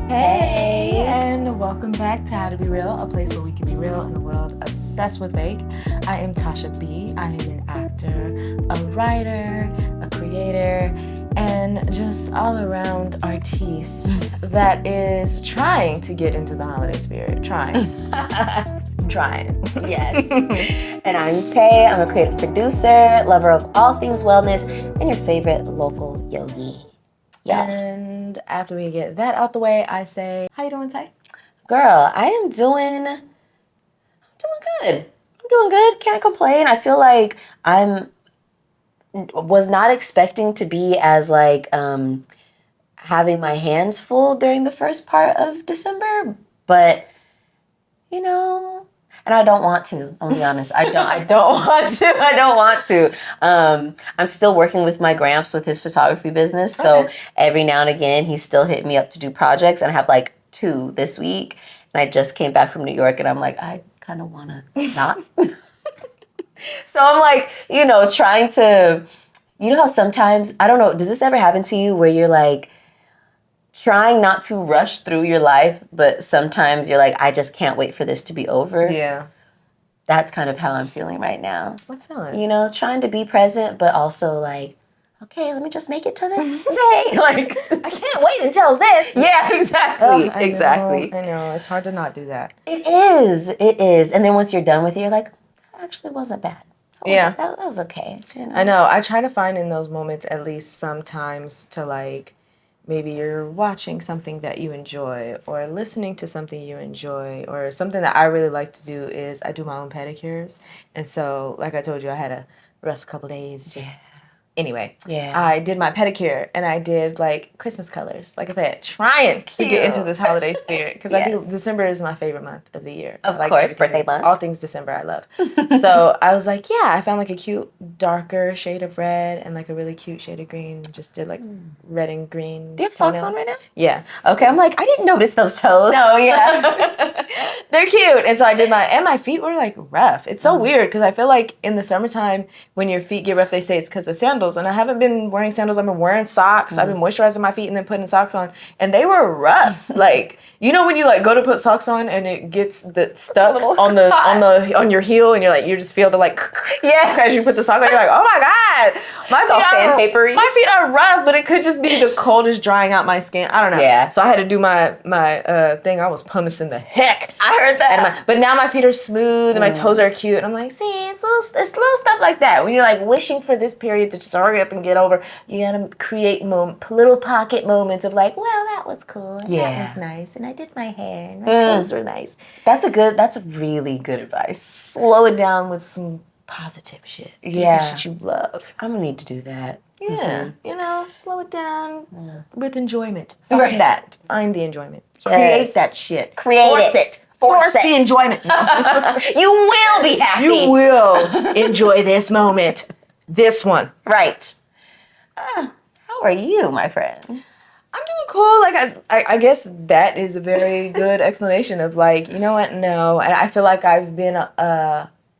Hey, and welcome back to How to Be Real, a place where we can be real in a world obsessed with fake. I am Tasha B. I am an actor, a writer, a creator, and just all around artiste that is trying to get into the holiday spirit. Trying. Trying. Yes. And I'm Tay. I'm a creative producer, lover of all things wellness, and your favorite local yogi. Yeah. And after we get that out the way, I say, how you doing, Tay? Girl, I am doing good. I'm doing good. Can't complain. I feel like was not expecting to be as having my hands full during the first part of December, but you know, and I don't want to. I'll be honest. I don't want to. I'm still working with my Gramps with his photography business. So every now and again, he's still hitting me up to do projects, and I have like 2 this week. And I just came back from New York, and I'm like, I kind of want to not. So I'm like, trying to, how sometimes, I don't know, does this ever happen to you where you're like, trying not to rush through your life, but sometimes you're like, I just can't wait for this to be over. Yeah. That's kind of how I'm feeling right now. I'm feeling. Trying to be present, but also like, okay, let me just make it to this day. Like, I can't wait until this. Yeah, exactly. I know. It's hard to not do that. It is. And then once you're done with it, you're like, that actually wasn't bad. That was okay. I know. I try to find in those moments at least sometimes to like, maybe you're watching something that you enjoy or listening to something you enjoy, or something that I really like to do is I do my own pedicures. And so, like I told you, I had a rough couple days. Anyway, I did my pedicure and I did like Christmas colors. Like I said, trying to get into this holiday spirit because December is my favorite month of the year. Of course, birthday month. All things December I love. So I was like, I found like a cute darker shade of red and like a really cute shade of green. Just did like red and green. Do you have socks on right now? Yeah. Okay, I'm like, I didn't notice those toes. No, yeah. They're cute. And so I did my feet were like rough. It's so weird because I feel like in the summertime when your feet get rough, they say it's because of sandals. And I haven't been wearing sandals. I've been wearing socks. I've been moisturizing my feet and then putting socks on. And they were rough. Like, when you like go to put socks on and it gets stuck on your heel and you just feel the like as you put the sock on, you're like, oh my God. My feet are rough, but it could just be the coldest drying out my skin. I don't know. Yeah. So I had to do my thing. I was pumicing the heck. I heard that. But now my feet are smooth and my toes are cute. And I'm like, see, it's little stuff like that. When you're like wishing for this period to just hurry up and get over, you gotta create little pocket moments of like, well, that was cool. And that was nice. And I did my hair and my toes were nice. That's really good advice. Slow it down with some positive shit. Some shit you love. I'm gonna need to do that. Yeah. Slow it down with enjoyment. Find that. Find the enjoyment. Yes. Create that shit. Force the enjoyment. You will be happy. You will enjoy this moment. This one. Right. How are you, my friend? I'm doing cool. Like, I guess that is a very good explanation of like, you know what? No. And I feel like I've been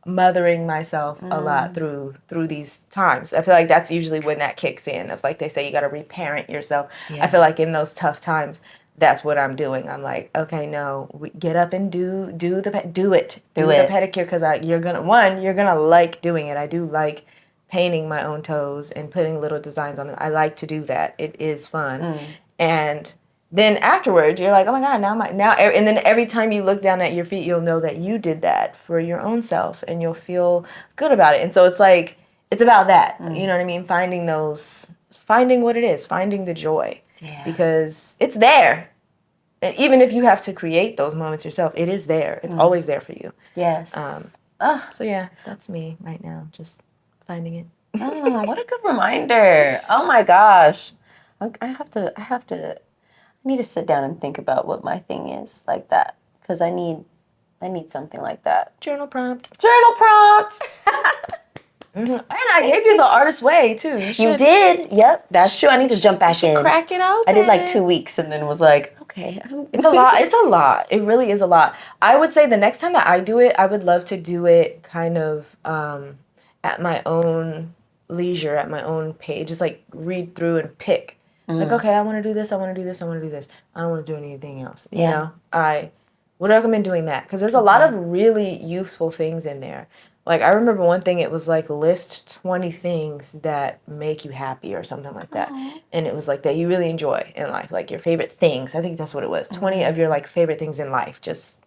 mothering myself a lot through these times. I feel like that's usually when that kicks in of like they say you got to reparent yourself. Yeah. I feel like in those tough times, that's what I'm doing. I'm like, okay, no, get up and do it. Do the pedicure because you're gonna like doing it. I do like painting my own toes and putting little designs on them. I like to do that. It is fun. And then afterwards, you're like, oh my God, and then every time you look down at your feet, you'll know that you did that for your own self and you'll feel good about it. And so it's like, it's about that. You know what I mean? Finding what it is, finding the joy. Yeah. Because it's there. And even if you have to create those moments yourself, it is there. It's always there for you. Yes. So yeah, that's me right now, just finding it. What a good reminder. Oh my gosh. I need to sit down and think about what my thing is like that. Because I need something like that. Journal prompt. And I gave you the artist way too. You did. Yep, that's true. I need to jump back in. Crack it out. I did like 2 weeks and then was like, okay. It's a lot. It's a lot. It really is a lot. I would say the next time that I do it, I would love to do it kind of at my own leisure, at my own pace. Just like read through and pick Like, okay, I want to do this, I want to do this, I want to do this. I don't want to do anything else. You Yeah. know, I would recommend doing that because there's a lot of really useful things in there. Like, I remember one thing, it was like list 20 things that make you happy or something like that. And it was like that you really enjoy in life, like your favorite things. I think that's what it was. 20 of your like favorite things in life, just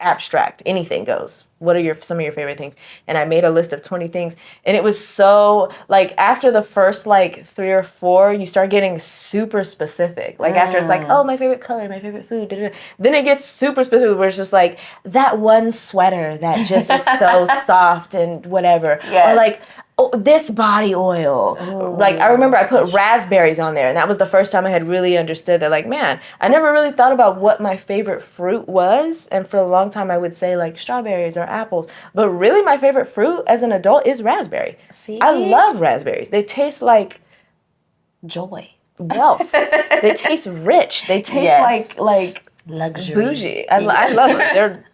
abstract, anything goes. What are some of your favorite things? And I made a list of 20 things, and it was so like after the first like 3 or 4 you start getting super specific. Like after it's like, oh, my favorite color, my favorite food, then it gets super specific where it's just like that one sweater that just is so soft and whatever. Yes. Or like, oh, this body oil. Like I remember I put raspberries on there, and that was the first time I had really understood that, like, man, I never really thought about what my favorite fruit was, and for a long time I would say like strawberries or apples, but really my favorite fruit as an adult is raspberry. See? I love raspberries. They taste like Joy. wealth. They taste rich. They taste Yes. like Luxury. bougie. I love them. They're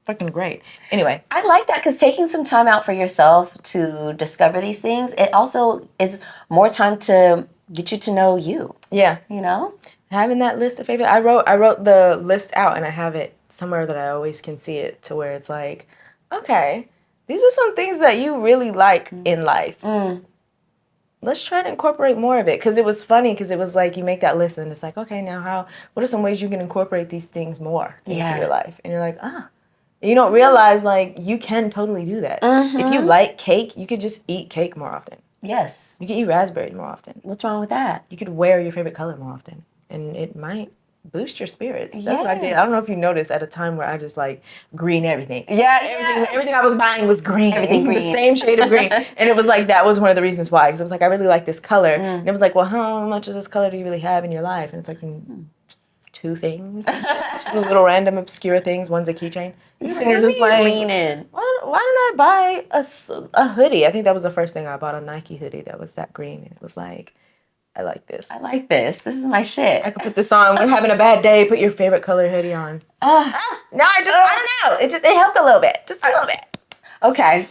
fucking great. Anyway. I like that because taking some time out for yourself to discover these things, it also is more time to get you to know you. Yeah. You know? Having that list of favorite, I wrote the list out and I have it somewhere that I always can see it to where it's like, okay, these are some things that you really like in life. Let's try to incorporate more of it. Because it was funny because it was like you make that list and it's like, okay, now what are some ways you can incorporate these things more into your life? And you're like, you don't realize like you can totally do that. If you like cake, you could just eat cake more often. Yes. You could eat raspberries more often. What's wrong with that? You could wear your favorite color more often. And it might boost your spirits. That's what I did. I don't know if you noticed at a time where I just like green everything. Yeah. Everything I was buying was green. Everything green. The same shade of green. And it was like, that was one of the reasons why. Because it was like, I really like this color. And it was like, well, how much of this color do you really have in your life? And it's like, 2 things. 2 little random obscure things. One's a keychain. And you're just like, lean in. why don't I buy a hoodie? I think that was the first thing I bought, a Nike hoodie that was that green. And it was like, I like this. I like this. This is my shit. I could put this on when having a bad day. Put your favorite color hoodie on. No, I don't know. It helped a little bit. Just a little bit. Okay,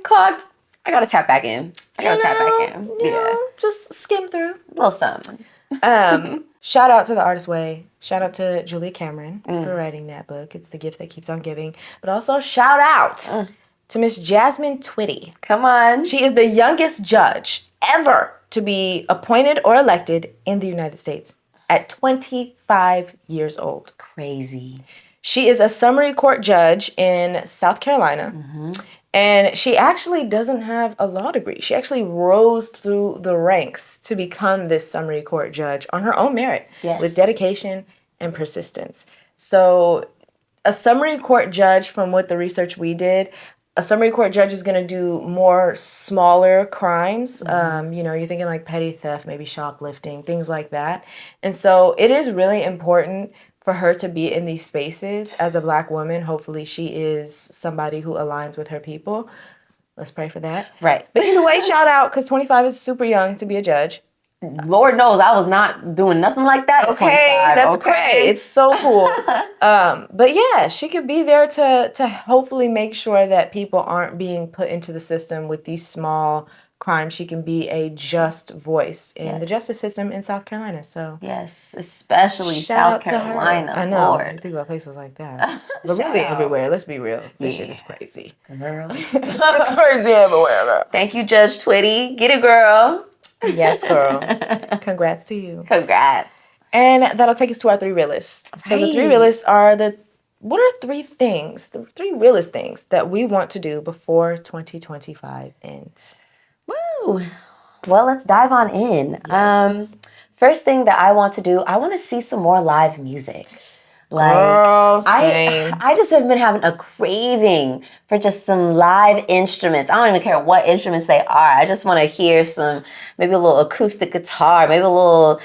clocked. I gotta tap back in. Yeah. Just skim through. A little something. Shout out to The Artist Way. Shout out to Julia Cameron for writing that book. It's the gift that keeps on giving. But also shout out to Miss Jasmine Twitty. Come on. She is the youngest judge ever to be appointed or elected in the United States at 25 years old. Crazy. She is a summary court judge in South Carolina. And she actually doesn't have a law degree. She actually rose through the ranks to become this summary court judge on her own merit with dedication and persistence. So a summary court judge, from what the research we did, a summary court judge is going to do more smaller crimes. You're thinking like petty theft, maybe shoplifting, things like that. And so it is really important for her to be in these spaces as a Black woman. Hopefully she is somebody who aligns with her people. Let's pray for that. Right. But either way, shout out, because 25 is super young to be a judge. Lord knows I was not doing nothing like that at 25. That's great. It's so cool. But yeah, she could be there to hopefully make sure that people aren't being put into the system with these small crimes. She can be a just voice in the justice system in South Carolina. So yes, especially shout South Carolina. I know. Lord. I think about places like that. But really everywhere. Let's be real. This shit is crazy. Girl. It's crazy everywhere, girl. Thank you, Judge Twitty. Get it, girl. Yes, girl. Congrats to you. Congrats. And that'll take us to our 3 realists. So the 3 realists are what are 3 things, the 3 realist things that we want to do before 2025 ends? Woo. Well, let's dive on in. Yes. First thing that I want to do, I want to see some more live music. Like, girl, same. I just have been having a craving for just some live instruments. I don't even care what instruments they are. I just want to hear maybe a little acoustic guitar, maybe a little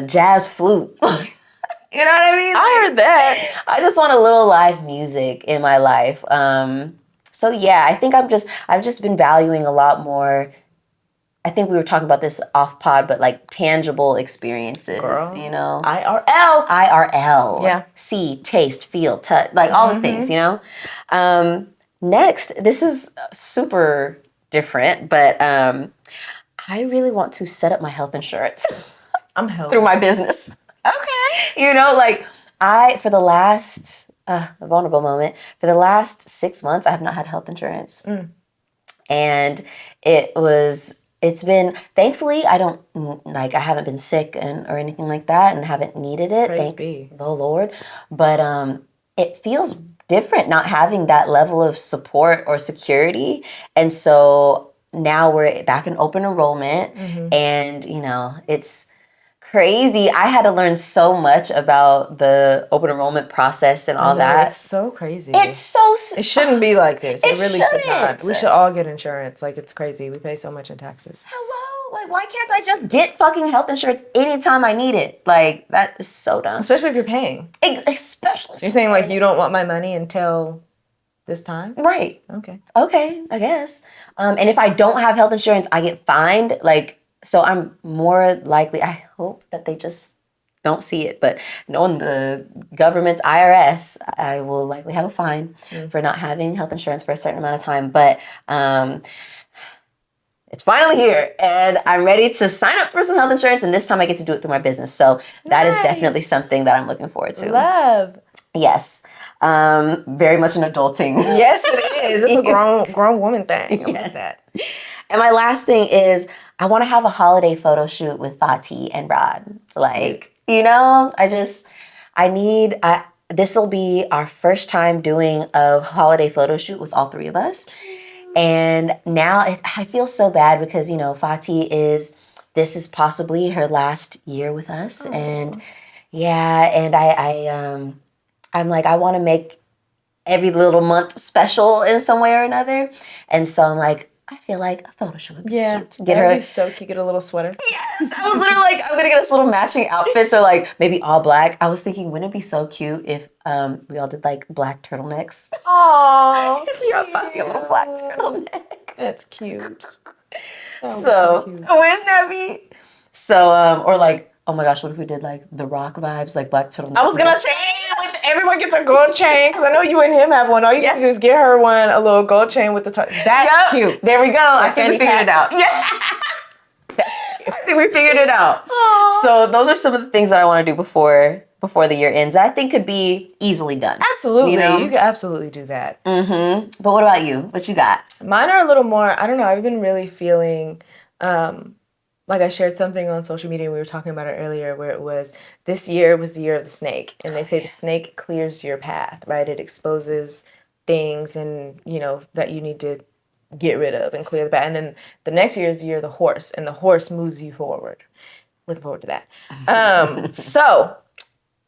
jazz flute. You know what I mean? I heard that. I just want a little live music in my life. So yeah, I think I've just been valuing a lot more. I think we were talking about this off pod, but like tangible experiences, girl. You know? IRL. Yeah. See, taste, feel, touch, like all the things, you know? Next, this is super different, but I really want to set up my health insurance. I'm healthy. through my business. Okay. You know, like for the last, a vulnerable moment, for the last 6 months, I have not had health insurance. And it's been, thankfully, I don't, like, I haven't been sick or anything like that and haven't needed it. Praise Thank be. the Lord. But it feels different not having that level of support or security. And so now we're back in open enrollment and, you know, it's crazy. I had to learn so much about the open enrollment process and all that. It's so crazy. It's so... It shouldn't be like this. It really should not. shouldn't. We should all get insurance. Like, it's crazy. We pay so much in taxes. Hello? Like, why can't I just get fucking health insurance anytime I need it? Like, that is so dumb. Especially if you're paying. Especially. So you're saying, like, you don't want my money until this time? Right. Okay. Okay, I guess. And if I don't have health insurance, I get fined. Like, so I'm more likely, I hope that they just don't see it, but knowing the government's IRS, I will likely have a fine for not having health insurance for a certain amount of time. But it's finally here, and I'm ready to sign up for some health insurance, and this time I get to do it through my business. So that is definitely something that I'm looking forward to. Love. Yes. Very much an adulting. Yes, it is. It's a grown woman thing. I love that. And my last thing is I want to have a holiday photo shoot with Fati and Rod. Like, you know, this will be our first time doing a holiday photo shoot with all three of us. And now I feel so bad because, you know, this is possibly her last year with us. And yeah, and I'm like, I want to make every little month special in some way or another. And so I'm like, I feel like a photo shoot would be cute. That'd be so cute. Get a little sweater. Yes, I was literally like, I'm gonna get us little matching outfits or like maybe all black. I was thinking, wouldn't it be so cute if we all did like black turtlenecks? Aww. If we all fancy a little black turtleneck. That's cute. So wouldn't that be? So or like, oh my gosh, what if we did like the Rock vibes, like black turtlenecks? I was gonna change. Everyone gets a gold chain because I know you and him have one. All you can do is get her a little gold chain with the That's cute. There we go. I think we figured it out. Yeah. I think we figured it out. Aww. So those are some of the things that I want to do before the year ends that I think could be easily done. Absolutely. You know? You could absolutely do that. Mm-hmm. But what about you? What you got? Mine are a little more, I don't know, I've been really feeling like I shared something on social media, and we were talking about it earlier, where it was, this year was the year of the snake. And they say the snake clears your path, right? It exposes things and, you know, that you need to get rid of and clear the path. And then the next year is the year of the horse, and the horse moves you forward. Looking forward to that. So,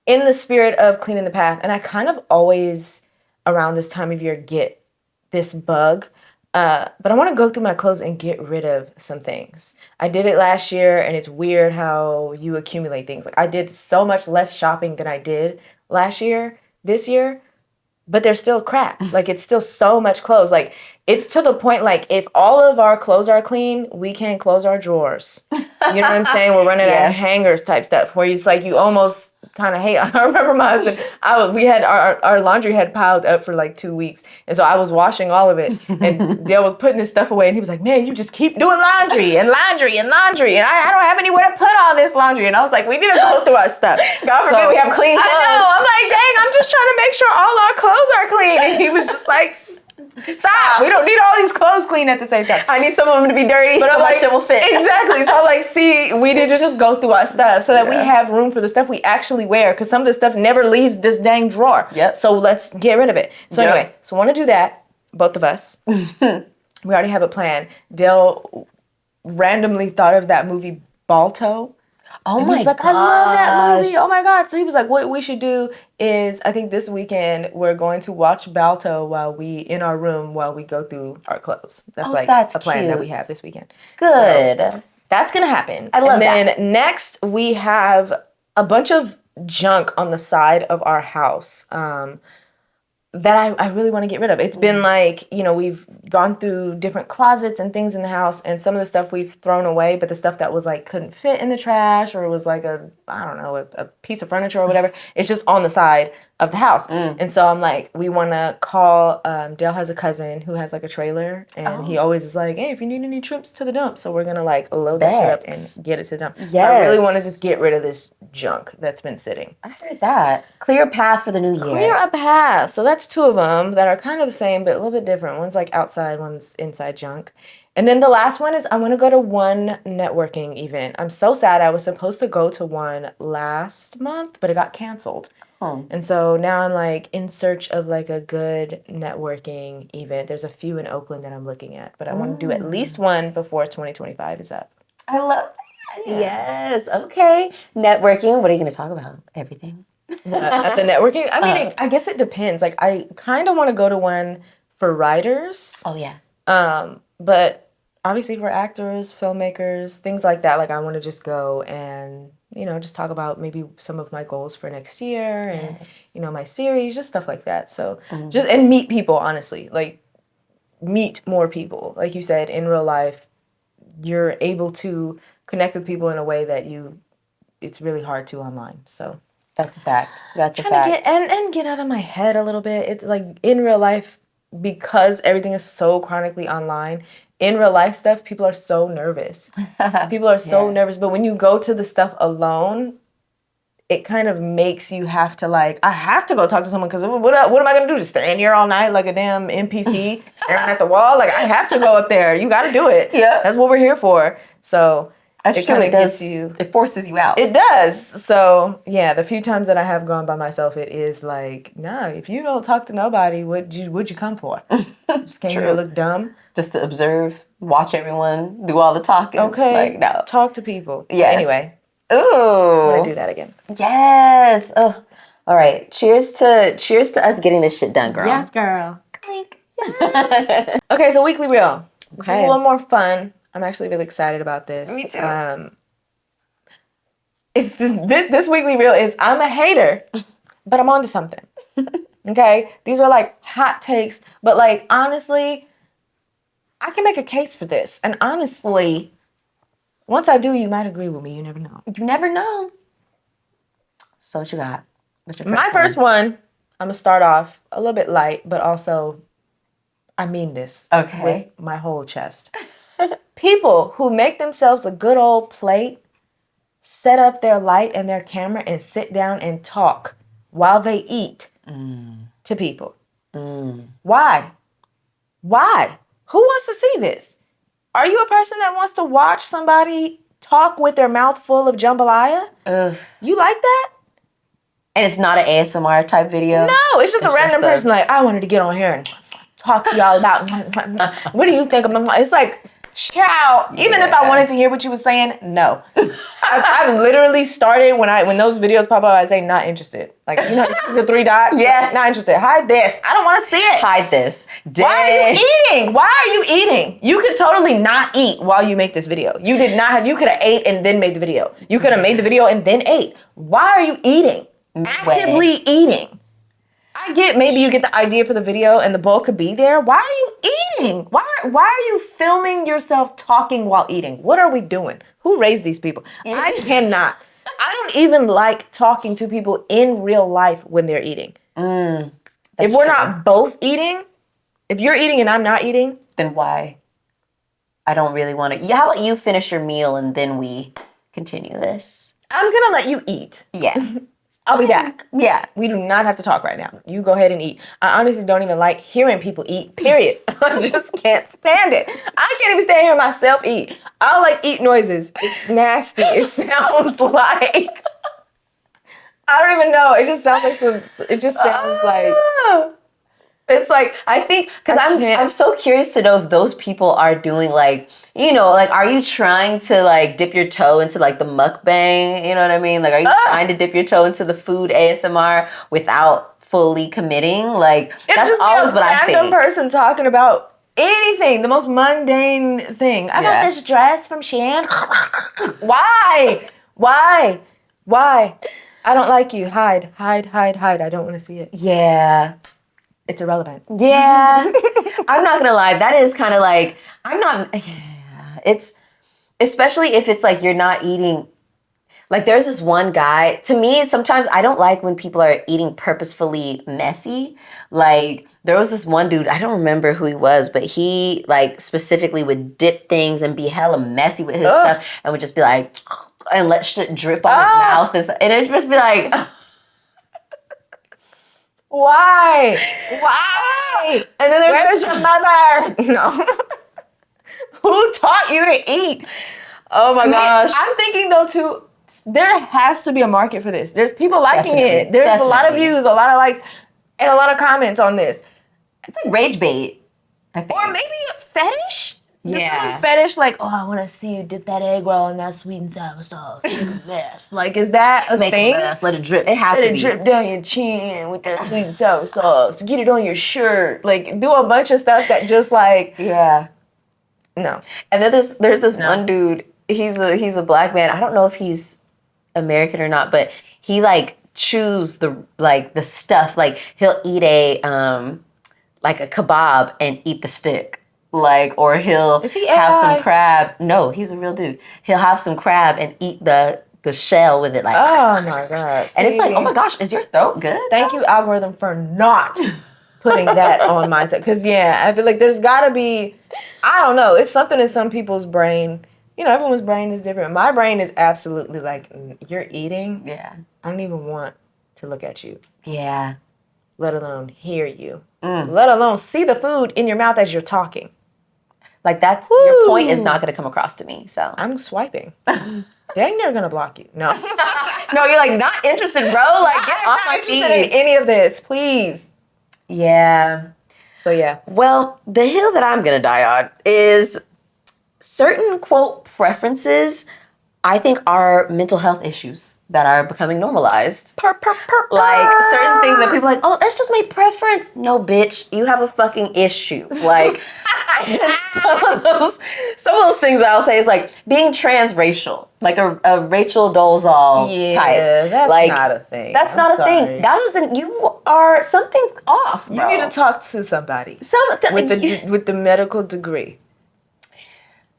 in the spirit of cleaning the path, and I kind of always, around this time of year, get this bug. But I want to go through my clothes and get rid of some things. I did it last year, and it's weird how you accumulate things. Like, I did so much less shopping than I did this year, but there's still crap. Like, it's still so much clothes. Like, it's to the point, like, if all of our clothes are clean, we can't close our drawers. You know what I'm saying? We're running out of hangers type stuff, where it's like you almost kind of hate. I remember my husband, we had our laundry had piled up for like 2 weeks. And so I was washing all of it, and Dale was putting his stuff away, and he was like, man, you just keep doing laundry and laundry and laundry. And I don't have anywhere to put all this laundry. And I was like, we need to go through our stuff. God forbid we have clean clothes. I know. I'm like, dang, I'm just trying to make sure all our clothes are clean. And he was just like, stop. We don't need all these clothes clean at the same time. I need some of them to be dirty so my shit will fit. Exactly. So I'm like, see, we need to just go through our stuff so that we have room for the stuff we actually wear, because some of the stuff never leaves this dang drawer. Yep. So let's get rid of it. So anyway, so I want to do that, both of us. We already have a plan. Dale randomly thought of that movie Balto. Oh and my he was like, I love that movie. Oh my God. So he was like, what we should do is, I think this weekend we're going to watch Balto in our room while we go through our clothes. That's a plan that we have this weekend. Good. So that's going to happen. I love that. And then next we have a bunch of junk on the side of our house that I really want to get rid of. It's been like, you know, we've gone through different closets and things in the house, and some of the stuff we've thrown away, but the stuff that was like couldn't fit in the trash, or was like a piece of furniture or whatever, it's just on the side of the house. And so I'm like, we want to call, Dale has a cousin who has like a trailer, and he always is like, hey, if you need any trips to the dump, so we're going to like load that shit up and get it to the dump. Yes. So I really want to just get rid of this junk that's been sitting. I heard that. Clear a path for the new year. Clear a path. So that's 2 of them that are kind of the same, but a little bit different. One's like outside, one's inside junk. And then the last one is I want to go to one networking event. I'm so sad. I was supposed to go to one last month, but it got canceled. And so now I'm like in search of like a good networking event. There's a few in Oakland that I'm looking at, but I want to do at least one before 2025 is up. I love that. Yes. Okay. Networking. What are you going to talk about? Everything. At the networking? I mean, I guess it depends. Like I kind of want to go to one for writers. Oh, yeah. But obviously for actors, filmmakers, things like that, like I want to just go and, you know, just talk about maybe some of my goals for next year and, you know, my series, just stuff like that. So just, and meet people, honestly, like meet more people. Like you said, in real life, you're able to connect with people in a way that it's really hard to online. So that's a fact. That's a fact. Trying to get, and get out of my head a little bit. It's like in real life, because everything is so chronically online, in real life stuff, people are so nervous. People are so nervous. But when you go to the stuff alone, it kind of makes you have to like, I have to go talk to someone because what am I going to do? Just stand here all night like a damn NPC staring at the wall? Like I have to go up there. You got to do it. Yeah. That's what we're here for. So that's true. It does. It forces you out. It does. So yeah, the few times that I have gone by myself, it is like, nah, if you don't talk to nobody, what'd you come for? Just came here to look dumb? Just to observe, watch everyone do all the talking. Okay. Like, no. Talk to people. Yes. Anyway. Ooh. I'm going to do that again. Yes. Oh. All right. Cheers to us getting this shit done, girl. Yes, girl. Clink. Okay, so weekly reel. This is a little more fun. I'm actually really excited about this. Me too. This weekly reel is I'm a hater, but I'm onto something. Okay? These are like hot takes, but like honestly, I can make a case for this. And honestly, once I do, you might agree with me. You never know. You never know. So what you got? What's your first one, I'm going to start off a little bit light, but also I mean this with my whole chest. People who make themselves a good old plate, set up their light and their camera and sit down and talk while they eat to people. Why? Why? Who wants to see this? Are you a person that wants to watch somebody talk with their mouth full of jambalaya? You like that? And it's not an ASMR type video? No, it's just a random person like, I wanted to get on here and talk to y'all about, what do you think of my, it's like, ciao. Even if I wanted to hear what you were saying, no. I've literally started when those videos pop up, I say not interested. Like, you know, the 3 dots? Yes. Not interested. Hide this. I don't want to see it. Hide this. Why are you eating? Why are you eating? You could totally not eat while you make this video. You did not have, you could have ate and then made the video. You could have made the video and then ate. Why are you eating? Actively eating. I get maybe you get the idea for the video and the bowl could be there. Why are you eating? Why are you filming yourself talking while eating? What are we doing? Who raised these people? I cannot. I don't even like talking to people in real life when they're eating. If we're not both eating, if you're eating and I'm not eating, then why? I don't really want to. How about you finish your meal and then we continue this? I'm going to let you eat. Yeah. I'll be back. Yeah. We do not have to talk right now. You go ahead and eat. I honestly don't even like hearing people eat, period. I just can't stand it. I can't even stand hearing myself eat. I don't like eat noises. It's nasty. It sounds like, I don't even know. It just sounds like it just sounds like. It's like, I think, because I'm so curious to know if those people are doing like, you know, like, are you trying to like dip your toe into like the mukbang? You know what I mean? Like, are you trying to dip your toe into the food ASMR without fully committing? Like, that's always what I think. Random person talking about anything, the most mundane thing. I got this dress from Shein. Why? I don't like you. Hide. I don't want to see it. Yeah. It's irrelevant. Yeah. I'm not gonna lie. That is kind of like, it's, especially if it's like you're not eating, Like there's this one guy, to me, sometimes I don't like when people are eating purposefully messy. Like there was this one dude, I don't remember who he was, but he like specifically would dip things and be hella messy with his stuff and would just be like, and let shit drip on his mouth and it'd just be like, why? Why? And then where's your mother? No. Who taught you to eat? Oh my gosh. I'm thinking though too, there has to be a market for this. There's people liking it. There's a lot of views, a lot of likes, and a lot of comments on this. It's like rage bait, I think. Or maybe a fetish? Yeah. Fetish, like, oh, I want to see you dip that egg roll in that sweet and sour sauce. Make a mess. Like, is that a thing? Let it drip. It has to be. Let it drip down your chin with that sweet and sour sauce. Get it on your shirt. Like, do a bunch of stuff that just like, yeah. No. And then there's this one dude. He's a black man. I don't know if he's American or not, but he like chews the stuff. Like he'll eat a like a kebab and eat the stick. Like, or he'll have some crab. No, he's a real dude. He'll have some crab and eat the shell with it. Like, oh my god! And it's like, oh my gosh, is your throat good? Thank you, algorithm, for not putting that on my side. Because yeah, I feel like there's gotta be, I don't know, it's something in some people's brain. You know, everyone's brain is different. My brain is absolutely like, you're eating. Yeah. I don't even want to look at you. Yeah. Let alone hear you. Let alone see the food in your mouth as you're talking. Like that's, your point is not going to come across to me, so. I'm swiping. Dang, they're going to block you. No. No, you're like, not interested, bro. Like, get off my feed. I'm not interested in any of this, please. Yeah. So yeah. Well, the hill that I'm going to die on is certain, quote, preferences, I think, are mental health issues that are becoming normalized. Like, certain things that people are like, oh, that's just my preference. No, bitch, you have a fucking issue. Like, some of those things I'll say is like being transracial, like a Rachel Dolezal type. Yeah, that's like, not a thing. That's not a thing. That isn't, you are, something's off, bro. You need to talk to somebody with the medical degree.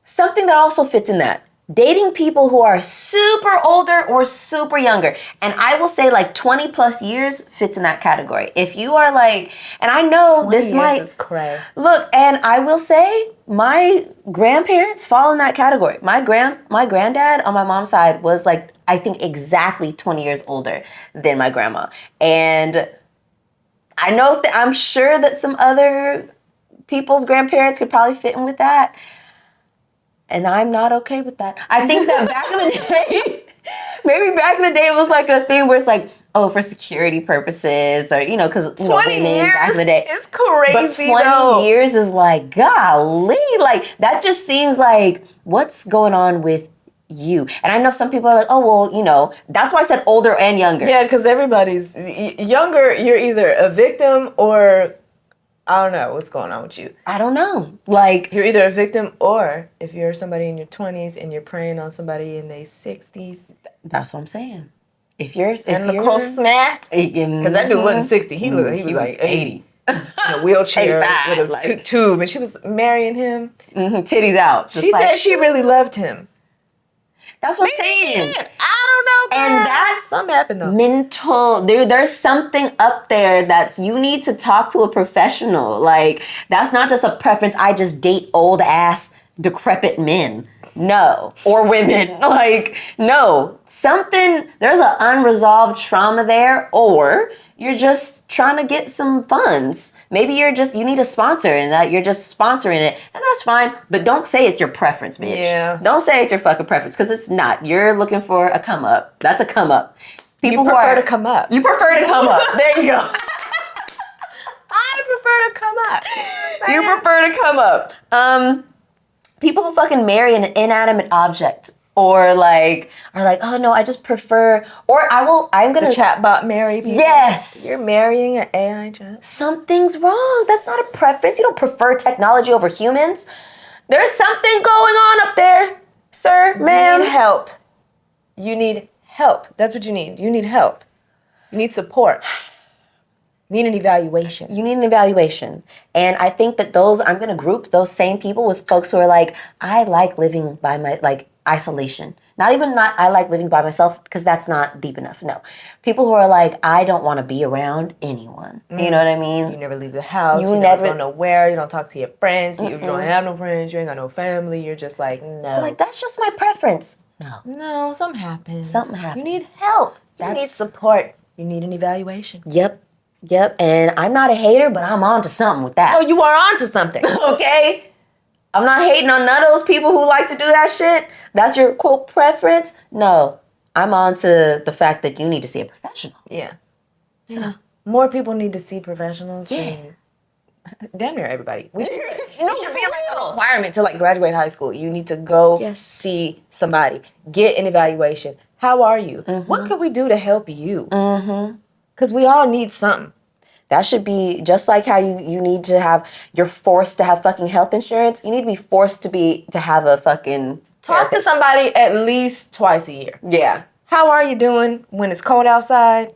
Something that also fits in that. Dating people who are super older or super younger. And I will say like 20 plus years fits in that category. If you are like, and I know this might, is cray. Look, and I will say my grandparents fall in that category. My granddad on my mom's side was like, I think exactly 20 years older than my grandma. And I know that I'm sure that some other people's grandparents could probably fit in with that. And I'm not okay with that. I think that back in the day, maybe back in the day it was like a thing where it's like, oh, for security purposes or, you know, because 20 years back in the day. It's crazy, but 20 years is like, golly. Like, that just seems like, what's going on with you? And I know some people are like, oh, well, you know, that's why I said older and younger. Yeah, because everybody's younger. You're either a victim or I don't know what's going on with you. I don't know. Like, you're either a victim or if you're somebody in your 20s and you're preying on somebody in their 60s. That's what I'm saying. If you're Nicole Smith, because that dude wasn't 60. He was like 80. In a wheelchair with a tube, and she was marrying him. Titties out. She said she really loved him. That's what I'm saying. I don't know, girl. And that's something happened though. Mental. There's something up there that's, you need to talk to a professional. Like, that's not just a preference. I just date old ass decrepit men. No. Or women. Like, no. There's an unresolved trauma there, or you're just trying to get some funds. Maybe you need a sponsor and that you're just sponsoring it, and that's fine. But don't say it's your preference, bitch. Yeah. Don't say it's your fucking preference, because it's not. You're looking for a come up. That's a come up. People you prefer to come up. You prefer to come up. There you go. I prefer to come up. You prefer to come up. People who fucking marry an inanimate object, or like, oh no, I just prefer, or I'm gonna. The chatbot marry people. Yes. You're marrying an AI chat. Something's wrong. That's not a preference. You don't prefer technology over humans. There's something going on up there, sir, ma'am. You need help. You need help. That's what you need. You need help. You need support. You need an evaluation. You need an evaluation. And I think that I'm going to group those same people with folks who are like, I like living by my, like, isolation. I like living by myself, because that's not deep enough. No. People who are like, I don't want to be around anyone. You know what I mean? You never leave the house. You never go nowhere. You don't talk to your friends. You don't have no friends. You ain't got no family. You're just like, no. Like, that's just my preference. No, something happens. Something happens. You need help. You need support. You need an evaluation. Yep. And I'm not a hater, but I'm on to something with that. Oh, you are on to something. Okay? I'm not hating on none of those people who like to do that shit. That's your, quote, preference. No. I'm on to the fact that you need to see a professional. Yeah. So. More people need to see professionals. Yeah. Damn near everybody. It should be a requirement to like graduate high school. You need to go see somebody, get an evaluation. How are you? What can we do to help you? Because we all need something. That should be just like how you need to have, you're forced to have fucking health insurance. You need to be forced to have a fucking talk to somebody at least twice a year. Yeah. How are you doing when it's cold outside?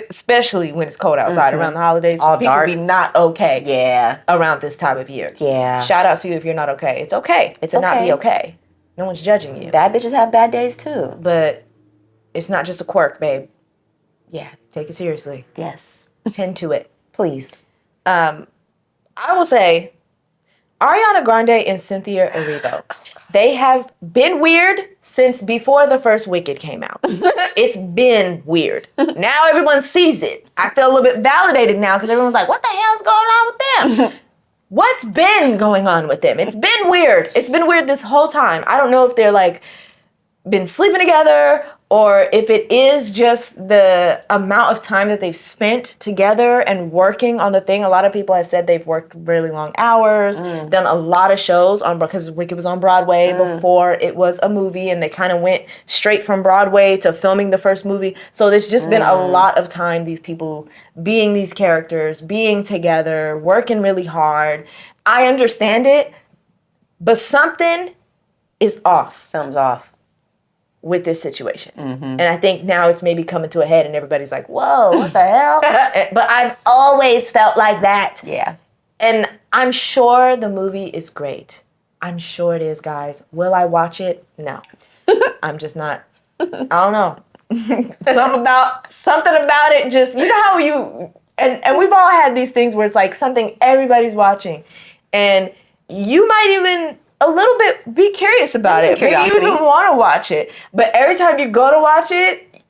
Especially when it's cold outside around the holidays. All people dark. Be not okay. Yeah. Around this time of year. Yeah. Shout out to you if you're not okay. It's okay to not be okay. No one's judging you. Bad bitches have bad days too. But it's not just a quirk, babe. Yeah. Take it seriously. Yes. Tend to it. Please. I will say, Ariana Grande and Cynthia Erivo, they have been weird since before the first Wicked came out. It's been weird. Now everyone sees it. I feel a little bit validated now because everyone's like, what the hell's going on with them? What's been going on with them? It's been weird. It's been weird this whole time. I don't know if they're like been sleeping together or if it is just the amount of time that they've spent together and working on the thing. A lot of people have said they've worked really long hours, done a lot of shows on, because Wicked was on Broadway before it was a movie, and they kind of went straight from Broadway to filming the first movie. So there's just been a lot of time, these people being these characters, being together, working really hard. I understand it, but something is off. Something's off with this situation. And I think now it's maybe coming to a head and everybody's like, whoa, what the hell? But I've always felt like that. Yeah. And I'm sure the movie is great. I'm sure it is, guys. Will I watch it? No. I'm just not. I don't know. something about it just, you know how you, and we've all had these things where it's like something everybody's watching and you might even a little bit be curious about it. Maybe you even want to watch it. But every time you go to watch it,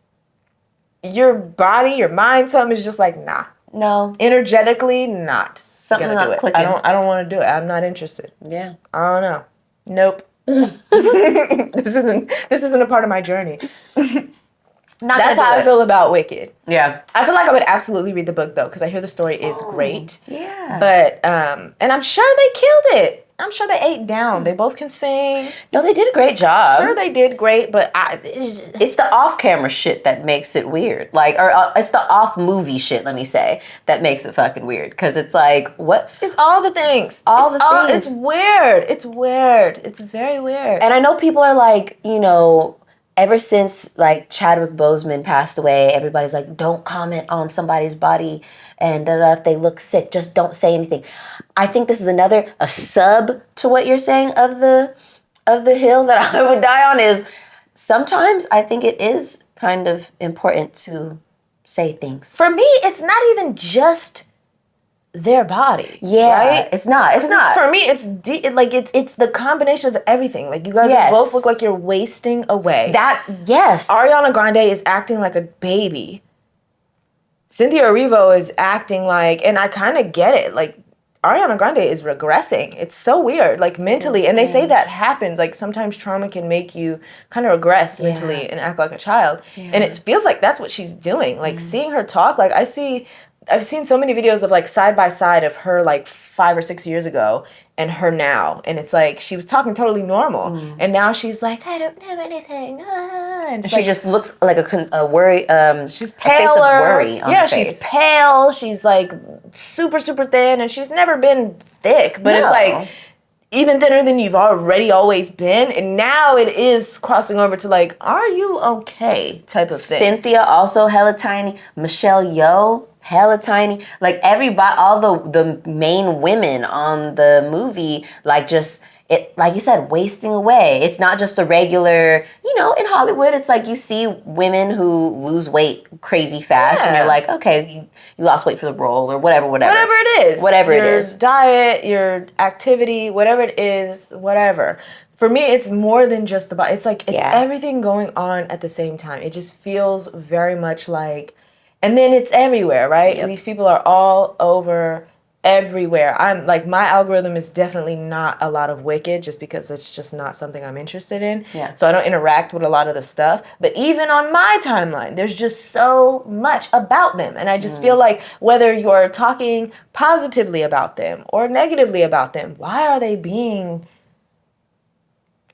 your body, your mind, something is just like, nah. No. Energetically, not. Something gonna not do it. clicking. I don't want to do it. I'm not interested. Yeah. I don't know. Nope. This isn't a part of my journey. That's how I feel about Wicked. Yeah. I feel like I would absolutely read the book though, because I hear the story is great. Yeah. But and I'm sure they killed it. I'm sure they ate down. They both can sing. No, they did a great job. Sure, they did great, but it's the off-camera shit that makes it weird. Like, or it's the off-movie shit, let me say, that makes it fucking weird. Because it's like, what? It's all the things. It's weird. It's weird. It's very weird. And I know people are like, you know, ever since like Chadwick Boseman passed away, everybody's like, don't comment on somebody's body and if they look sick, just don't say anything. I think this is a sub to what you're saying of the hill that I would die on is sometimes I think it is kind of important to say things. For me, it's not even just their body. Yeah, right? It's not. For me, it's the combination of everything. Like you guys both look like you're wasting away. Yes. Ariana Grande is acting like a baby. Cynthia Erivo is acting like, and I kind of get it. Like Ariana Grande is regressing. It's so weird, like mentally. And they say that happens. Like sometimes trauma can make you kind of regress mentally and act like a child. Yeah. And it feels like that's what she's doing. Like seeing her talk, like I've seen so many videos of like side by side of her like 5 or 6 years ago and her now. And it's like she was talking totally normal. And now she's like, I don't have anything. And she just looks like a worry. She's paler. A face of worry on her face. She's pale. She's like super, super thin. And she's never been thick. But it's like even thinner than you've already always been. And now it is crossing over to like, are you okay type of thing. Cynthia also hella tiny. Michelle Yeoh hella tiny. Like everybody, all the main women on the movie, like just it, like you said, wasting away. It's not just a regular, in Hollywood, it's like you see women who lose weight crazy fast and you're like, okay, you lost weight for the role or whatever. Whatever it is. Whatever it is. Your diet, your activity, whatever it is, whatever. For me, it's more than just the body. It's like, it's everything going on at the same time. It just feels very much like, and then it's everywhere, right? Yep. These people are all over everywhere. I'm like, my algorithm is definitely not a lot of Wicked just because it's just not something I'm interested in. Yeah. So I don't interact with a lot of the stuff. But even on my timeline, there's just so much about them. And I just feel like whether you're talking positively about them or negatively about them, why are they being,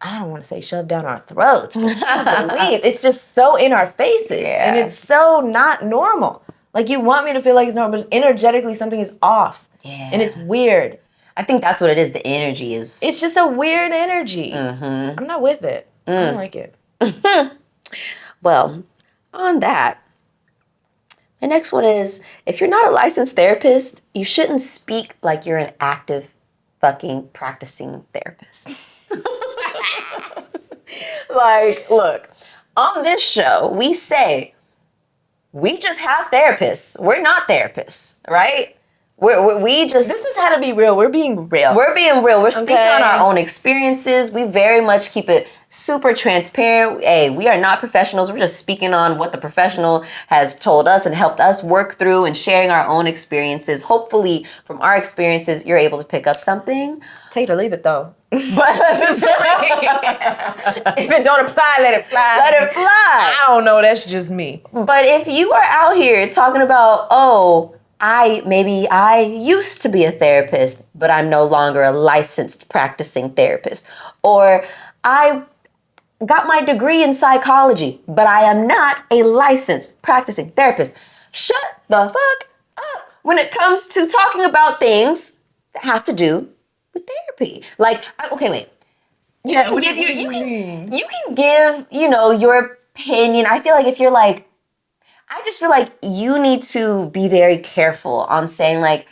I don't want to say shoved down our throats, but geez Louise, it's just so in our faces. Yeah. And it's so not normal. Like, you want me to feel like it's normal, but energetically something is off. Yeah. And it's weird. I think that's what it is. The energy is... It's just a weird energy. Mm-hmm. I'm not with it. I don't like it. Well, on that, the next one is, if you're not a licensed therapist, you shouldn't speak like you're an active fucking practicing therapist. Like, look, on this show, we say, we just have therapists. We're not therapists, right? We just... This is how to be real. We're being real. We're being real. We're speaking on our own experiences. We very much keep it super transparent. Hey, we are not professionals. We're just speaking on what the professional has told us and helped us work through and sharing our own experiences. Hopefully, from our experiences, you're able to pick up something. Take it or leave it, though. But if it don't apply, let it fly. let it fly. I don't know. That's just me. But if you are out here talking about, I used to be a therapist, but I'm no longer a licensed practicing therapist. Or I got my degree in psychology, but I am not a licensed practicing therapist. Shut the fuck up when it comes to talking about things that have to do with therapy. Like, okay, wait. You can give, your opinion. I feel like if you're like, I just feel like you need to be very careful on saying, like,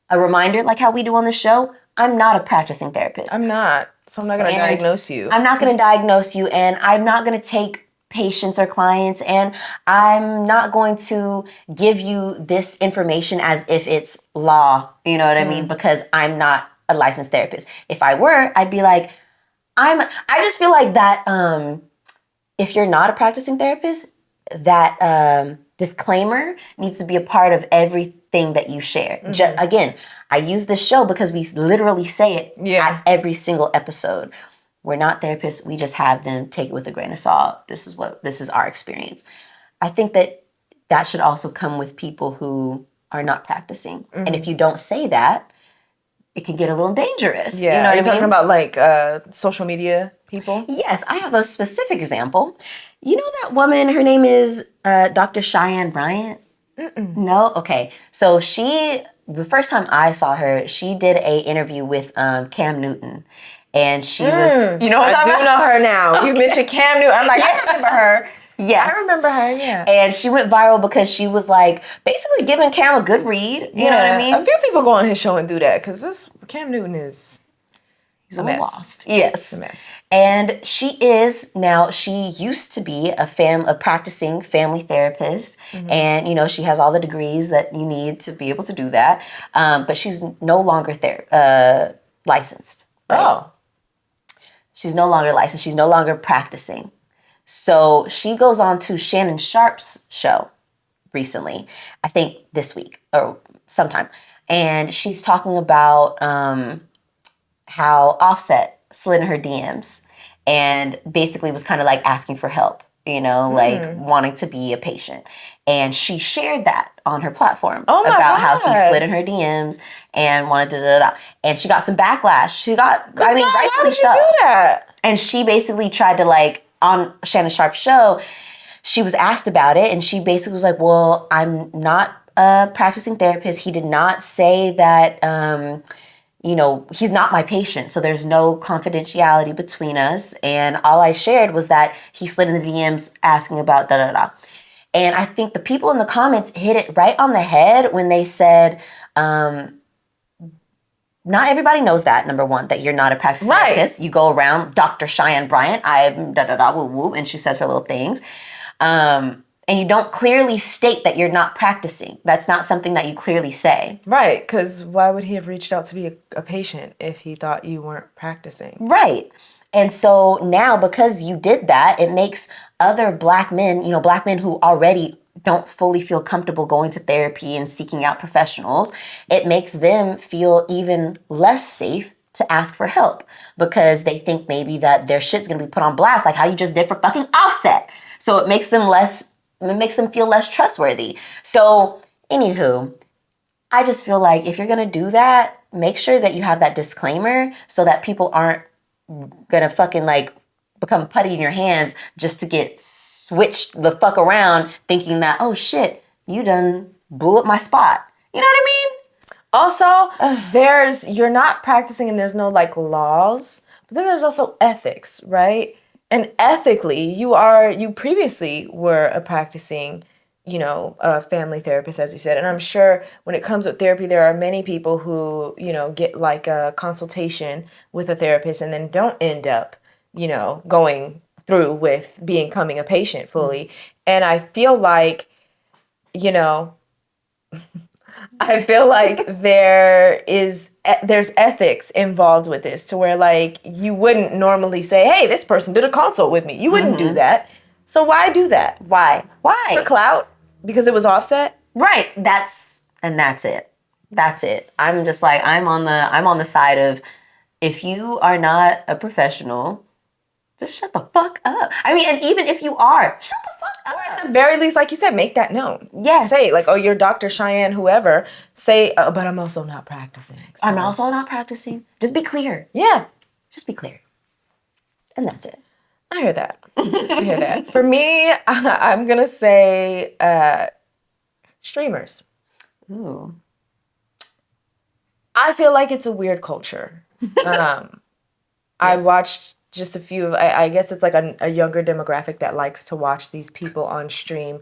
a reminder, like how we do on the show. I'm not a practicing therapist. I'm not. So I'm not going to diagnose you. I'm not going to diagnose you, and I'm not going to take patients or clients, and I'm not going to give you this information as if it's law, you know what I mean? Because I'm not a licensed therapist. If I were, I'd be like, I just feel like that if you're not a practicing therapist, that disclaimer needs to be a part of everything that you share. Again, I use this show because we literally say it at every single episode. We're not therapists. We just have them. Take it with a grain of salt. This is our experience. I think that should also come with people who are not practicing. And if you don't say that, it can get a little dangerous. Yeah, you know what I mean? Talking about like social media people? Yes, I have a specific example. You know that woman, her name is Dr. Cheyenne Bryant? No? Okay. So the first time I saw her, she did a interview with Cam Newton. And she was, you know what I do know her now. You mentioned Cam Newton. I'm like, I remember her. Yes. I remember her, yeah. And she went viral because she was like basically giving Cam a good read. You know what I mean? A few people go on his show and do that because Cam Newton he's a mess. Lost. Yes. He's a mess. And she used to be a practicing family therapist. And, she has all the degrees that you need to be able to do that. But she's no longer licensed. Right? Oh. She's no longer licensed. She's no longer practicing. So she goes on to Shannon Sharp's show recently, I think this week or sometime. And she's talking about how Offset slid in her DMs and basically was kind of like asking for help, like wanting to be a patient. And she shared that on her platform about how he slid in her DMs and wanted to And she got some backlash. Rightfully why would so. you do that? And she basically tried to on Shannon Sharp's show, she was asked about it and she basically was like, well, I'm not a practicing therapist. He did not say that, he's not my patient. So there's no confidentiality between us. And all I shared was that he slid in the DMs asking about da-da-da. And I think the people in the comments hit it right on the head when they said, not everybody knows that, number one, that you're not a practicing therapist. You go around, Dr. Cheyenne Bryant, I'm da-da-da, woo-woo, and she says her little things. And you don't clearly state that you're not practicing. That's not something that you clearly say. Right, because why would he have reached out to be a patient if he thought you weren't practicing? Right. And so now, because you did that, it makes other Black men, Black men who already don't fully feel comfortable going to therapy and seeking out professionals, it makes them feel even less safe to ask for help because they think maybe that their shit's gonna be put on blast, like how you just did for fucking Offset. So it makes them feel less trustworthy. So, anywho, I just feel like if you're gonna do that, make sure that you have that disclaimer so that people aren't gonna fucking like become putty in your hands just to get switched the fuck around thinking that, oh shit, you done blew up my spot. You know what I mean? Also, you're not practicing and there's no like laws, but then there's also ethics, right? And ethically, you previously were a practicing, a family therapist, as you said. And I'm sure when it comes with therapy, there are many people who, get like a consultation with a therapist and then don't end up, going through with becoming a patient fully. And I feel like, there's ethics involved with this to where like you wouldn't normally say, hey, this person did a consult with me. You wouldn't do that. So why do that? Why? For clout? Because it was Offset? Right. That's it. That's it. I'm just like, I'm on the side of if you are not a professional, just shut the fuck up. I mean, and even if you are, shut the fuck up. Or at the very least, like you said, make that known. Yes. Say, like, oh, you're Dr. Cheyenne, whoever. Say, but I'm also not practicing. So. I'm also not practicing. Just be clear. Yeah. Just be clear. And that's it. I hear that. For me, I'm going to say streamers. Ooh. I feel like it's a weird culture. Yes. I watched just a few of, I guess it's like a younger demographic that likes to watch these people on stream.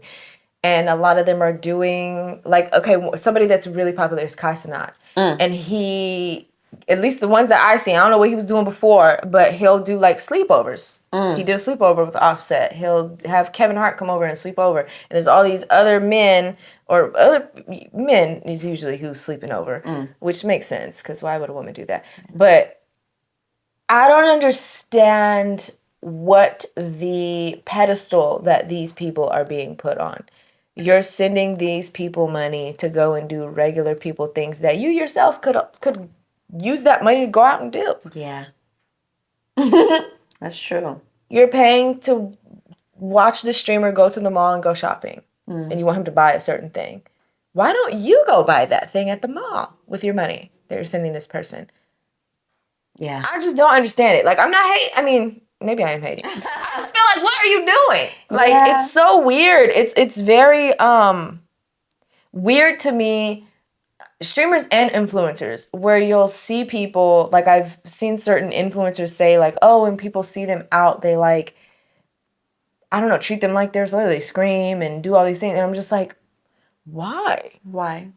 And a lot of them are doing, like, okay, somebody that's really popular is Kai Cenat. And he, at least the ones that I see, I don't know what he was doing before, but he'll do, like, sleepovers. He did a sleepover with Offset. He'll have Kevin Hart come over and sleep over. And there's all these other men, or other men is usually who's sleeping over, which makes sense, because why would a woman do that? But I don't understand what the pedestal that these people are being put on. You're sending these people money to go and do regular people things that you yourself could use that money to go out and do. Yeah. That's true. You're paying to watch the streamer go to the mall and go shopping, and you want him to buy a certain thing. Why don't you go buy that thing at the mall with your money that you're sending this person? Yeah. I just don't understand it. Like, I'm not hating. I mean, maybe I am hating. I just feel like, what are you doing? Like, It's so weird. It's very weird to me, streamers and influencers, where you'll see people, like I've seen certain influencers say like, oh, when people see them out, they like, I don't know, treat them like they're something. They scream and do all these things. And I'm just like, why? Why?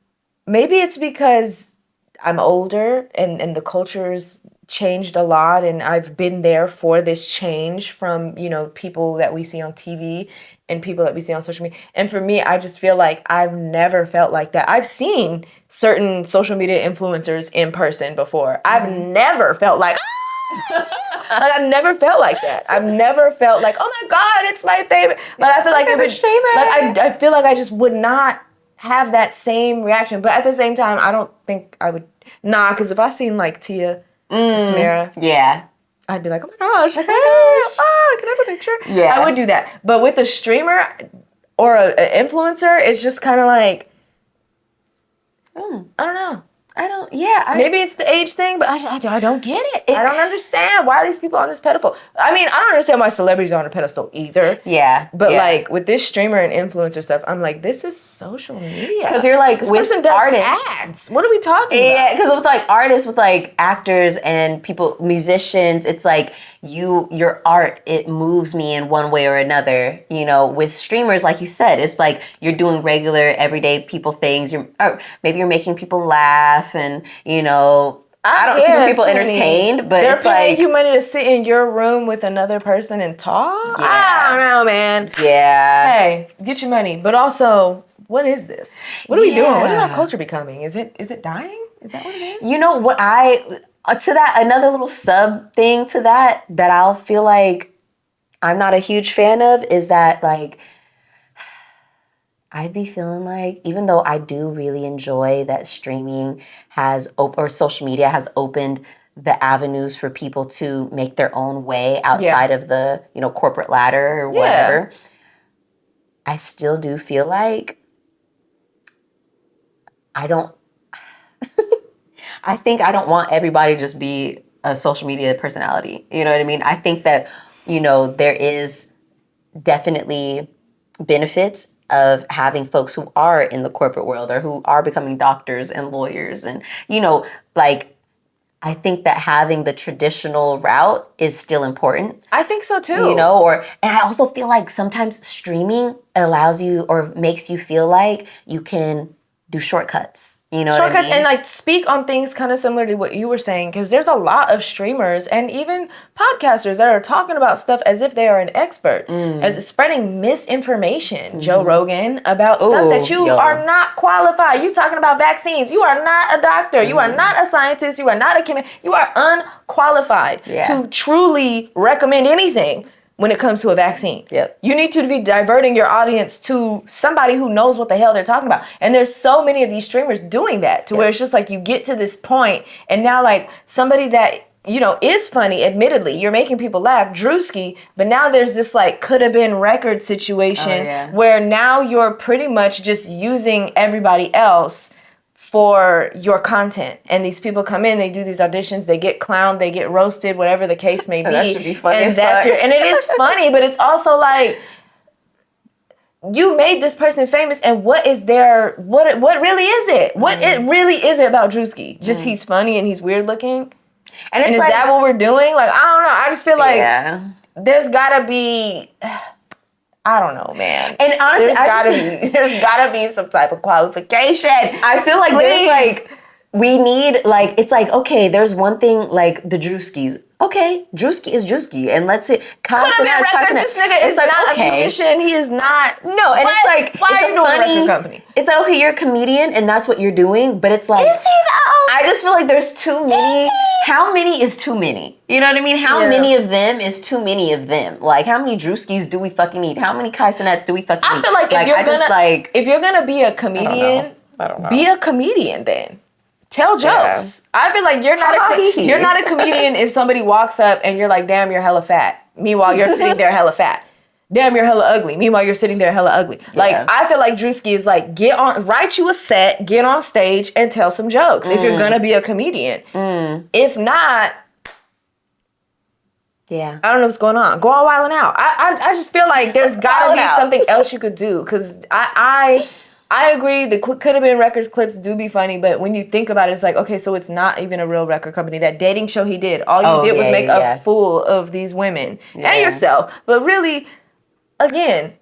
Maybe it's because I'm older and the culture's changed a lot, and I've been there for this change from, people that we see on TV and people that we see on social media. And for me, I just feel like I've never felt like that. I've seen certain social media influencers in person before. I've never felt like, I've never felt like that. I've never felt like, oh my God, it's my favorite. Like, I feel like I feel like I just would not have that same reaction. But at the same time, I don't think I would, because if I seen like Tia, Tamara. Yeah. I'd be like, oh my gosh, hey, can I have a picture? Yeah. I would do that. But with a streamer or an influencer, it's just kind of like, I don't know. Maybe it's the age thing, but I don't get it. I don't understand. Why are these people on this pedestal? I mean, I don't understand why celebrities are on a pedestal either. Yeah. But like with this streamer and influencer stuff, I'm like, this is social media. Because you're like, this with person does artists. ads. What are we talking about? Yeah, because with like artists, with like actors and people, musicians, it's like your art, it moves me in one way or another. With streamers, like you said, it's like you're doing regular, everyday people things. Or maybe you're making people laugh, and I I don't keep people entertained, but they're it's paying like you money to sit in your room with another person and talk. Yeah. I don't know, man. Yeah. Hey, get your money, but also, what is this? What are we doing? What is our Yeah. culture becoming? Is it dying? Is that what it is? You know what to that, another little sub thing to that I'll feel like I'm not a huge fan of is that like I'd be feeling like, even though I do really enjoy that streaming or social media has opened the avenues for people to make their own way outside of the, corporate ladder or whatever, I still do feel like I think I don't want everybody to just be a social media personality. You know what I mean? I think that, there is definitely benefits of having folks who are in the corporate world or who are becoming doctors and lawyers. And, like, I think that having the traditional route is still important. I think so too. And I also feel like sometimes streaming allows you or makes you feel like you can do shortcuts. You know shortcuts what I mean? And like speak on things kind of similar to what you were saying, because there's a lot of streamers and even podcasters that are talking about stuff as if they are an expert, as spreading misinformation. Joe Rogan about stuff that you are not qualified. You talking about vaccines? You are not a doctor. You are not a scientist. You are not a chemist. You are unqualified to truly recommend anything when it comes to a vaccine. Yep. You need to be diverting your audience to somebody who knows what the hell they're talking about. And there's so many of these streamers doing that to where it's just like you get to this point and now like somebody that, is funny, admittedly, you're making people laugh, Drewski, but now there's this like could have been record situation where now you're pretty much just using everybody else for your content. And these people come in, they do these auditions, they get clowned, they get roasted, whatever the case may be. That should be funny. And and it is funny, but it's also like you made this person famous, and what really is it? What it really is it about Drewski? Just he's funny and he's weird looking? And is that what we're doing? Like, I don't know. I just feel like there's gotta be I don't know, man. And honestly, there's gotta be some type of qualification. I feel like there's like we need like it's like okay, there's one thing like the Drewskis. Okay, Drewski is Drewski, and let's say This nigga is like, not a musician. He is not. No, and it's like why are you doing a record company? It's like okay, you're a comedian, and that's what you're doing. But it's like is he though? I just feel like there's too many. How many is too many? You know what I mean? How many of them is too many of them? Like how many Drewskis do we fucking need? How many Kai Cenats do we fucking need? I feel like if you're gonna be a comedian, I don't know. Be a comedian then. Tell jokes. I feel like you're not a comedian if somebody walks up and you're like, damn, you're hella fat. Meanwhile, you're sitting there hella fat. Damn, you're hella ugly. Meanwhile, you're sitting there hella ugly. Yeah. Like, I feel like Drewski is like, write you a set, get on stage, and tell some jokes if you're gonna be a comedian. If not, I don't know what's going on. Go on Wild 'N Out. I just feel like there's gotta be something else you could do, because I agree, the could have been records clips do be funny, but when you think about it, it's like, okay, so it's not even a real record company. That dating show he did, all you did was make a fool of these women and yourself. But really, again,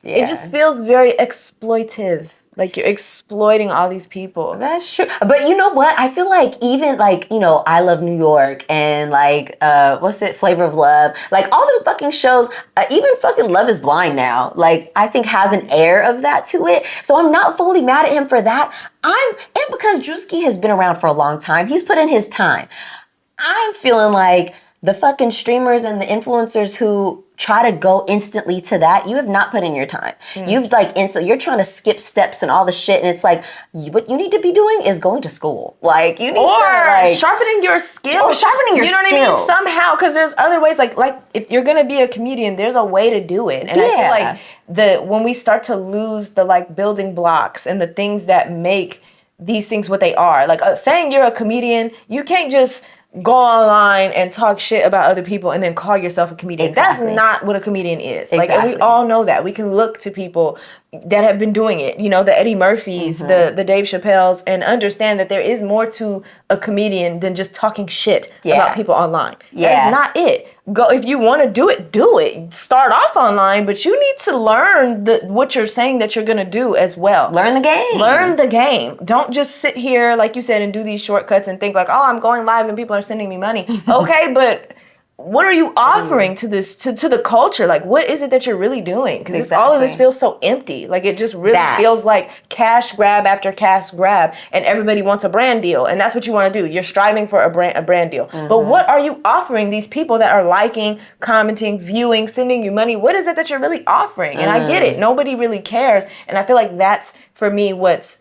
it just feels very exploitive. Like you're exploiting all these people. That's true. But you know what? I feel like even like, I Love New York and like, Flavor of Love. Like all them fucking shows, even fucking Love is Blind now, like I think has an air of that to it. So I'm not fully mad at him for that. And because Drewski has been around for a long time, he's put in his time. I'm feeling like the fucking streamers and the influencers who try to go instantly to that, you have not put in your time. You've like you're trying to skip steps and all the shit, and it's like what you need to be doing is going to school. Like you need to like sharpening your skills. You know what I mean? Somehow, because there's other ways. Like if you're gonna be a comedian, there's a way to do it. And I feel like when we start to lose the like building blocks and the things that make these things what they are, like saying you're a comedian, you can't just go online and talk shit about other people and then call yourself a comedian. Exactly. That's not what a comedian is. Like, and we all know that. We can look to people that have been doing it, the Eddie Murphys, the Dave Chappelles, and understand that there is more to a comedian than just talking shit about people online. That's not it. go. If you want to do it. Start off online, but you need to learn what you're saying that you're gonna do as well. Learn the game. Learn the game. Don't just sit here, like you said, and do these shortcuts and think like, oh, I'm going live and people are sending me money. Okay, but what are you offering to this to the culture? Like, what is it that you're really doing? Because all of this feels so empty. Like, it just really feels like cash grab after cash grab, and everybody wants a brand deal, and that's what you want to do. You're striving for a brand deal. But what are you offering these people that are liking, commenting, viewing, sending you money? What is it that you're really offering? And I get it. Nobody really cares, and I feel like that's for me what's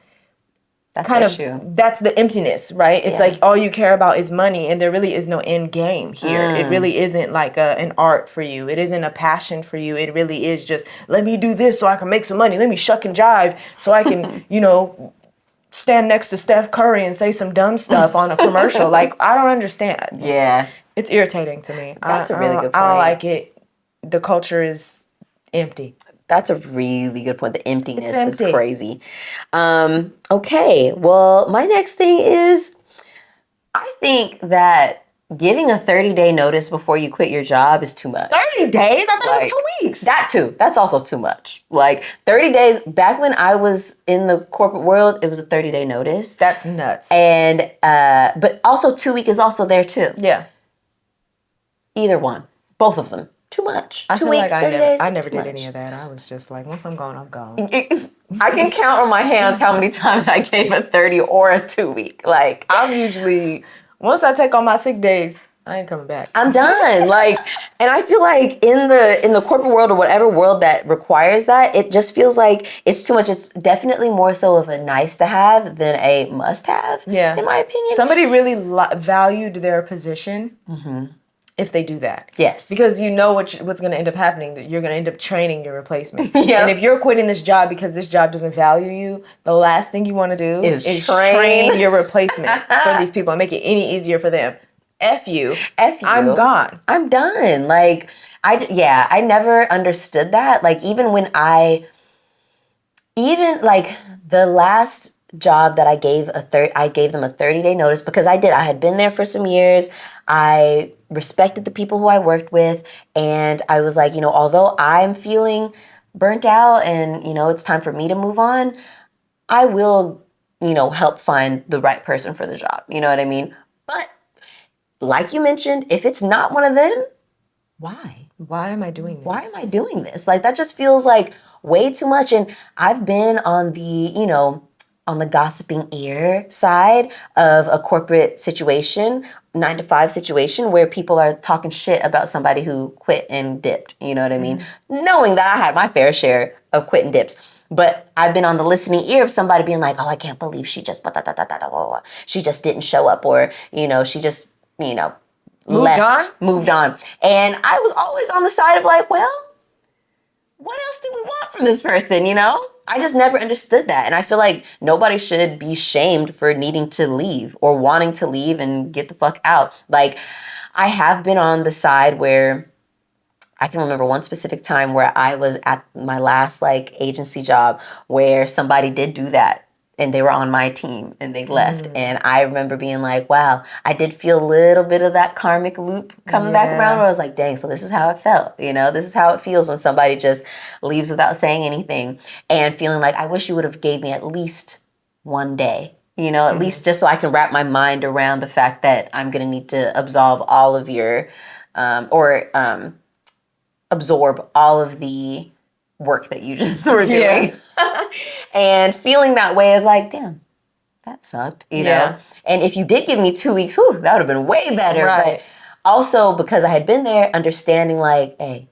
that's the emptiness, right? It's like all you care about is money, and there really is no end game here. It really isn't like an art for you. It isn't a passion for you. It really is just, let me do this so I can make some money. Let me shuck and jive so I can, stand next to Steph Curry and say some dumb stuff on a commercial. Like, I don't understand. Yeah. It's irritating to me. That's a really good point. I don't like it. The culture is empty. That's a really good point. The emptiness is crazy. Okay, well, my next thing is, I think that giving a 30-day notice before you quit your job is too much. 30 days? I thought it was 2 weeks. That too. That's also too much. Like, 30 days, back when I was in the corporate world, it was a 30-day notice. That's nuts. And, but also 2 week is also there too. Yeah. Either one. Both of them. Too much. I 2 feel weeks, like 30 days. I never did any of that. I was just like, once I'm gone, I'm gone. I can count on my hands how many times I gave a 30 or a 2 week. Like, I'm usually, once I take all my sick days, I ain't coming back. I'm done. Like, and I feel like in the corporate world or whatever world that requires that, it just feels like it's too much. It's definitely more so of a nice to have than a must have. Yeah. In my opinion. Somebody really valued their position. If they do that. Yes. Because you know what's going to end up happening, that you're going to end up training your replacement. Yeah. And if you're quitting this job because this job doesn't value you, the last thing you want to do is train your replacement for these people and make it any easier for them. F you. F you. I'm gone. I'm done. Like, I never understood that. Like, even like the last job that I gave them a 30-day notice because I had been there for some years. I respected the people who I worked with, and I was like, although I'm feeling burnt out and, it's time for me to move on, I will, help find the right person for the job. You know what I mean? But like you mentioned, if it's not one of them, why? Why am I doing this? Why am I doing this? Like, that just feels like way too much. And I've been on the, on the gossiping ear side of a corporate situation, 9-to-5 situation where people are talking shit about somebody who quit and dipped. You know what I mean? Knowing that I had my fair share of quit and dips. But I've been on the listening ear of somebody being like, oh, I can't believe she just, she just didn't show up, or, she just, moved on. And I was always on the side of like, well, what else do we want from this person, I just never understood that. And I feel like nobody should be shamed for needing to leave or wanting to leave and get the fuck out. Like, I have been on the side where I can remember one specific time where I was at my last agency job where somebody did do that. And they were on my team and they left. And I remember being like, wow, I did feel a little bit of that karmic loop coming back around where I was like, dang, so this is how it felt. This is how it feels when somebody just leaves without saying anything, and feeling like I wish you would have gave me at least one day, at least just so I can wrap my mind around the fact that I'm going to need to absolve all of your, absorb all of the work that you just were doing. And feeling that way of like, damn, that sucked, you know? And if you did give me 2 weeks, whew, that would have been way better. Right. But also because I had been there, understanding like, hey,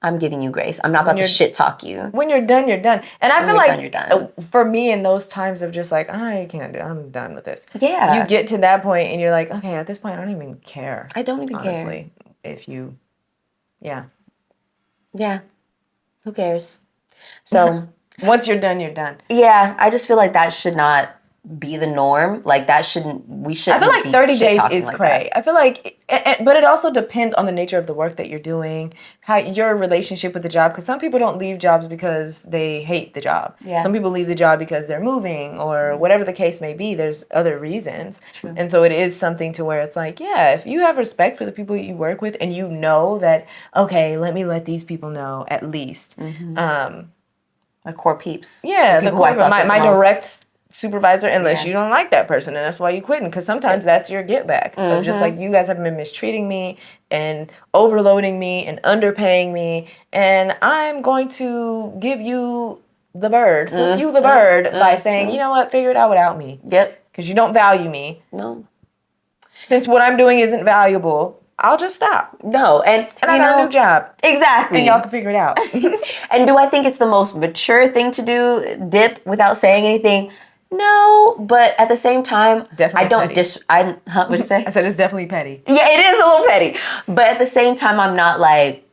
I'm giving you grace. I'm not about to shit talk you. When you're done, you're done. And I feel like for me in those times of just like, I can't do it. I'm done with this. Yeah. You get to that point and you're like, okay, at this point, I don't even care. I don't even honestly, if you, Yeah. Who cares? So... Once you're done, you're done. Yeah, I just feel like that should not be the norm. Like that we shouldn't. I feel like 30 days is like cray. I feel like, but it also depends on the nature of the work that you're doing, how your relationship with the job. Because some people don't leave jobs because they hate the job. Yeah. Some people leave the job because they're moving or whatever the case may be. There's other reasons. True. And so it is something to where it's like, yeah, if you have respect for the people you work with and you know that, okay, let these people know at least. Like core peeps. Yeah, the core, my direct supervisor, unless Yeah. you don't like that person, and that's why you quitting. Because sometimes that's your get back of just like, you guys have been mistreating me and overloading me and underpaying me, and I'm going to give you the bird, flip you the bird by saying, you know what, figure it out without me. Yep. Because you don't value me. No. Since what I'm doing isn't valuable, I'll just stop. No, and I got a new job. Exactly. And y'all can figure it out. And do I think it's the most mature thing to do, dip without saying anything? No, but at the same time, Definitely I don't what'd you say? I said it's definitely petty. Yeah, it is a little petty. But at the same time, I'm not like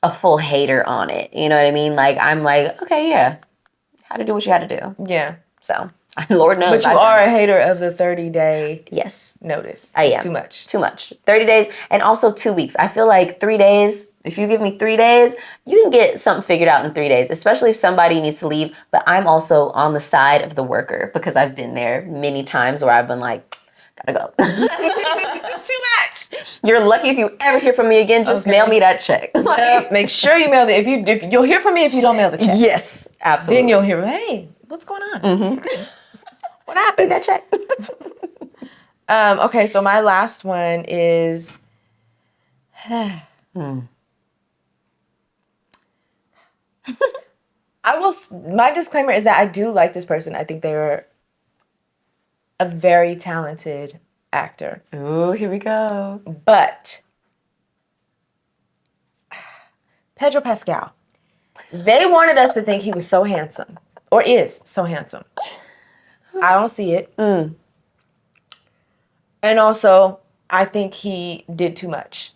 a full hater on it. You know what I mean? Like, I'm like, okay, yeah, had to do what you had to do. Yeah. So, Lord knows. But you are a hater of the 30-day yes notice. I am. It's too much. Too much. 30 days and also 2 weeks. I feel like 3 days, if you give me 3 days, you can get something figured out in 3 days, especially if somebody needs to leave. But I'm also on the side of the worker because I've been there many times where I've been like, gotta go. It's too much. You're lucky if you ever hear from me again, just mail me that check. Make sure you mail it. If you'll hear from me if you don't mail the check. Yes, absolutely. Then you'll hear, hey, what's going on? What happened? that check. Okay, so my last one is my disclaimer is that I do like this person. I think they're a very talented actor. Ooh, here we go. But Pedro Pascal, they wanted us to think he was so handsome, or is so handsome. I don't see it. And also, I think he did too much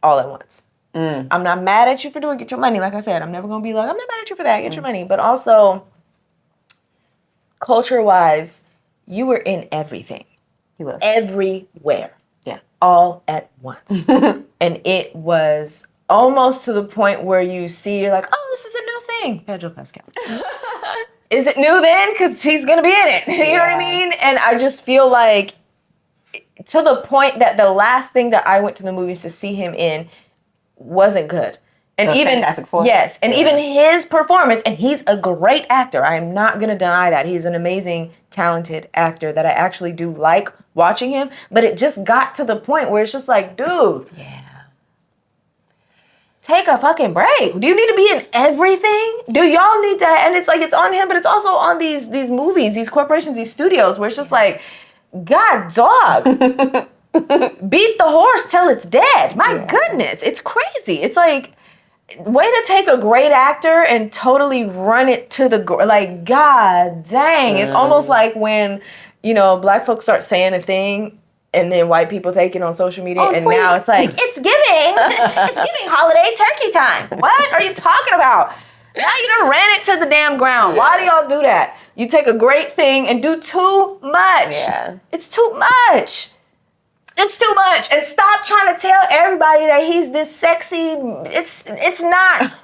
all at once. I'm not mad at you for doing it. Get your money. Like I said, I'm never going to be like, I'm not mad at you for that. Get your money. But also, culture-wise, you were in everything. He was. Everywhere. Yeah. All at once. And it was almost to the point where you're like, oh, this is a new thing. Pedro Pascal. Is it new then? Because he's going to be in it. You know what I mean? And I just feel like, to the point that the last thing that I went to the movies to see him in wasn't good. And even Fantastic Four? Yes, and even his performance, and he's a great actor. I am not gonna deny that. He's an amazing, talented actor that I actually do like watching him. But it just got to the point where it's just like, dude, take a fucking break. Do you need to be in everything? Do y'all need to? And it's like, it's on him, but it's also on these movies, these corporations, these studios, where it's just like, God, dog. Beat the horse till it's dead. My goodness, it's crazy. It's like, way to take a great actor and totally run it to the, like, God dang. It's almost like when, black folks start saying a thing and then white people take it on social media, and now it's like, it's giving holiday turkey time. What are you talking about? Now you done ran it to the damn ground. Why do y'all do that? You take a great thing and do too much. Yeah. It's too much. It's too much. And stop trying to tell everybody that he's this sexy. It's not.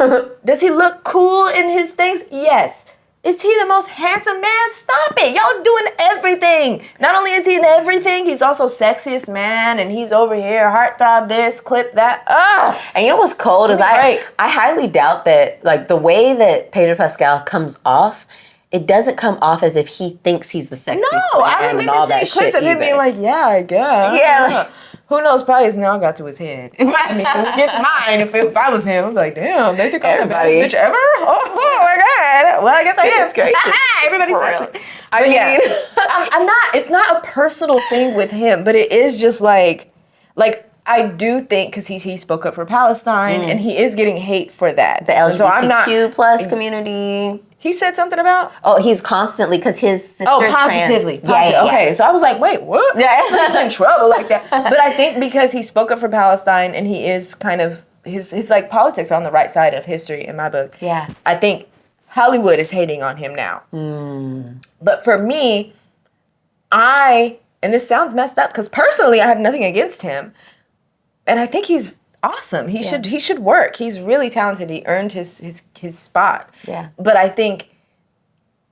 Does he look cool in his things? Yes. Is he the most handsome man? Stop it. Y'all doing everything. Not only is he in everything, he's also sexiest man, and he's over here, heartthrob this, clip that. Ugh. And you know what's cold is I highly doubt that, like, the way that Pedro Pascal comes off, it doesn't come off as if he thinks he's the sexiest No, man I and all remember seeing that clips shit of him being like, yeah, I guess. Yeah, like- who knows? Probably his now got to his head. I mean, it gets mine. If I was him, I'm like, damn, they think I'm the best bitch ever? Oh my God. Well, I guess I am. It's great. Everybody's For sexy. real. I mean, I'm not, it's not a personal thing with him, but it is just like I do think, because he spoke up for Palestine, and he is getting hate for that. The LGBTQ plus community. He said something about? Oh, he's constantly, because his sister's positively. trans. Yeah. Okay, so I was like, wait, what? Yeah, he's in trouble like that. But I think because he spoke up for Palestine, and he is kind of, his like politics are on the right side of history in my book. Yeah. I think Hollywood is hating on him now. But for me, and this sounds messed up because personally I have nothing against him. And I think he's awesome. He should work. He's really talented. He earned his spot. Yeah. But I think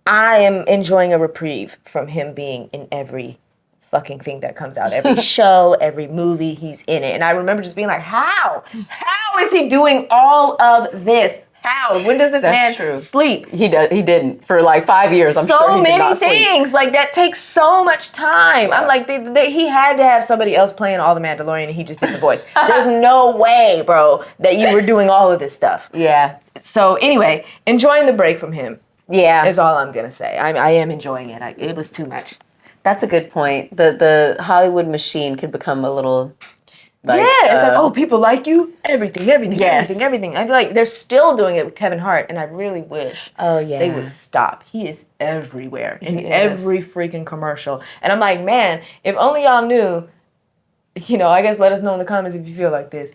I am enjoying a reprieve from him being in every fucking thing that comes out. Every show, every movie, he's in it. And I remember just being like, how? How is he doing all of this? How? When does this man sleep? He didn't for like 5 years. I'm sure so he did many not things sleep. like that takes so much time. I'm like, he had to have somebody else playing all the Mandalorian, and he just did the voice. There's no way, bro, that you were doing all of this stuff. Yeah. So anyway, enjoying the break from him. Yeah, is all I'm gonna say. I am enjoying it. It was too much. That's a good point. The Hollywood machine could become a little. Like, it's like, oh, people like you. Everything. Yes. Everything. I feel like they're still doing it with Kevin Hart, and I really wish they would stop. He is everywhere in every freaking commercial, and I'm like, man, if only y'all knew. I guess let us know in the comments if you feel like this.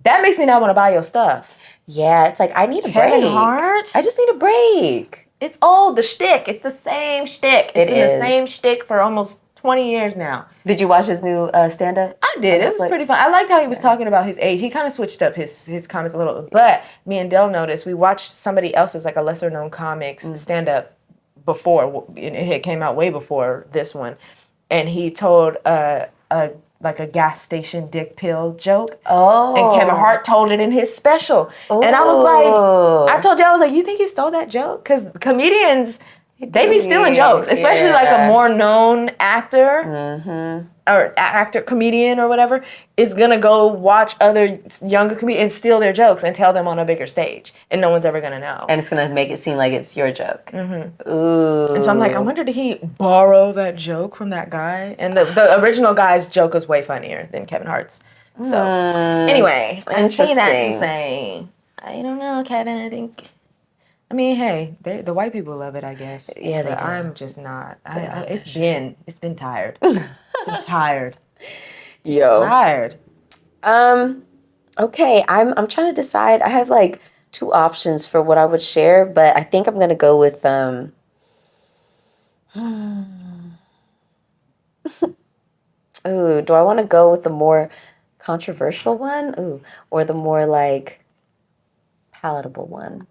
That makes me not want to buy your stuff. Yeah, it's like I need a break. Kevin Hart. I just need a break. It's old. The shtick. It's the same shtick. It's been the same shtick for almost 20 years now. Did you watch his new stand-up? I did. It was pretty fun. I liked how he was talking about his age. He kind of switched up his comments a little. But me and Del noticed, we watched somebody else's, like a lesser-known comics stand-up before. It had came out way before this one. And he told a gas station dick pill joke. Oh. And Kevin Hart told it in his special. Ooh. And I was like, I told you, I was like, you think he stole that joke? Because comedians, they be stealing jokes, especially like a more known actor or comedian or whatever is going to go watch other younger comedians and steal their jokes and tell them on a bigger stage. And no one's ever going to know. And it's going to make it seem like it's your joke. Ooh. And so I'm like, I wonder, did he borrow that joke from that guy? And the original guy's joke was way funnier than Kevin Hart's. So anyway, I'm saying that to say, I don't know, Kevin, I mean, hey, the white people love it, I guess. Yeah, they do. I'm just not. It's been tired. I'm tired. Just tired. Okay, I'm trying to decide. I have like 2 options for what I would share, but I think I'm gonna go with Ooh, do I want to go with the more controversial one? Ooh, or the more like palatable one?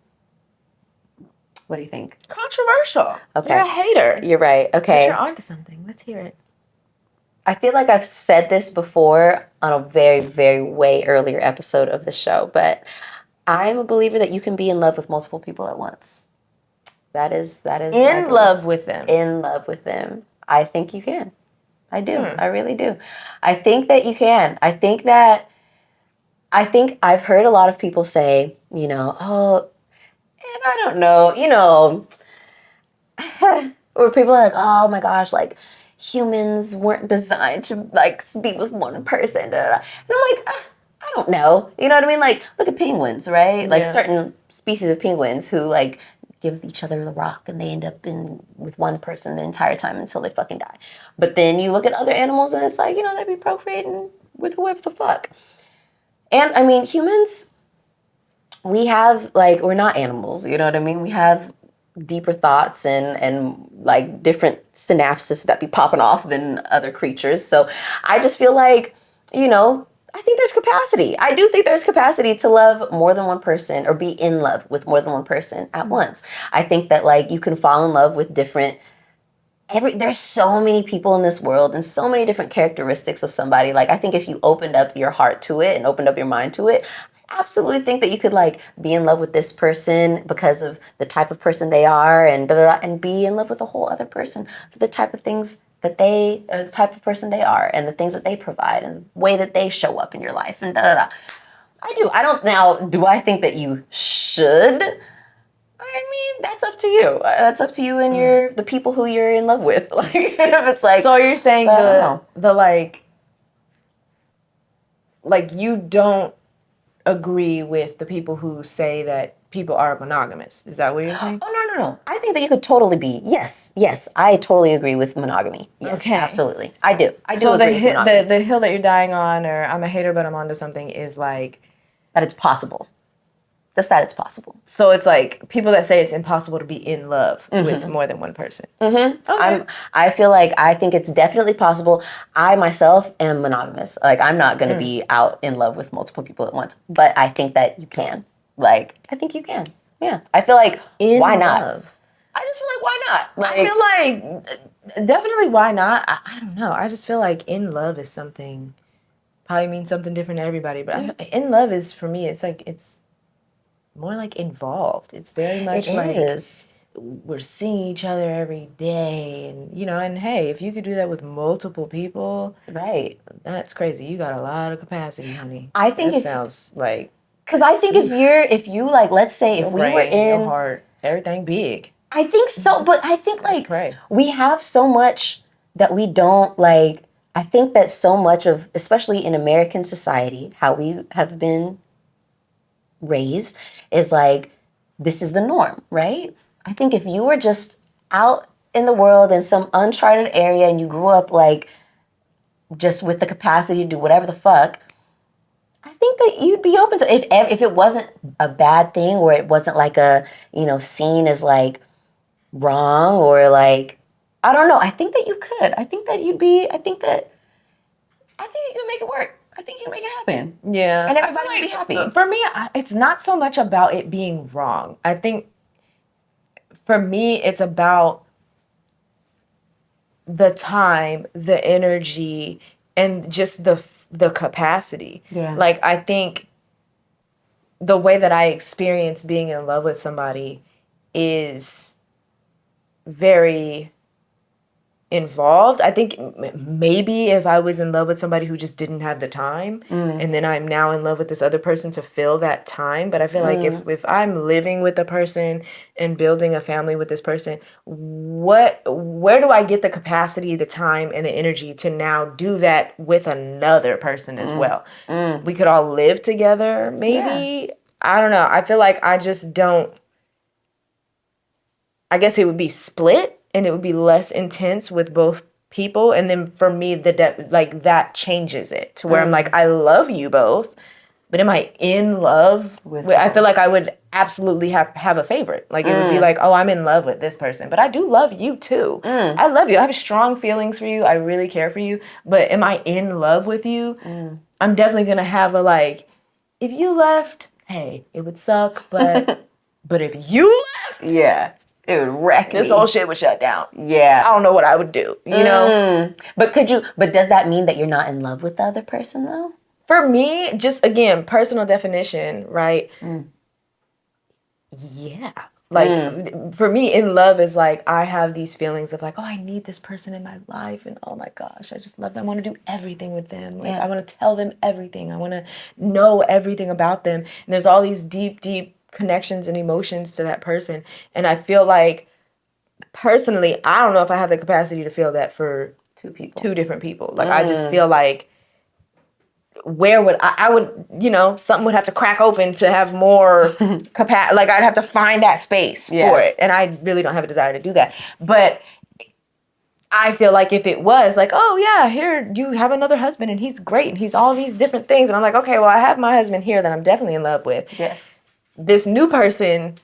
What do you think? Controversial. Okay. You're a hater. You're right. Okay. But you're onto something. Let's hear it. I feel like I've said this before on a very, very way earlier episode of the show, but I'm a believer that you can be in love with multiple people at once. That is in love with them. In love with them. I think you can. I do. I really do. I think that you can. I think I've heard a lot of people say, oh, and I don't know, or people are like, oh my gosh, like humans weren't designed to like be with one person. And I'm like, I don't know. You know what I mean? Like, look at penguins, right? Like certain species of penguins who like give each other the rock and they end up with one person the entire time until they fucking die. But then you look at other animals and it's like, they'd be procreating with whoever the fuck. And I mean, humans, we have like, we're not animals, you know what I mean? We have deeper thoughts and like different synapses that be popping off than other creatures. So I just feel like, I think there's capacity. I do think there's capacity to love more than one person or be in love with more than one person at once. I think that like you can fall in love with there's so many people in this world and so many different characteristics of somebody. Like I think if you opened up your heart to it and opened up your mind to it, I absolutely think that you could like be in love with this person because of the type of person they are and and be in love with a whole other person for the type of things that the type of person they are and the things that they provide and the way that they show up in your life and I do. I don't now. Do I think that you should? I mean, that's up to you. That's up to you and the people who you're in love with. Like, if it's like. So you're saying the like you don't agree with the people who say that people are monogamous. Is that what you're saying? Oh, no. I think that you could totally be. Yes, I totally agree with monogamy. Yes, okay. Absolutely. I do. So agree with monogamy. The hill that you're dying on, or I'm a hater but I'm onto something, is like. That it's possible. Just that it's possible. So it's like people that say it's impossible to be in love with more than one person. Okay. I think it's definitely possible. I myself am monogamous. Like, I'm not going to be out in love with multiple people at once. But I think that you can. Like, I think you can. Yeah. I feel like, why not? I just feel like, why not? Like, I feel like, definitely why not? I don't know. I just feel like in love is something, probably means something different to everybody. But in love is, for me, it's like, it's more like involved. It's very much like we're seeing each other every day, and and hey, if you could do that with multiple people, right? That's crazy. You got a lot of capacity, honey. I think that sounds like, because I think if you like, let's say if we were in your heart, everything big. I think so, but I think like we have so much that we don't like. I think that so much of, especially in American society, how we have been raised is like, this is the norm, right? I think if you were just out in the world in some uncharted area and you grew up like just with the capacity to do whatever the fuck, I think that you'd be open to if it wasn't a bad thing, or it wasn't like a, seen as like wrong, or like, I don't know. I think that you could. I think that you can make it work. I think you can make it happen. Yeah. And everybody would be happy. For me, it's not so much about it being wrong. I think for me, it's about the time, the energy, and just the capacity. Yeah. Like, I think the way that I experience being in love with somebody is very involved. I think maybe if I was in love with somebody who just didn't have the time, and then I'm now in love with this other person to fill that time. But I feel like if I'm living with a person and building a family with this person, where do I get the capacity, the time, and the energy to now do that with another person as well? We could all live together, maybe. Yeah. I don't know. I feel like I just don't. I guess it would be split. And it would be less intense with both people. And then for me, that changes it to where I'm like, I love you both, but am I in love with I feel like I would absolutely have a favorite. Like, it would be like, oh, I'm in love with this person, but I do love you too. I love you. I have strong feelings for you. I really care for you. But am I in love with you? I'm definitely going to have a like, if you left, hey, it would suck, but but if you left, yeah. It would wreck this whole shit would shut down. Yeah. I don't know what I would do, you know? But does that mean that you're not in love with the other person, though? For me, just, again, personal definition, right? Yeah. Like, for me, in love is like, I have these feelings of like, oh, I need this person in my life. And oh my gosh, I just love them. I want to do everything with them. Like, I want to tell them everything. I want to know everything about them. And there's all these deep, deep connections and emotions to that person. And I feel like, personally, I don't know if I have the capacity to feel that for two different people. Like, I just feel like, where would I would, something would have to crack open to have more capacity. Like, I'd have to find that space for it. And I really don't have a desire to do that. But I feel like if it was like, oh yeah, here you have another husband and he's great and he's all these different things. And I'm like, okay, well, I have my husband here that I'm definitely in love with. Yes. This new person,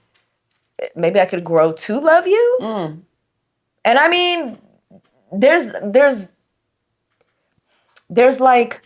maybe I could grow to love you. And I mean, there's like,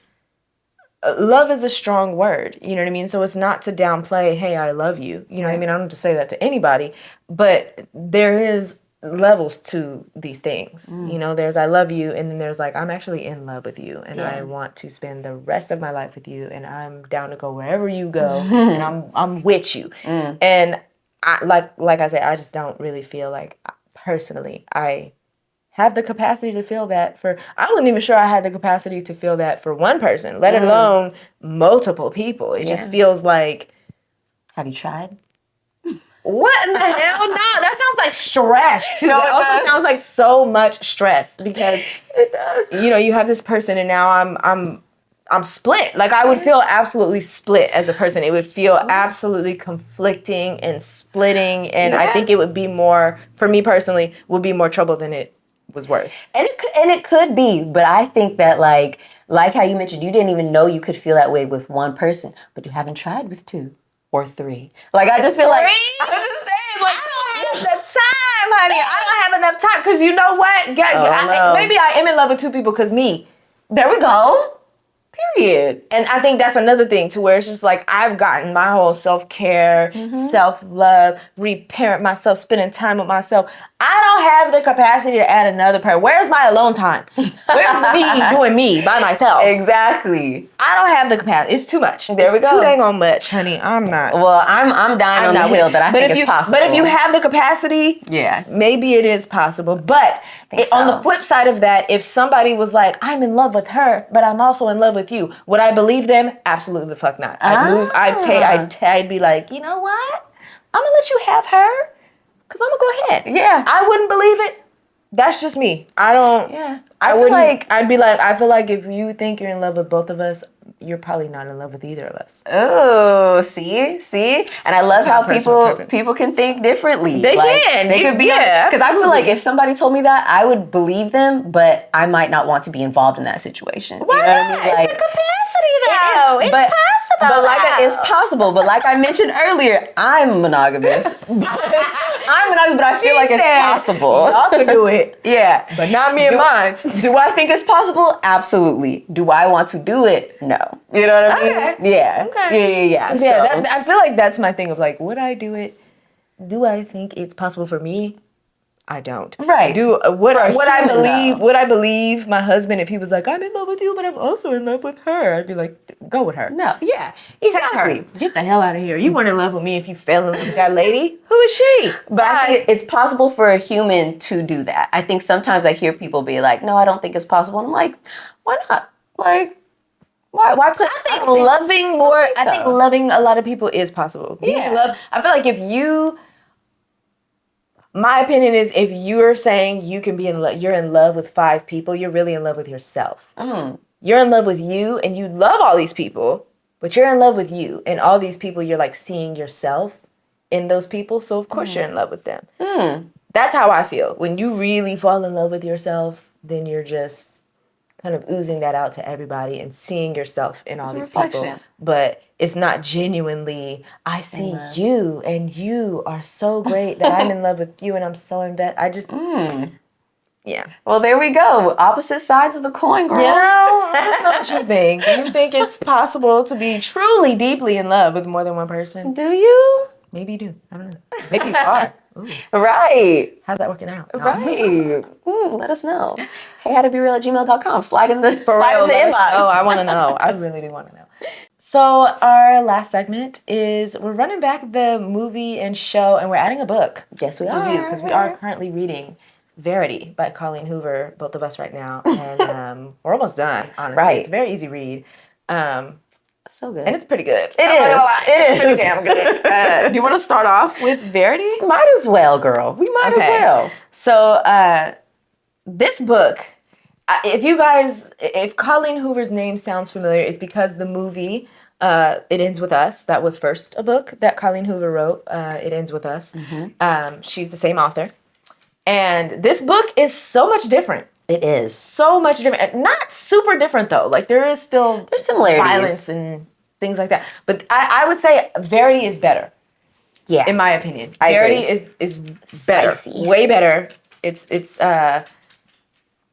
love is a strong word, you know what I mean? So it's not to downplay, hey, I love you. You know what I mean? I don't have to say that to anybody, but there is levels to these things. There's I love you, and then there's like, I'm actually in love with you, and I want to spend the rest of my life with you, and I'm down to go wherever you go, and I'm with you. And I, like I said, I just don't really feel like, personally, I have the capacity to feel that I wasn't even sure I had the capacity to feel that for one person, let alone multiple people. It just feels like. Have you tried? What in the hell? No, that sounds like stress too. It also sounds like so much stress, because it does. You have this person and now I'm split. Like, I would feel absolutely split as a person. It would feel absolutely conflicting and splitting, and I think it would be more, for me personally, would be more trouble than it was worth. And it could be, but I think that like how you mentioned, you didn't even know you could feel that way with one person, but you haven't tried with two or 3. Like, I just feel like... I'm just saying, like, I don't have the time, honey. I don't have enough time. Because you know what? Maybe I am in love with 2 people because me. There we go. Period. And I think that's another thing to where it's just like I've gotten my whole self-care, self-love, reparent myself, spending time with myself. I don't have the capacity to add another person. Where's my alone time? Where's me doing me by myself? Exactly. I don't have the capacity. It's too much. There we go. It's too dang on much, honey. I'm not. Well, I'm dying on the hill that I think is possible. But if you have the capacity, maybe it is possible. But on the flip side of that, if somebody was like, I'm in love with her, but I'm also in love with you, would I believe them? Absolutely the fuck not. I'd be like, you know what? I'm gonna let you have her, because I'm gonna go ahead. Yeah. I wouldn't believe it. That's just me. I don't. Yeah. I'd be like, I feel like if you think you're in love with both of us, you're probably not in love with either of us. Oh, see? And I love how people can think differently. They can. They could be, because I feel like if somebody told me that, I would believe them, but I might not want to be involved in that situation. Why not? I mean? Like, it's the capacity though. It's possible. It's possible. But like I mentioned earlier, I'm monogamous. But I feel like it's possible. Y'all could do it. Yeah. But not me and mine. Do I think it's possible? Absolutely. Do I want to do it? No. You know what I mean? Okay. Yeah. Okay. Yeah. Yeah, I feel like that's my thing of like, would I do it? Do I think it's possible for me? I don't. Right. Would I believe my husband if he was like, I'm in love with you, but I'm also in love with her? I'd be like, go with her. No. Yeah. Exactly. Get the hell out of here. You weren't in love with me if you fell in love with that lady. Who is she? But I think it's possible for a human to do that. I think sometimes I hear people be like, no, I don't think it's possible. And I'm like, why not? Like, why put... I think loving a lot of people is possible. Being in love. I feel like if you... My opinion is if you're saying you can be in love, you're in love with 5 people, you're really in love with yourself. You're in love with you and you love all these people, but you're in love with you. And all these people, you're like seeing yourself in those people. So of course you're in love with them. That's how I feel. When you really fall in love with yourself, then you're just kind of oozing that out to everybody and seeing yourself in all these people. But it's not genuinely, I see you and you are so great that I'm in love with you and I'm so invested. I just, yeah. Well, there we go. Opposite sides of the coin, girl. You know, I don't know what you think. Do you think it's possible to be truly, deeply in love with more than one person? Do you? Maybe you do. I don't know. Maybe you are. Ooh. Right. How's that working out? No. Right. Let us know. heyhowtobereal@gmail.com. Slide in the inbox. Oh, I want to know. I really do want to know. So our last segment is we're running back the movie and show, and we're adding a book. Yes, we are. are. Because we are currently reading Verity by Colleen Hoover, both of us right now. And we're almost done, honestly. Right. It's a very easy read. So good. And it's pretty good. It is pretty damn good. Do you want to start off with Verity? Might as well, girl. We might as well. So this book, if Colleen Hoover's name sounds familiar, it's because the movie It Ends With Us, that was first a book that Colleen Hoover wrote, It Ends With Us. She's the same author. And this book is so much different. It is. So much different. Not super different, though. Like, there's similarities. Violence and things like that. But I would say Verity is better. Yeah. In my opinion. I Verity agree. is Spicy. better. Way better. It's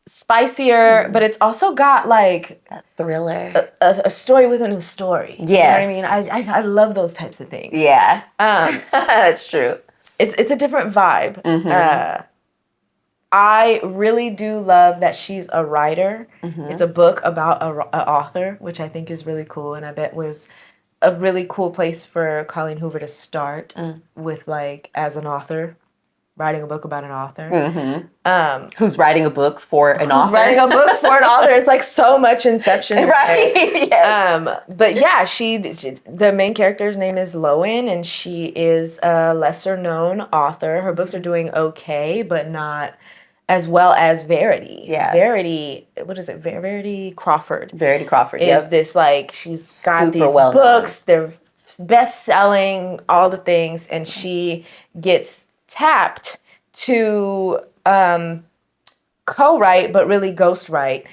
spicier, but it's also got, like... that thriller. A story within a story. Yes. You know what I mean? I love those types of things. Yeah. That's true. It's a different vibe. I really do love that she's a writer. It's a book about an author, which I think is really cool, and I bet was a really cool place for Colleen Hoover to start with, like, as an author, writing a book about an author. Who's writing a book for an author? Writing a book for an author. It's like so much Inception. Right. Yes. But yeah, the main character's name is Lowen, and she is a lesser known author. Her books are doing okay, but not as well as Verity. Yeah. Verity, what is it? Verity Crawford. Verity Crawford, is this, like, she's got super these well books, they're best-selling, all the things, and she gets tapped to co-write, but really ghostwrite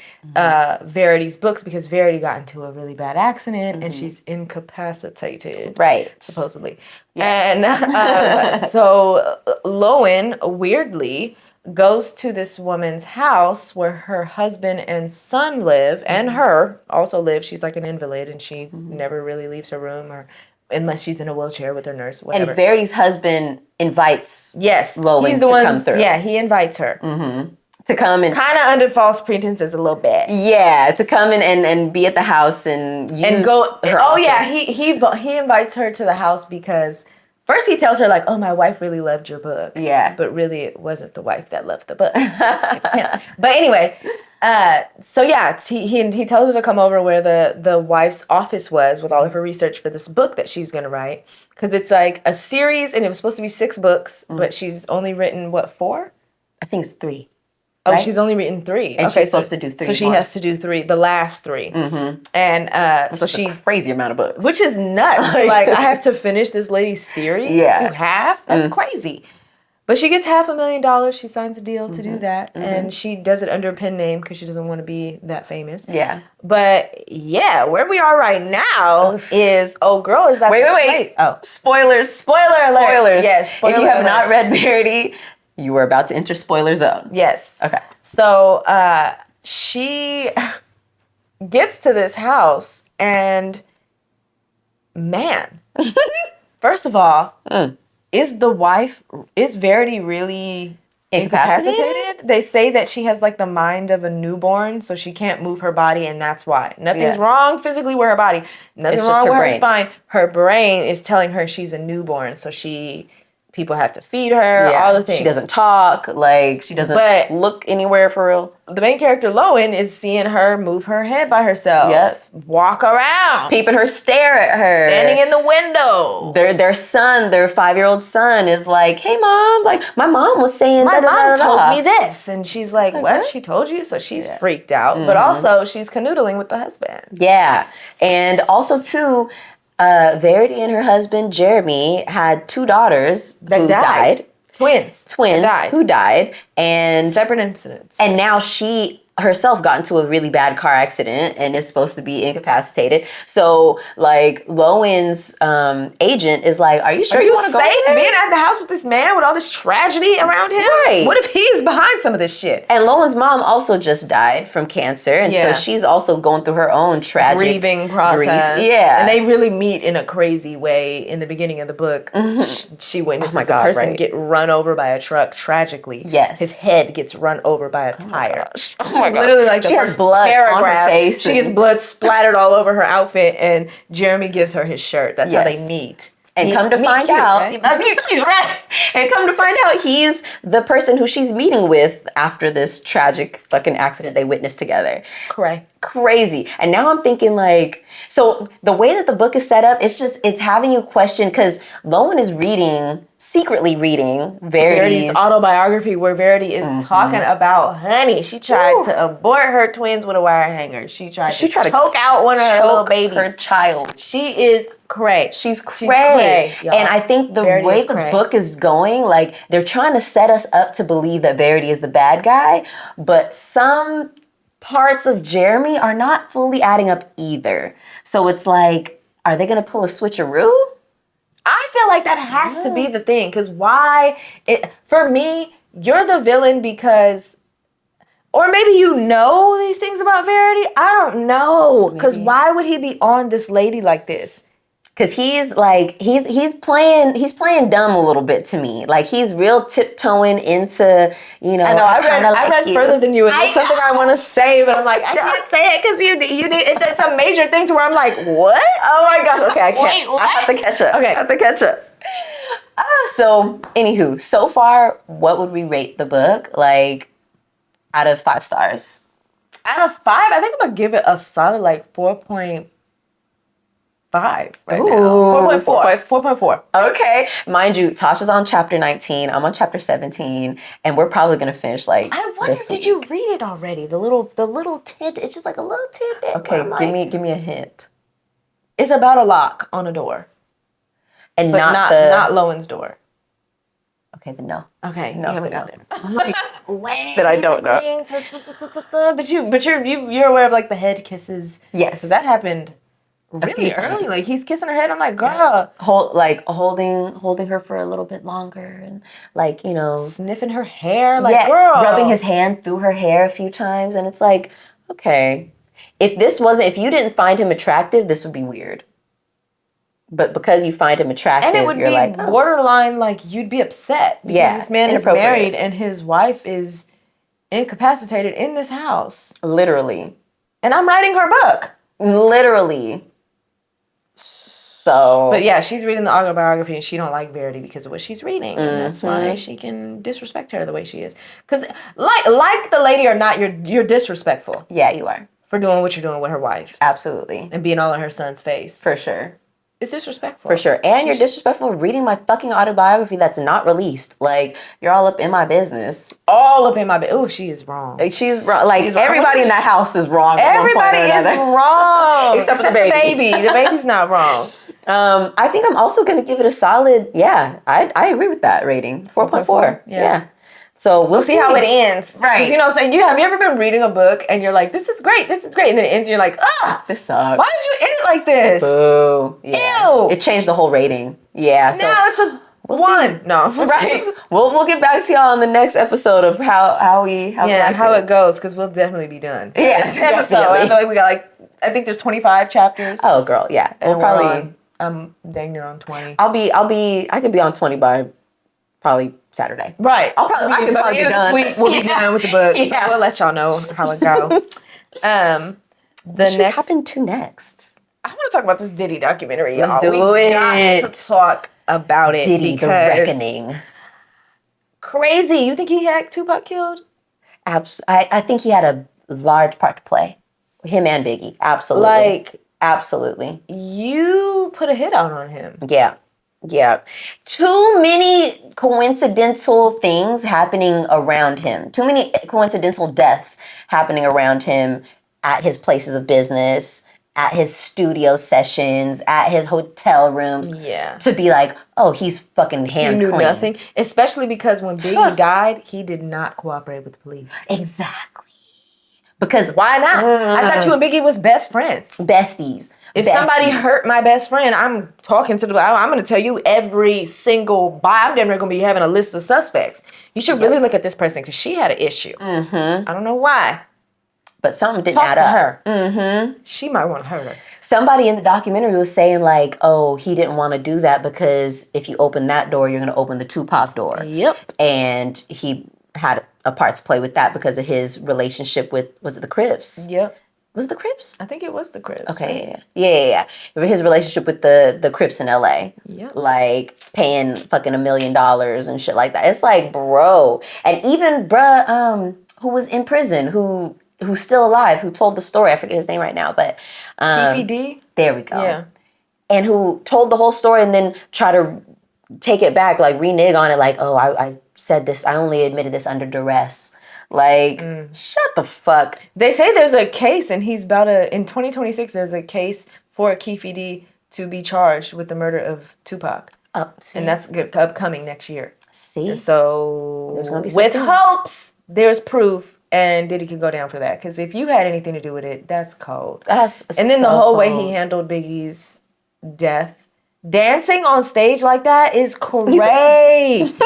Verity's books because Verity got into a really bad accident and she's incapacitated. Right. Supposedly. Yes. And so Lowen, weirdly, goes to this woman's house where her husband and son live, and her also live. She's like an invalid, and she never really leaves her room or unless she's in a wheelchair with her nurse, whatever. And Verity's husband invites Lowen he's the to one come through. Yeah, he invites her. To come and kind of under false pretenses a little bit. Yeah, to come and be at the house and use and go. her Oh office. yeah, he invites her to the house because first he tells her like, "Oh, my wife really loved your book." Yeah, but really it wasn't the wife that loved the book. It's him. But anyway, so yeah, he tells her to come over where the wife's office was with all of her research for this book that she's gonna write because it's like a series and it was supposed to be 6 books, but she's only written what 4? I think it's 3. Oh, right? she's only written 3. And she's supposed to do 3 So she more. has to do 3, the last 3. And so she... a crazy amount of books. Which is nuts. Like, I have to finish this lady's series through half? That's crazy. But she gets $500,000. She signs a deal to do that. And she does it under a pen name because she doesn't want to be that famous. Yeah. But, yeah, where we are right now is... Oh, girl, is that... Wait. Oh. Spoilers. Spoiler alert. Yes, spoiler If you have alert. not read Verity, you are about to enter spoiler zone. Yes. Okay. So she gets to this house and man, first of all, is Verity really incapacitated? They say that she has like the mind of a newborn, so she can't move her body and that's why. Nothing's wrong physically with her body. Nothing's wrong with her spine. Her brain is telling her she's a newborn, so people have to feed her, all the things. She doesn't talk, like she doesn't look anywhere for real. The main character, Lowen, is seeing her move her head by herself. Yep. Walk around. Peeping her stare at her. Standing in the window. Their son, their 5-year-old son is like, "Hey mom, like my mom was saying my mom told me this." And she's like, "What? She told you?" So she's freaked out. But also she's canoodling with the husband. Yeah. And also too, Verity and her husband, Jeremy, had 2 daughters who died. Twins Who died. And separate incidents. And now she herself got into a really bad car accident and is supposed to be incapacitated. So, like, Lowen's agent is like, "Are you sure you want to go safe there? being at the house with this man with all this tragedy around him? Right. What if he's behind some of this shit?" And Lowen's mom also just died from cancer, and so she's also going through her own tragic grieving process. Yeah, and they really meet in a crazy way in the beginning of the book. She witnesses a person get run over by a truck tragically. Yes, his head gets run over by a tire. Oh my God. Literally like the she has first blood paragraph. on her face. She gets blood splattered all over her outfit, and Jeremy gives her his shirt. That's how they meet. And come to find out, right? Right? And come to find out, he's the person who she's meeting with after this tragic fucking accident they witnessed together. Crazy. And now I'm thinking like, so the way that the book is set up, it's having you question, because Lowen is secretly reading Verity's autobiography, where Verity is talking about, honey, she tried to abort her twins with a wire hanger. She tried to choke out one of her little babies. Her child. She is cray. She's cray. And I think the way the book is going, like, they're trying to set us up to believe that Verity is the bad guy, but some parts of Jeremy are not fully adding up either. So it's like, are they going to pull a switcheroo? I feel like that has to be the thing, because for me, you're the villain because, or maybe you know these things about Verity. I don't know, because why would he be on this lady like this? Because he's like, he's playing dumb a little bit to me. Like, he's real tiptoeing into, I know, I read further than you, and there's something I want to say, but I'm like, I can't say it because you need, it's a major thing to where I'm like, what? Oh my gosh, okay, I can't. Wait, what? I have to catch up. Okay. I have to catch up. So, anywho, so far, what would we rate the book? Like, out of 5 stars? Out of 5, I think I'm going to give it a solid, like, 4.5 right now. 4.4. 4.4. Okay. Mind you, Tasha's on chapter 19. I'm on chapter 17. And we're probably going to finish, like, I wonder, did you read it already? The little tidbit. It's just like a little tidbit. Okay, give me a hint. It's about a lock on a door. And but not Lowen's door. Okay, then no. Okay, No, you haven't no. got there. I'm like, wait, That I don't know. But you're aware of like the head kisses. Yes. Because that happened A few really early. times. Like he's kissing her head. I'm like, girl. Holding her for a little bit longer and like, Sniffing her hair. Like, girl. rubbing his hand through her hair a few times. And it's like, okay, if you didn't find him attractive, this would be weird. But because you find him attractive, And it would you're be like, oh. borderline, like, you'd be upset. Because this man is married and his wife is incapacitated in this house. Literally. And I'm writing her book. Literally. So. But yeah, she's reading the autobiography and she don't like Verity because of what she's reading. And that's why she can disrespect her the way she is. Because like the lady or not, you're disrespectful. Yeah, you are. For doing what you're doing with her wife. Absolutely. And being all in her son's face. For sure. It's disrespectful. For sure. And you're disrespectful reading my fucking autobiography that's not released. Like, you're all up in my business. All up in my business. Oh, she is wrong. She's wrong. Like, everybody in that house is wrong. Everybody is wrong. Except for the baby. The baby's not wrong. I think I'm also going to give it a solid, I agree with that rating. 4.4. Yeah. So we'll see how it ends. Right. Because, I'm saying, have you ever been reading a book and you're like, this is great. And then it ends and you're like, this sucks. Why did you end it like this? Boo. Yeah. Ew. It changed the whole rating. Yeah. So now it's a 1. No. Right. We'll get back to y'all on the next episode of how it goes, because we'll definitely be done. Yeah. Next episode. I feel like we got I think there's 25 chapters. Oh, girl. Yeah. And probably I'm dang near on 20. I could be on 20 by probably Saturday. Right. I could by probably the end be of done. this week, we'll be done with the book. Yeah. So we'll let y'all know how it go. What should happen to next? I want to talk about this Diddy documentary, y'all. Let's do we it. got to talk about it. Diddy, the Reckoning. Crazy. You think he had Tupac killed? I think he had a large part to play. Him and Biggie. Absolutely. Absolutely. You put a hit out on him. Yeah. Yeah. Too many coincidental things happening around him. Too many coincidental deaths happening around him at his places of business, at his studio sessions, at his hotel rooms. Yeah. To be like, oh, he's fucking hands clean. He knew nothing. Especially because when Biggie died, he did not cooperate with the police. Exactly. Because why not? I thought you and Biggie was best friends. Besties. If somebody hurt my best friend, I'm talking to I'm going to tell you every single I'm never going to be having a list of suspects. You should really look at this person because she had an issue. I don't know why. But something didn't add up. Talk to her. She might want to hurt her. Somebody in the documentary was saying like, oh, he didn't want to do that because if you open that door, you're going to open the Tupac door. Yep. And he had a part to play with that because of his relationship with, was it the Crips? Yep. Was it the Crips? I think it was the Crips. Okay, right? Yeah. His relationship with the Crips in LA. Yep. Like paying fucking $1 million and shit like that. It's like, bro. And even bruh, who was in prison, who's still alive, who told the story. I forget his name right now, but Keefy D? There we go. Yeah. And who told the whole story and then try to take it back, like renege on it, like, oh, I said this, I only admitted this under duress. Like, shut the fuck. They say there's a case and he's about in 2026, there's a case for Keefy D to be charged with the murder of Tupac. And that's upcoming next year. See? And so, with hopes, there's proof. And Diddy could go down for that. Because if you had anything to do with it, that's cold. And then the whole way he handled Biggie's death. Dancing on stage like that is crazy. His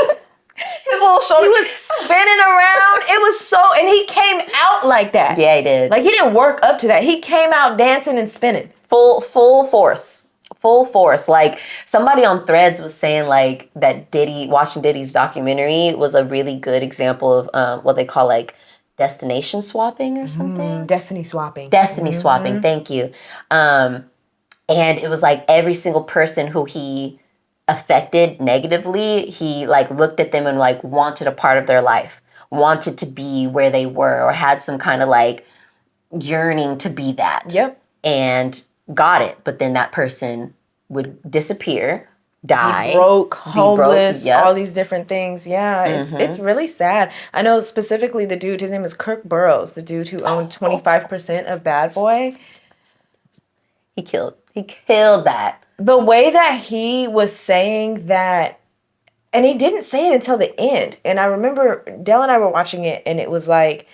little shoulder. He was spinning around. It was so... And he came out like that. Yeah, he did. Like, he didn't work up to that. He came out dancing and spinning. Full force. Full force. Like, somebody on Threads was saying, like, that watching Diddy's documentary was a really good example of what they call, like, destination swapping or something? Destiny swapping. Swapping, thank you. And it was like every single person who he affected negatively, he like looked at them and like wanted a part of their life, wanted to be where they were or had some kind of like yearning to be that. Yep. And got it. But then that person would disappear, die. Homeless, all these different things. Yeah, it's really sad. I know specifically the dude, his name is Kirk Burroughs, the dude who owned 25% of Bad Boy. He killed that. The way that he was saying that And he didn't say it until the end. And I remember Dell and I were watching it, and it was like,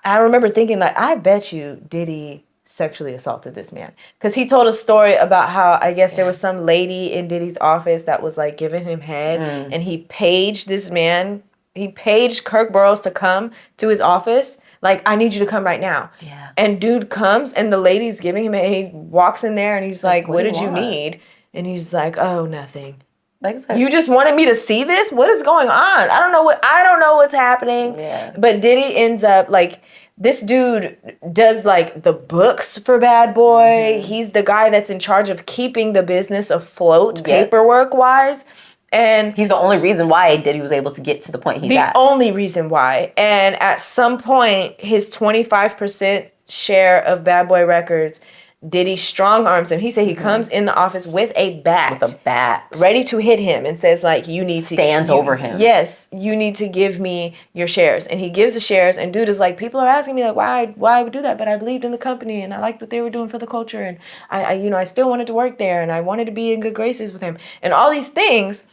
I remember thinking, like, I bet you Diddy sexually assaulted this man. Because he told a story about how, I guess, there was some lady in Diddy's office that was, like, giving him head. And he paged this man. He paged Kirk Burroughs to come to his office. Like, I need you to come right now. Yeah. And dude comes, and the lady's giving him head. He walks in there, and he's like, what did you need? And he's like, oh, nothing. Like, you just wanted me to see this? What is going on? I don't know what's happening. Yeah. But Diddy ends up, like, this dude does, like, the books for Bad Boy. He's the guy that's in charge of keeping the business afloat, paperwork-wise. And he's the only reason why Diddy was able to get to the point he's at. The only reason why. And at some point, his 25% share of Bad Boy Records, Diddy strong arms him. He said he comes in the office with a bat. With a bat. Ready to hit him and says, like, you need to... Stands over him. Yes, you need to give me your shares. And he gives the shares, and dude is like, people are asking me, like, why I would do that, but I believed in the company, and I liked what they were doing for the culture, and I still wanted to work there, and I wanted to be in good graces with him, and all these things.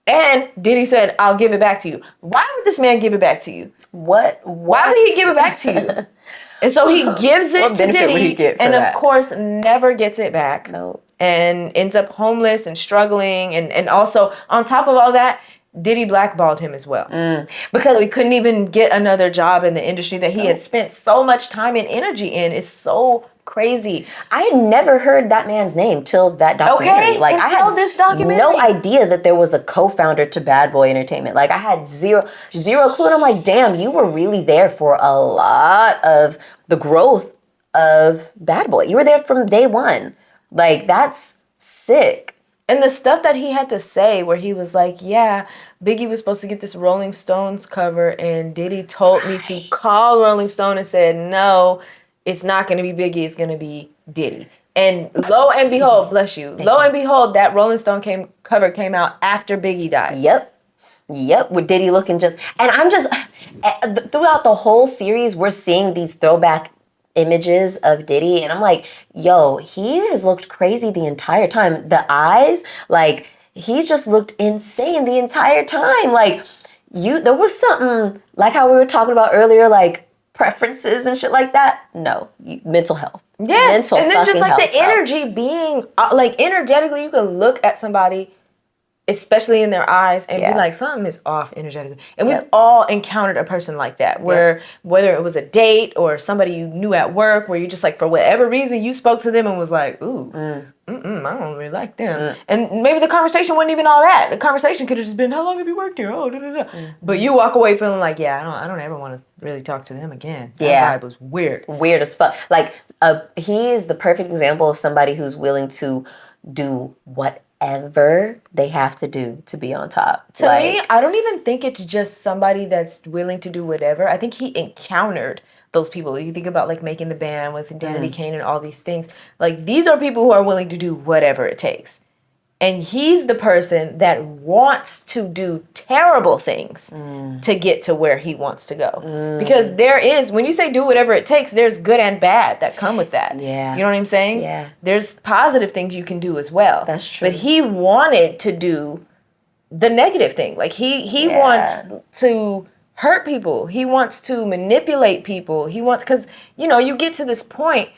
And Diddy said, I'll give it back to you. Why would this man give it back to you? What? Why would he give it back to you? And so he gives it to Diddy, and of course never gets it back. No. And ends up homeless and struggling. And also, on top of all that, Diddy blackballed him as well. Because he couldn't even get another job in the industry that he had spent so much time and energy in. It's so crazy. I had never heard that man's name till that documentary. Okay, like I had this documentary. No idea that there was a co-founder to Bad Boy Entertainment. Like I had zero clue. And I'm like, damn, you were really there for a lot of the growth of Bad Boy. You were there from day one. Like that's sick. And the stuff that he had to say where he was like, yeah, Biggie was supposed to get this Rolling Stones cover, and Diddy told me to call Rolling Stone and said, no, it's not going to be Biggie, it's going to be Diddy. And lo and behold, bless you, lo and behold, that Rolling Stone cover came out after Biggie died. Yep, with Diddy looking just... And I'm just... Throughout the whole series, we're seeing these throwback images of Diddy, and I'm like, yo, he has looked crazy the entire time. The eyes, like, he just looked insane the entire time. Like, there was something, like how we were talking about earlier, like, preferences and shit like that. No, mental health. Yes, mental and then just like health, the energy being, like, energetically, you can look at somebody, especially in their eyes, and be like, something is off energetically. And we've all encountered a person like that, where whether it was a date or somebody you knew at work, where you just like, for whatever reason, you spoke to them and was like, ooh, I don't really like them. And maybe the conversation wasn't even all that. The conversation could have just been, how long have you worked here? Oh, da, da, da. But you walk away feeling like, I don't ever want to really talk to them again. That vibe was weird. Weird as fuck. Like, he is the perfect example of somebody who's willing to do whatever they have to do to be on top. To me, I don't even think it's just somebody that's willing to do whatever. I think he encountered those people. You think about like making the band with Danity Kane and all these things. Like, these are people who are willing to do whatever it takes. And he's the person that wants to do terrible things to get to where he wants to go. Because there is, when you say do whatever it takes, there's good and bad that come with that. Yeah. You know what I'm saying? Yeah. There's positive things you can do as well. That's true. But he wanted to do the negative thing. Like, he wants to hurt people. He wants to manipulate people. He wants, because, you get to this point,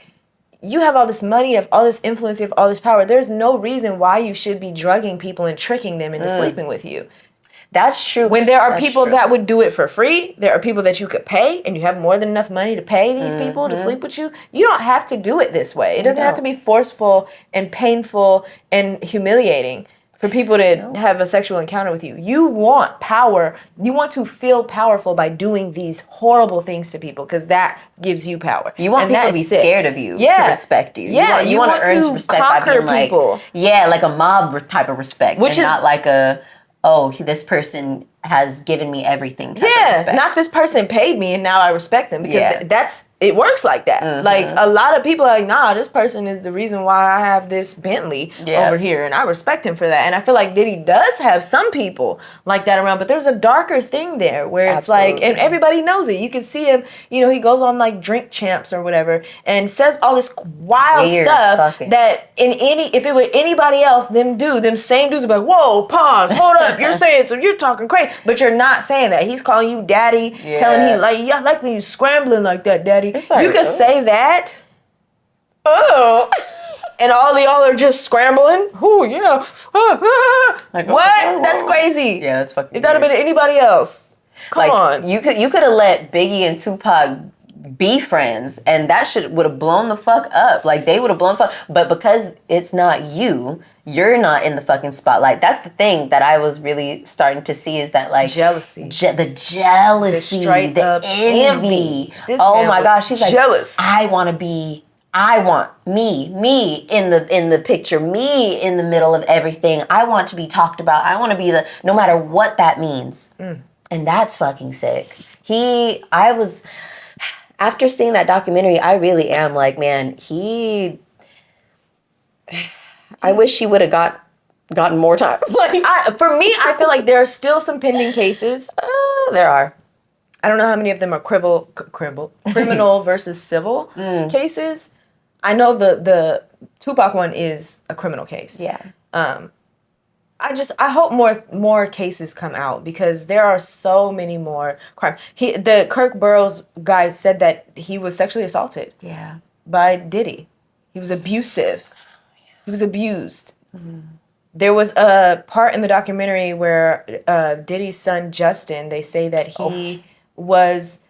you have all this money, you have all this influence, you have all this power. There's no reason why you should be drugging people and tricking them into sleeping with you. That's true. When there are people that would do it for free, there are people that you could pay, and you have more than enough money to pay these people to sleep with you. You don't have to do it this way. It doesn't have to be forceful and painful and humiliating for people to have a sexual encounter with you. You want power. You want to feel powerful by doing these horrible things to people, because that gives you power. You want people to be scared of you, to respect you. Yeah, you want to earn some respect by being people. Like a mob type of respect. Which is not like this person has given me everything type of Yeah, respect. not this person paid me and now I respect them, because it works like that. Like a lot of people are like, nah, this person is the reason why I have this Bentley over here, and I respect him for that. And I feel like Diddy does have some people like that around, but there's a darker thing there where it's like, and everybody knows it. You can see him, you know, he goes on like Drink Champs or whatever and says all this wild stuff that if it were anybody else, them same dudes would be like, whoa, pause, hold up, you're talking crazy, but you're not saying that. He's calling you daddy, telling he like, yeah, I like when you scrambling like that, daddy. Like, you could say that. Oh. And all of y'all are just scrambling. Oh, yeah. Like, what? That's crazy. Yeah, that's fucking If that had been anybody else. Come on. You could have let Biggie and Tupac be friends, and that shit would have blown the fuck up. Like, they would have blown the fuck. But because it's not you're not in the fucking spotlight. That's the thing that I was really starting to see, is that like jealousy, the jealousy, the envy. Oh my gosh, she's jealous. Like, I want me in the picture, me in the middle of everything. I want to be talked about. I want to be no matter what that means. And that's fucking sick. After seeing that documentary, I really am like, man, I wish he would have gotten more time. Like, for me, I feel like there are still some pending cases. There are. I don't know how many of them are criminal versus civil cases. I know the Tupac one is a criminal case. Yeah. I hope more cases come out, because there are so many more crimes. The Kirk Burroughs guy said that he was sexually assaulted. Yeah. By Diddy. He was abusive. He was abused. There was a part in the documentary where Diddy's son Justin, they say that he was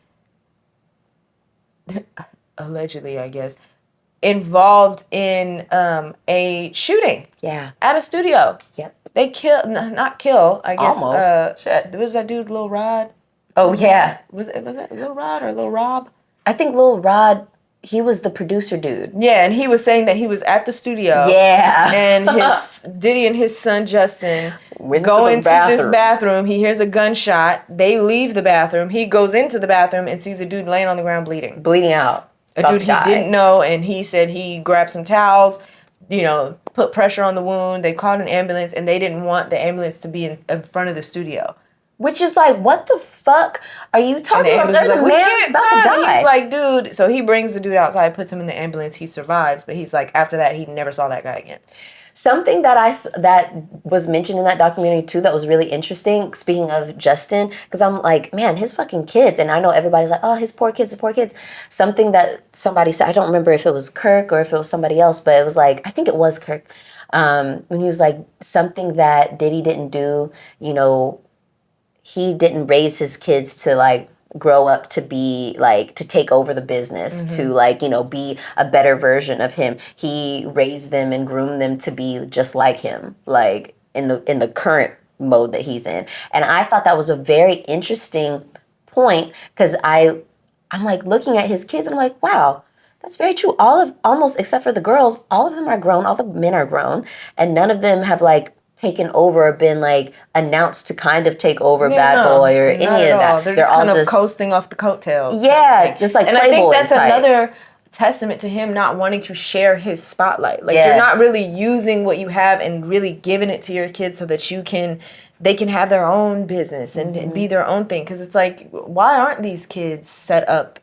allegedly, I guess, involved in a shooting. Yeah. At a studio. Yep. They not kill, I guess. Almost. Was that dude Lil Rod? Oh yeah. Was that Lil Rod or Lil Rob? I think Lil Rod, he was the producer dude. Yeah, and he was saying that he was at the studio. Yeah. And Diddy and his son Justin go into this bathroom. He hears a gunshot. They leave the bathroom. He goes into the bathroom and sees a dude laying on the ground bleeding. Bleeding out. A dude he didn't know, and he said he grabbed some towels, put pressure on the wound. They called an ambulance, and they didn't want the ambulance to be in front of the studio. Which is like, what the fuck are you talking about? There's a man that's about to die. He's like, dude. So he brings the dude outside, puts him in the ambulance. He survives, but he's like, after that, he never saw that guy again. Something that was mentioned in that documentary too that was really interesting, speaking of Justin, because I'm like, man, his fucking kids, and I know everybody's like, oh, his poor kids. Something that somebody said, I don't remember if it was Kirk or if it was somebody else, but it was like, I think it was Kirk, when he was like, something that Diddy didn't do, he didn't raise his kids to like grow up to be like, to take over the business, to like, be a better version of him. He raised them and groomed them to be just like him, like in the current mode that he's in. And I thought that was a very interesting point, because I'm like looking at his kids and I'm like, wow, that's very true. Almost except for the girls, all of them are grown, all the men are grown, and none of them have like taken over or been like announced to kind of take over Bad Boy or any of that. They're just kind of coasting off the coattails. Yeah, just like and I think that's another testament to him not wanting to share his spotlight. Like, you're not really using what you have and really giving it to your kids so that they can have their own business and be their own thing. Because it's like, why aren't these kids set up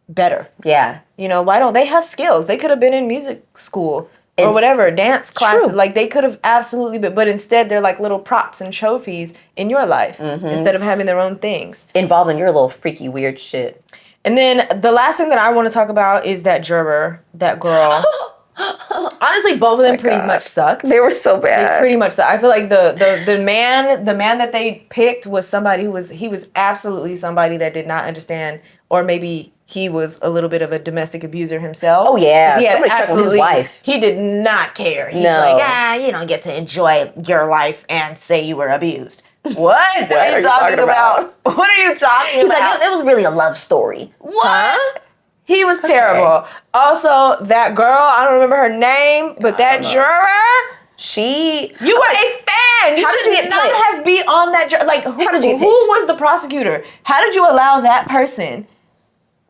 better? Yeah. Why don't they have skills? They could have been in music school or whatever, dance classes. True. Like, they could have absolutely been, but instead they're like little props and trophies in your life instead of having their own things. Involved in your little freaky weird shit. And then the last thing that I want to talk about is that juror, that girl. Honestly, both of them pretty much sucked. They were so bad. They pretty much sucked. I feel like the man that they picked was somebody who was absolutely somebody that did not understand, or maybe he was a little bit of a domestic abuser himself. Oh yeah, he had absolutely. His wife. He did not care. He's like, you don't get to enjoy your life and say you were abused. What are you talking about? What are you talking about? He's like, it was really a love story. What? Huh? He was terrible. Also, that girl, I don't remember her name, but that juror, you were a fan. man. You How did you get not played? have be on that jury. Like, How did you get who was the prosecutor? How did you allow that person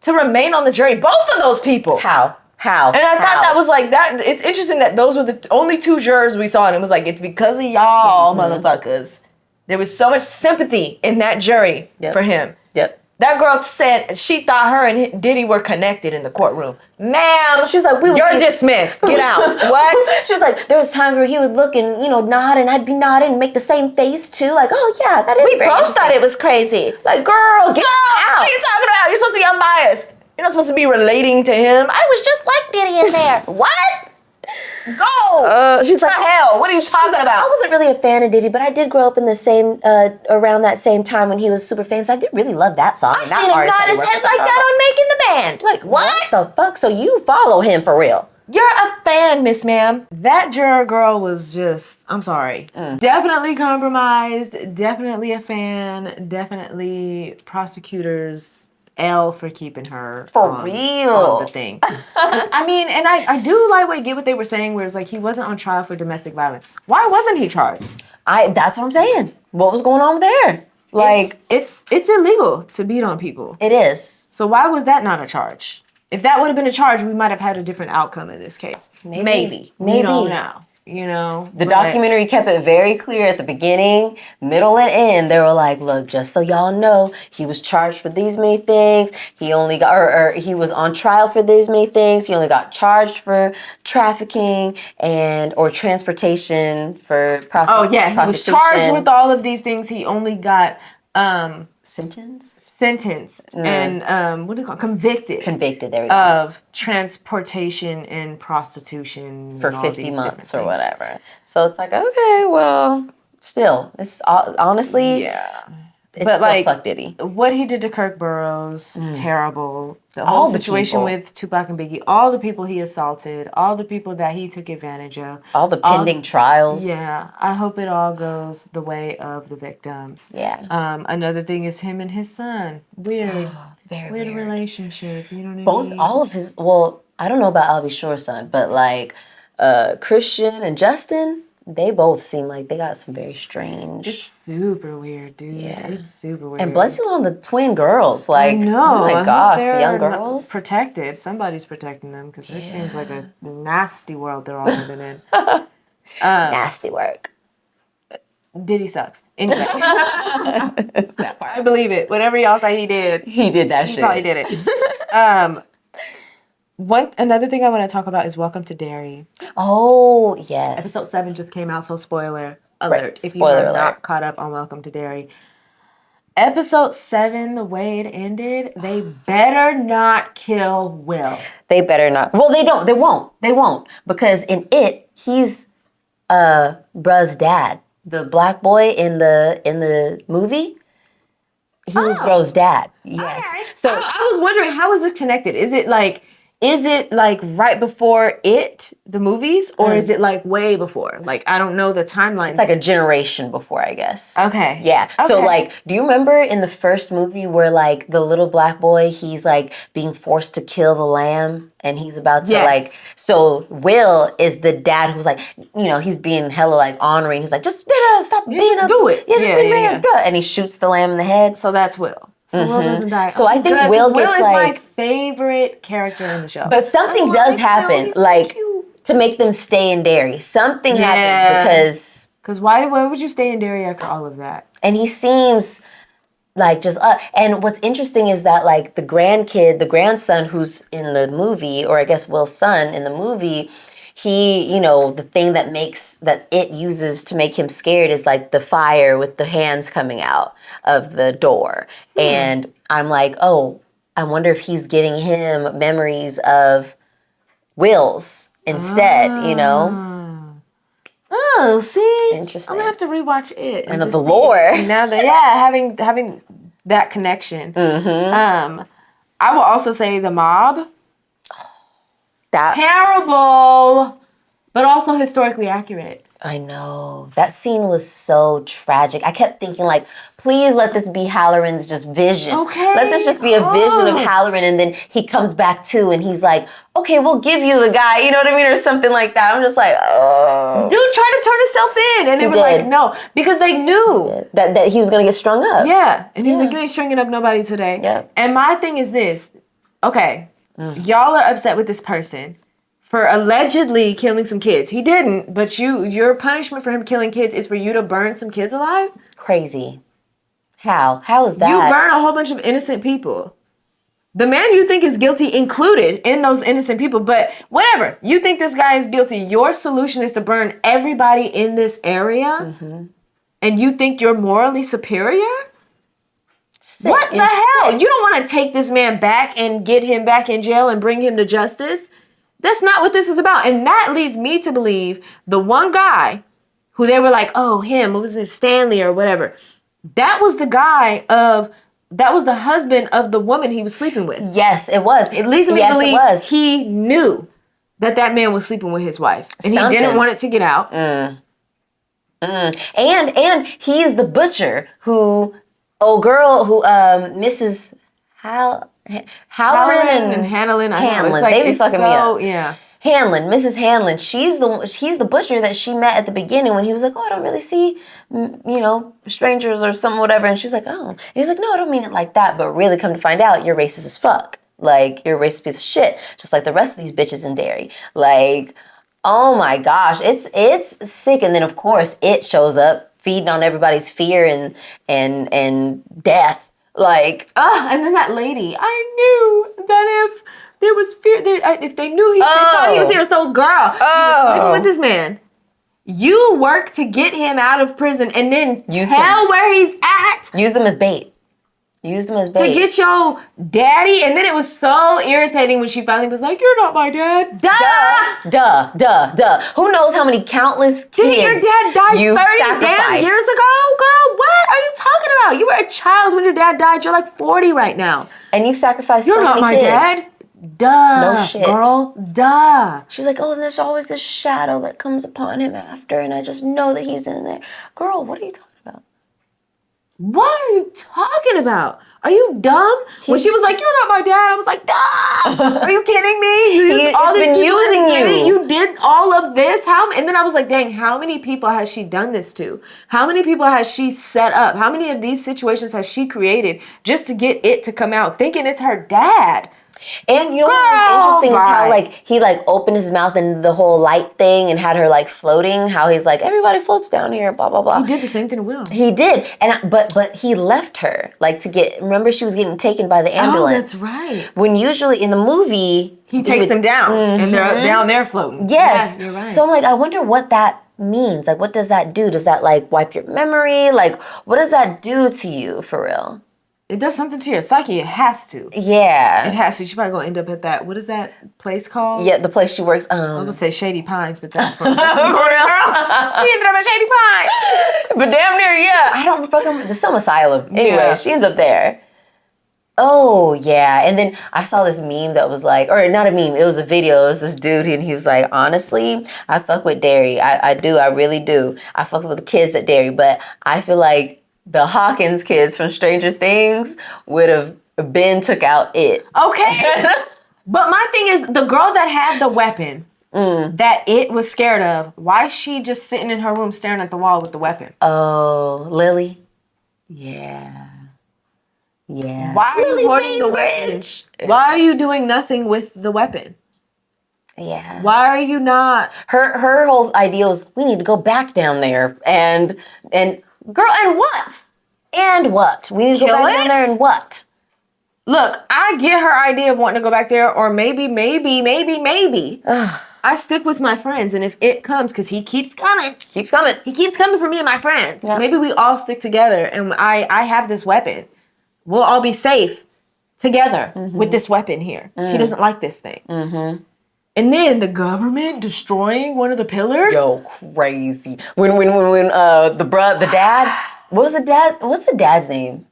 to remain on the jury? Both of those people. How? And I thought that was like that. It's interesting that those were the only two jurors we saw, and it was like, it's because of y'all, motherfuckers. There was so much sympathy in that jury for him. Yep. That girl said she thought her and Diddy were connected in the courtroom. Ma'am, She was like, you're dismissed. Get out. What? She was like, there was times where he would look and, nod, and I'd be nodding and make the same face too. Like, oh yeah, that is We very both interesting. thought it was crazy. Like, girl, get out. What are you talking about? You're supposed to be unbiased. You're not supposed to be relating to him. I was just like Diddy in there. What? Go. She's like, what the hell? What are you talking I about? wasn't really a fan of Diddy, but I did grow up in the same, around that same time when he was super famous. I did really love that song. I seen him nod his head like that on Making the Band. Like, what the fuck? So you follow him for real? You're a fan, Miss Ma'am. That juror girl was just, I'm sorry. Definitely compromised, definitely a fan, definitely prosecutors L for keeping her For real. on the thing. I mean, and I do get what they were saying where it's like he wasn't on trial for domestic violence. Why wasn't he charged? That's what I'm saying. What was going on there? Like, it's illegal to beat on people. it is. So why was that not a charge? If that would have been a charge, we might have had a different outcome in this case. Maybe. We don't know. The documentary kept it very clear at the beginning, middle, and end. They were like, look, just so y'all know, he was charged for these many things. He only got, or he was on trial for these many things. He only got charged for trafficking or transportation for prostitution. Oh, yeah. He was charged with all of these things. He only got sentenced and what do you call it? Convicted, there we go. Of transportation and prostitution For and all 50 these months or things. whatever. So it's like, okay, well, still, it's honestly, it's but still fuck Diddy. What he did to Kirk Burrows, terrible. The All whole the situation people. with Tupac and Biggie, all the people he assaulted, all the people that he took advantage of. All the pending trials. Yeah, I hope it all goes the way of the victims. Yeah. Another thing is him and his son. Weird. Very weird weird. relationship. You know what I mean? All of his, well, I don't know about Albie Shore's son, but like Christian and Justin, they both seem like they got some very strange. It's super weird, dude. Yeah. It's super weird. And blessing on the twin girls. Like, I know. oh my I hope gosh, the they're young girls. protected. Somebody's protecting them because it seems like a nasty world they're all living in. Nasty work. Diddy sucks. Anyway. That part. I believe it. Whatever y'all say he did. He did that He shit. probably did it. Another thing I want to talk about is Welcome to Derry. Oh, yes. Episode 7 just came out, so spoiler alert. Right, If spoiler you are alert. not caught up on Welcome to Derry. Episode 7, the way it ended, they better not kill Will. They better not. Well, they don't. They won't. They won't. Because in it, he's Bruh's dad. The black boy in the movie, he was Bro's dad. Yes. Okay. So I was wondering, how is this connected? Is it like right before the movies, or is it like way before? Like, I don't know the timeline. it's like a generation before, I guess. Okay. Yeah. So Okay. like, do you remember in the first movie where like the little black boy, he's like being forced to kill the lamb and he's about to Yes. so Will is the dad who's like, he's being hella like honoring. He's like, just stop being just do it. Yeah, just Yeah, be yeah, man. And he shoots the lamb in the head. So that's Will. So Will doesn't die. So I think good, Will 'cause gets, is like- my favorite character in the show. But something I does like happen, Will. He's so like cute. to make them stay in Derry. Something Yeah. happens because, Because why would you stay in Derry after all of that? and he seems like just, and what's interesting is that like the grandson who's in the movie, or I guess Will's son in the movie, he, the thing that it uses to make him scared is like the fire with the hands coming out of the door. And I'm like, oh, I wonder if he's giving him memories of Will's instead, Oh, see? Interesting. I'm going to have to rewatch it. I know just the see. lore. Now that, having that connection. Mm-hmm. I will also say The Mob. That Terrible, but also historically accurate. I know. That scene was so tragic. I kept thinking, like, please let this be Halloran's just vision. Okay. Let this just be a vision of Halloran, and then he comes back too, and he's like, okay, we'll give you the guy, you know what I mean? Or something like that. I'm just like, oh. Dude tried to turn himself in, and they were like, no. Because they knew. That he was going to get strung up. Yeah. And he was like, you ain't stringing up nobody today. Yeah. And my thing is this. Okay. Y'all are upset with this person for allegedly killing some kids. He didn't, but your punishment for him killing kids is for you to burn some kids alive? Crazy. How? How is that? You burn a whole bunch of innocent people. The man you think is guilty included in those innocent people, but whatever. You think this guy is guilty. Your solution is to burn everybody in this area, and you think you're morally superior? Sick. What the hell? You don't want to take this man back and get him back in jail and bring him to justice? That's not what this is about. And that leads me to believe the one guy who they were like, oh, him, what was it, Stanley or whatever. That was the husband of the woman he was sleeping with. Yes, it was. It leads me to believe he knew that man was sleeping with his wife. And he didn't want it to get out. And he's the butcher who, Mrs. Halloran and Hanlon. Hanlon. They be fucking me up. Yeah. Hanlon, Mrs. Hanlon. She's the butcher that she met at the beginning when he was like, oh, I don't really see, strangers or something, whatever. And she was like, oh. And he's like, no, I don't mean it like that. But really, come to find out, you're racist as fuck. Like, you're a racist piece of shit. Just like the rest of these bitches in Derry. Like, oh my gosh, it's sick. And then, of course, it shows up feeding on everybody's fear and death. Like, and then that lady, I knew that if there was fear, if they knew they thought he was here. So, girl, you were sleeping with this man. You work to get him out of prison and then tell where he's at. Use them as bait. To get your daddy. And then it was so irritating when she finally was like, you're not my dad. Duh. Who knows how many countless kids Didn't your dad die 30 sacrificed. damn years ago? Girl, what are you talking about? You were a child when your dad died. You're like 40 right now. And you've sacrificed so many kids. You're not my dad? Duh. No shit. Girl, duh. She's like, oh, and there's always this shadow that comes upon him after, and I just know that he's in there. Girl, what are you talking about? What are you talking about? Are you dumb? When she was like, you're not my dad, I was like, duh! Are you kidding me? He's been using you. You did all of this? And then I was like, dang, how many people has she done this to? How many people has she set up? How many of these situations has she created just to get it to come out, thinking it's her dad? And you know what was interesting is how like he like opened his mouth and the whole light thing and had her like floating. How he's like, everybody floats down here, blah blah blah. He did the same thing to Will. He did, and but he left her like to get. Remember, she was getting taken by the ambulance. Oh, that's right. When usually in the movie he takes them down and they're down there floating. Yes, you're right. So I'm like, I wonder what that means. Like, what does that do? Does that like wipe your memory? Like, what does that do to you for real? It does something to your psyche. It has to. Yeah. It has to. She probably gonna end up at that. What is that place called? Yeah, the place she works. I was gonna say Shady Pines, but that's for girls. She ended up at Shady Pines. But damn near, yeah. I don't fucking remember. Some asylum. Anyway, she ends up there. Oh, yeah. And then I saw this meme that was like, or not a meme, it was a video. It was this dude, and he was like, honestly, I fuck with Derry. I do. I really do. I fuck with the kids at Derry, but I feel like the Hawkins kids from Stranger Things would have been took out it. Okay. But my thing is, the girl that had the weapon that it was scared of, why is she just sitting in her room staring at the wall with the weapon? Oh, Lily? Yeah. Yeah. Why are you holding the weapon? Why are you doing nothing with the weapon? Yeah. Why are you not? Her whole idea was, we need to go back down there and girl, and what? And what? We need to go back down there and what? Look, I get her idea of wanting to go back there, or maybe. I stick with my friends, and if it comes, because he keeps coming. He keeps coming for me and my friends. Yep. Maybe we all stick together, and I have this weapon. We'll all be safe together with this weapon here. He doesn't like this thing. And then the government destroying one of the pillars. Yo, crazy. When the dad, what's the dad's name?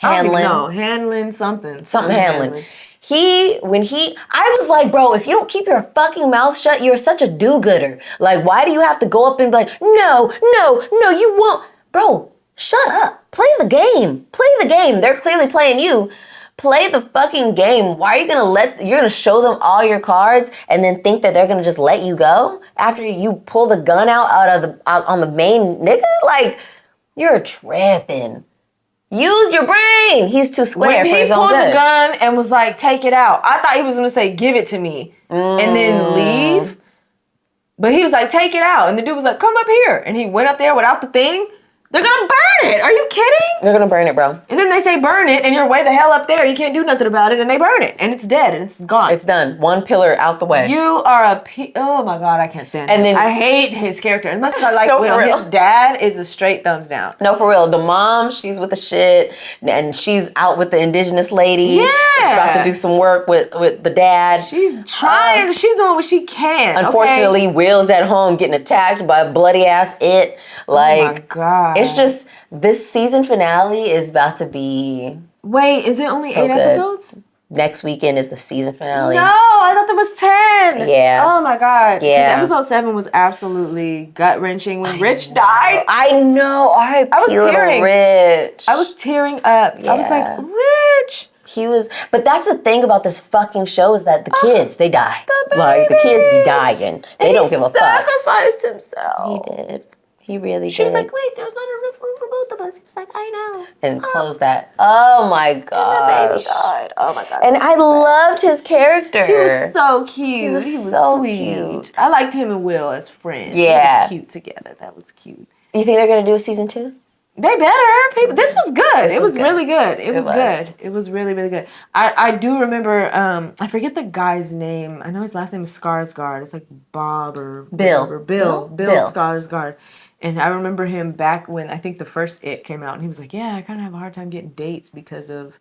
Hanlon something. Something Hanlon. I was like, bro, if you don't keep your fucking mouth shut, you're such a do-gooder. Like, why do you have to go up and be like, no, you won't. Bro, shut up. Play the game. Play the game. They're clearly playing you. Play the fucking game. Why are you you're gonna show them all your cards and then think that they're gonna just let you go after you pull the gun out on the main nigga? Like, you're tripping. Use your brain. He's too square for his own good. He pulled the gun and was like, take it out. I thought he was gonna say, give it to me and then leave. But he was like, take it out. And the dude was like, come up here. And he went up there without the thing. They're gonna burn it. Are you kidding? They're gonna burn it, bro. And then they say burn it, and you're way the hell up there. You can't do nothing about it, and they burn it, and it's dead, and it's gone. It's done. One pillar out the way. You are oh my God, I can't stand him. I hate his character. As much as I like Will, his dad is a straight thumbs down. No, for real. The mom, she's with the shit, and she's out with the indigenous lady. Yeah. About to do some work with the dad. She's trying. She's doing what she can. Unfortunately, Will's at home getting attacked by a bloody ass it. Like, oh my God. It's just, this season finale is about to be... Wait, is it only 8 episodes? Next weekend is the season finale. No, I thought there was 10. Yeah. Oh my God. Yeah. Episode 7 was absolutely gut-wrenching when Rich died. I know. I was tearing. Rich. I was tearing up. Yeah. I was like, Rich. He was, but that's the thing about this fucking show is that the kids, they die. Like, the kids be dying. They don't give a fuck. He sacrificed himself. He did. He really did. She was like, wait, there's not enough room for both of us. He was like, I know. And close that. Oh my God. And the baby died. Oh my God. And I loved his character. He was so cute. He was so cute. I liked him and Will as friends. Yeah. They were cute together. That was cute. You think they're going to do a season 2? They better. This was good. It was really good. It was good. It was really, really good. I do remember, I forget the guy's name. I know his last name is Skarsgård. It's like Bob or Bill. Bill Skarsgård. And I remember him back when I think the first It came out, and he was like, yeah, I kind of have a hard time getting dates because of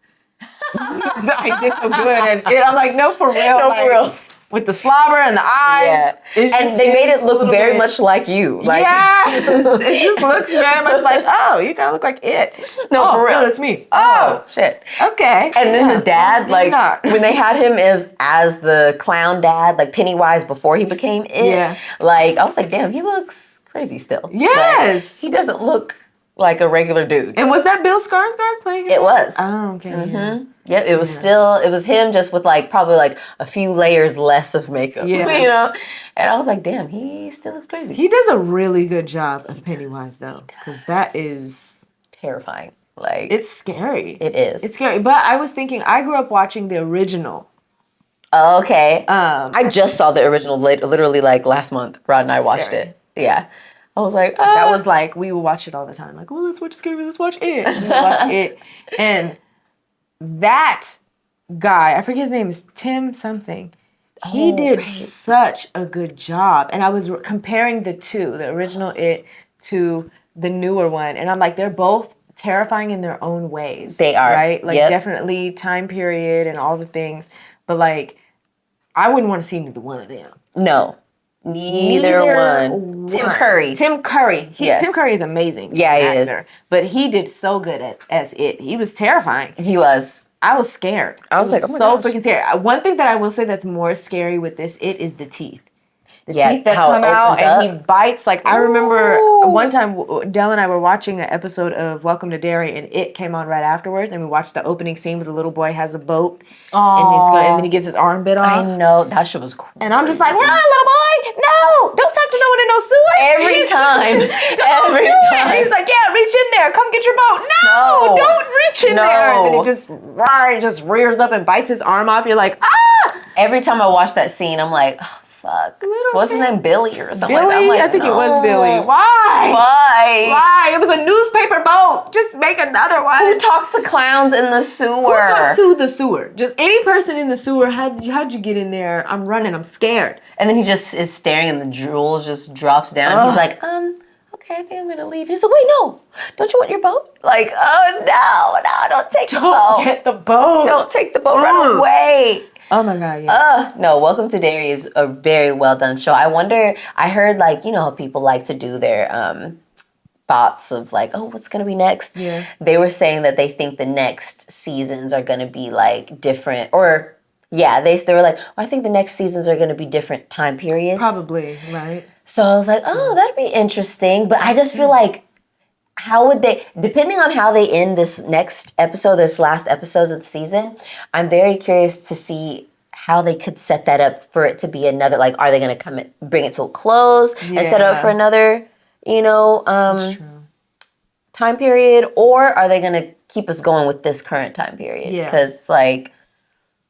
I did so good at It. I'm like, no, for real. No, for real. With the slobber and the eyes. Yeah. And they made it look very much like you. Like, yes. It just looks very much like, oh, you kind of look like It. No, for real. It's me. Oh, shit. Okay. And then the dad, like, when they had him as the clown dad, like Pennywise before he became It, like, I was like, damn, he looks crazy still. Yes. Like, he doesn't look like a regular dude. And was that Bill Skarsgård playing him? It was. Oh, okay. Mm-hmm. Yep, it was him just with like probably like a few layers less of makeup. Yeah. You know? And I was like, damn, he still looks crazy. He does a really good job of Pennywise though. Because that is terrifying. Like, it's scary. It is. It's scary. But I was thinking, I grew up watching the original. Oh, okay. I just saw the original literally like last month. Rod and I watched it. Yeah. I was like, that was like, we would watch it all the time. Like, well, let's watch Scary, let's watch It. We would watch It. And that guy, I forget his name, is Tim something. He did such a good job. And I was comparing the two, the original It to the newer one. And I'm like, they're both terrifying in their own ways. They are. Right? Like, definitely time period and all the things. But like, I wouldn't want to see neither one of them. No. Neither one. Tim Curry. Tim Curry is amazing. Yeah, he is. But he did so good as It. He was terrifying. He was. I was scared. I was like, oh my so gosh. freaking scared. One thing that I will say that's more scary with this It is the teeth. The teeth that how come it out opens and he bites. Like, I remember Ooh. one time Dell and I were watching an episode of Welcome to Derry, and It came on right afterwards, and we watched the opening scene where the little boy has a boat and then he gets his arm bit off. I know, that shit was crazy. And I'm just like, run, little boy! No! Don't talk to no one in no sewer! Every time. Every time. And he's like, yeah, reach in there. Come get your boat. No! Don't reach in there. And then he just rears up and bites his arm off. You're like, ah! Every time I watch that scene, I'm like, oh, fuck. What's his name? Billy or something Billy? like that? I'm like, I think it was Billy. Why? Why? It was a newspaper boat. Just make another one. Who talks to clowns in the sewer? Who talks to the sewer? Just any person in the sewer. How'd you get in there? I'm running. I'm scared. And then he just is staring and the drool just drops down. He's like, okay, I think I'm gonna leave. He's like, wait, no. Don't you want your boat? Like, oh no, don't take the boat. Don't get the boat. Don't take the boat. Run away. Oh my God, yeah. No, Welcome to Derry is a very well done show. I wonder, I heard like, you know how people like to do their thoughts of like, oh, what's gonna be next? Yeah. They were saying that they think the next seasons are gonna be like different, or yeah, they were like, I think the next seasons are gonna be different time periods. Probably, right? So I was like, oh, that'd be interesting. But I just feel like, how would they, depending on how they end this next episode, this last episodes of the season, I'm very curious to see how they could set that up for it to be another, like, are they going to bring it to a close and set it up for another, time period? Or are they going to keep us going with this current time period? Yeah. Because it's like,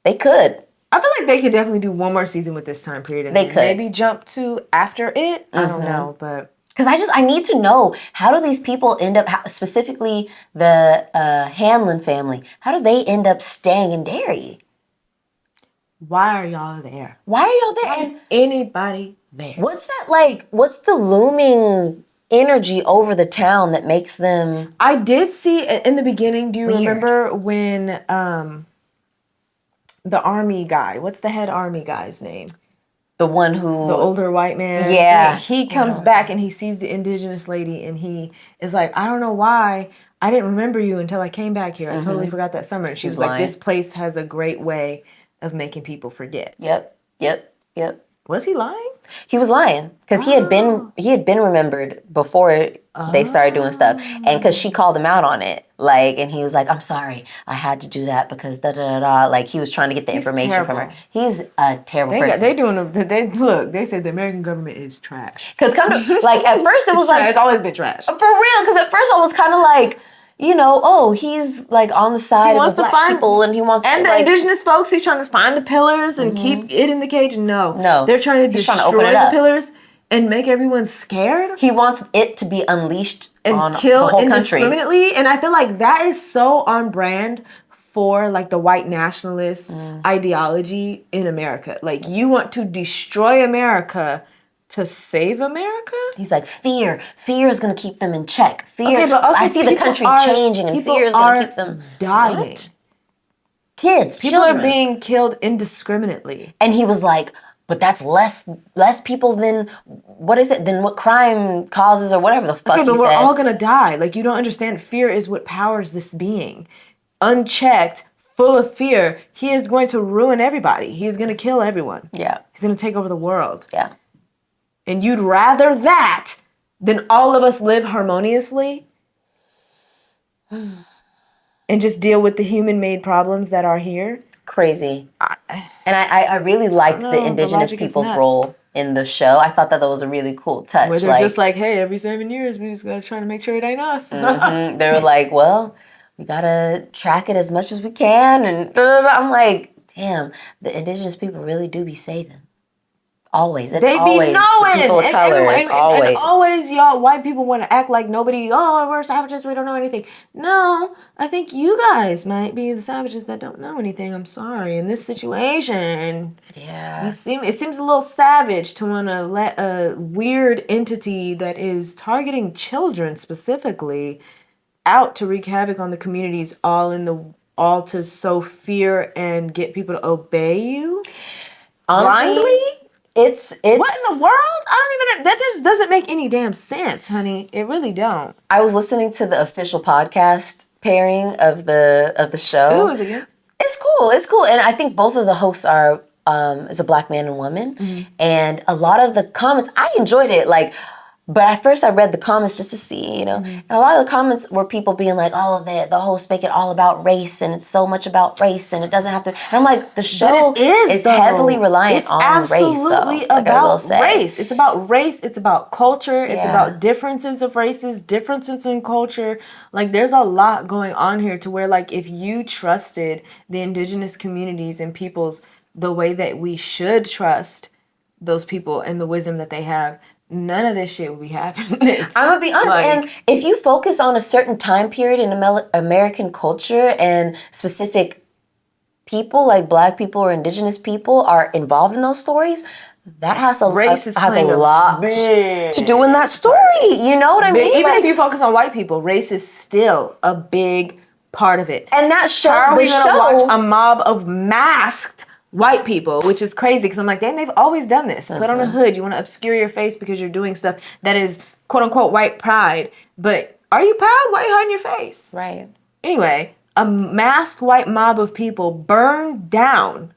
they could. I feel like they could definitely do one more season with this time period. And they could. Maybe jump to after it. I don't know, but... Because I need to know, how do these people end up, specifically the Hanlon family, how do they end up staying in Derry? Why are y'all there? Why are y'all there? Why is anybody there? What's that like? What's the looming energy over the town that makes them... I did see in the beginning, do you remember when the army guy, what's the head army guy's name? The one who... The older white man. Yeah. He comes back and he sees the indigenous lady and he is like, I don't know why I didn't remember you until I came back here. I totally forgot that summer. And she was like, this place has a great way of making people forget. Yep. Was he lying? He was lying because he had been remembered before they started doing stuff, and because she called him out on it, like, and he was like, "I'm sorry, I had to do that because da da da da." Like he was trying to get the information from her. He's a terrible person. They said the American government is trash. Because like at first it was like it's always been trash for real. Because at first I was kind of like, he's like on the side of the black people and he wants and to, the indigenous folks, he's trying to find the pillars and keep it in the cage. No. They're trying to destroy the pillars and make everyone scared. He wants it to be unleashed and on kill the whole indiscriminately. And I feel like that is so on brand for like the white nationalist ideology in America. Like you want to destroy America to save America? He's like, fear is going to keep them in check. Fear. Okay, but also I see the country changing and fear is going to keep them dying. What? Kids, people children are being killed indiscriminately. And he was like, but that's less people than, what is it, than what crime causes or whatever the fuck he said. We're all going to die. Like, you don't understand. Fear is what powers this being. Unchecked, full of fear, he is going to ruin everybody. He is going to kill everyone. Yeah. He's going to take over the world. Yeah. And you'd rather that than all of us live harmoniously and just deal with the human-made problems that are here? Crazy. And I really liked the indigenous people's role in the show. I thought that was a really cool touch. Where they're just like, hey, every 7 years, we just got to try to make sure it ain't us. They were like, well, we got to track it as much as we can. And I'm like, damn, the indigenous people really do be saving. Always. It's always be knowing. People of color. It's always. And always, y'all, white people want to act like nobody, we're savages, we don't know anything. No, I think you guys might be the savages that don't know anything. I'm sorry. In this situation, yeah, it seems a little savage to want to let a weird entity that is targeting children specifically out to wreak havoc on the communities, all to sow fear and get people to obey you. Honestly, blindly? It's what in the world? That just doesn't make any damn sense, honey. It really don't. I was listening to the official podcast pairing of the show. Who is it again? It's cool. And I think both of the hosts are is a black man and woman. And a lot of the comments, I enjoyed it. Like, but at first I read the comments just to see, and a lot of the comments were people being like, oh, the hosts make it all about race and it's so much about race and it doesn't have to. And I'm like, the show is heavily reliant on race, though. It's absolutely about race. It's about race. It's about culture. It's about differences of races, differences in culture. Like, there's a lot going on here to where, like, if you trusted the indigenous communities and peoples the way that we should trust those people and the wisdom that they have, none of this shit would be happening. I'm gonna be honest, and if you focus on a certain time period in American culture and specific people, like black people or indigenous people, are involved in those stories, that has a lot to do in that story. You know what I mean? Even if you focus on white people, race is still a big part of it. And that show, how are we gonna watch a mob of masked white people, which is crazy because I'm like, damn, they've always done this. Put on a hood. You want to obscure your face because you're doing stuff that is quote unquote white pride, but are you proud? Why are you hiding your face? Right. Anyway, a masked white mob of people burned down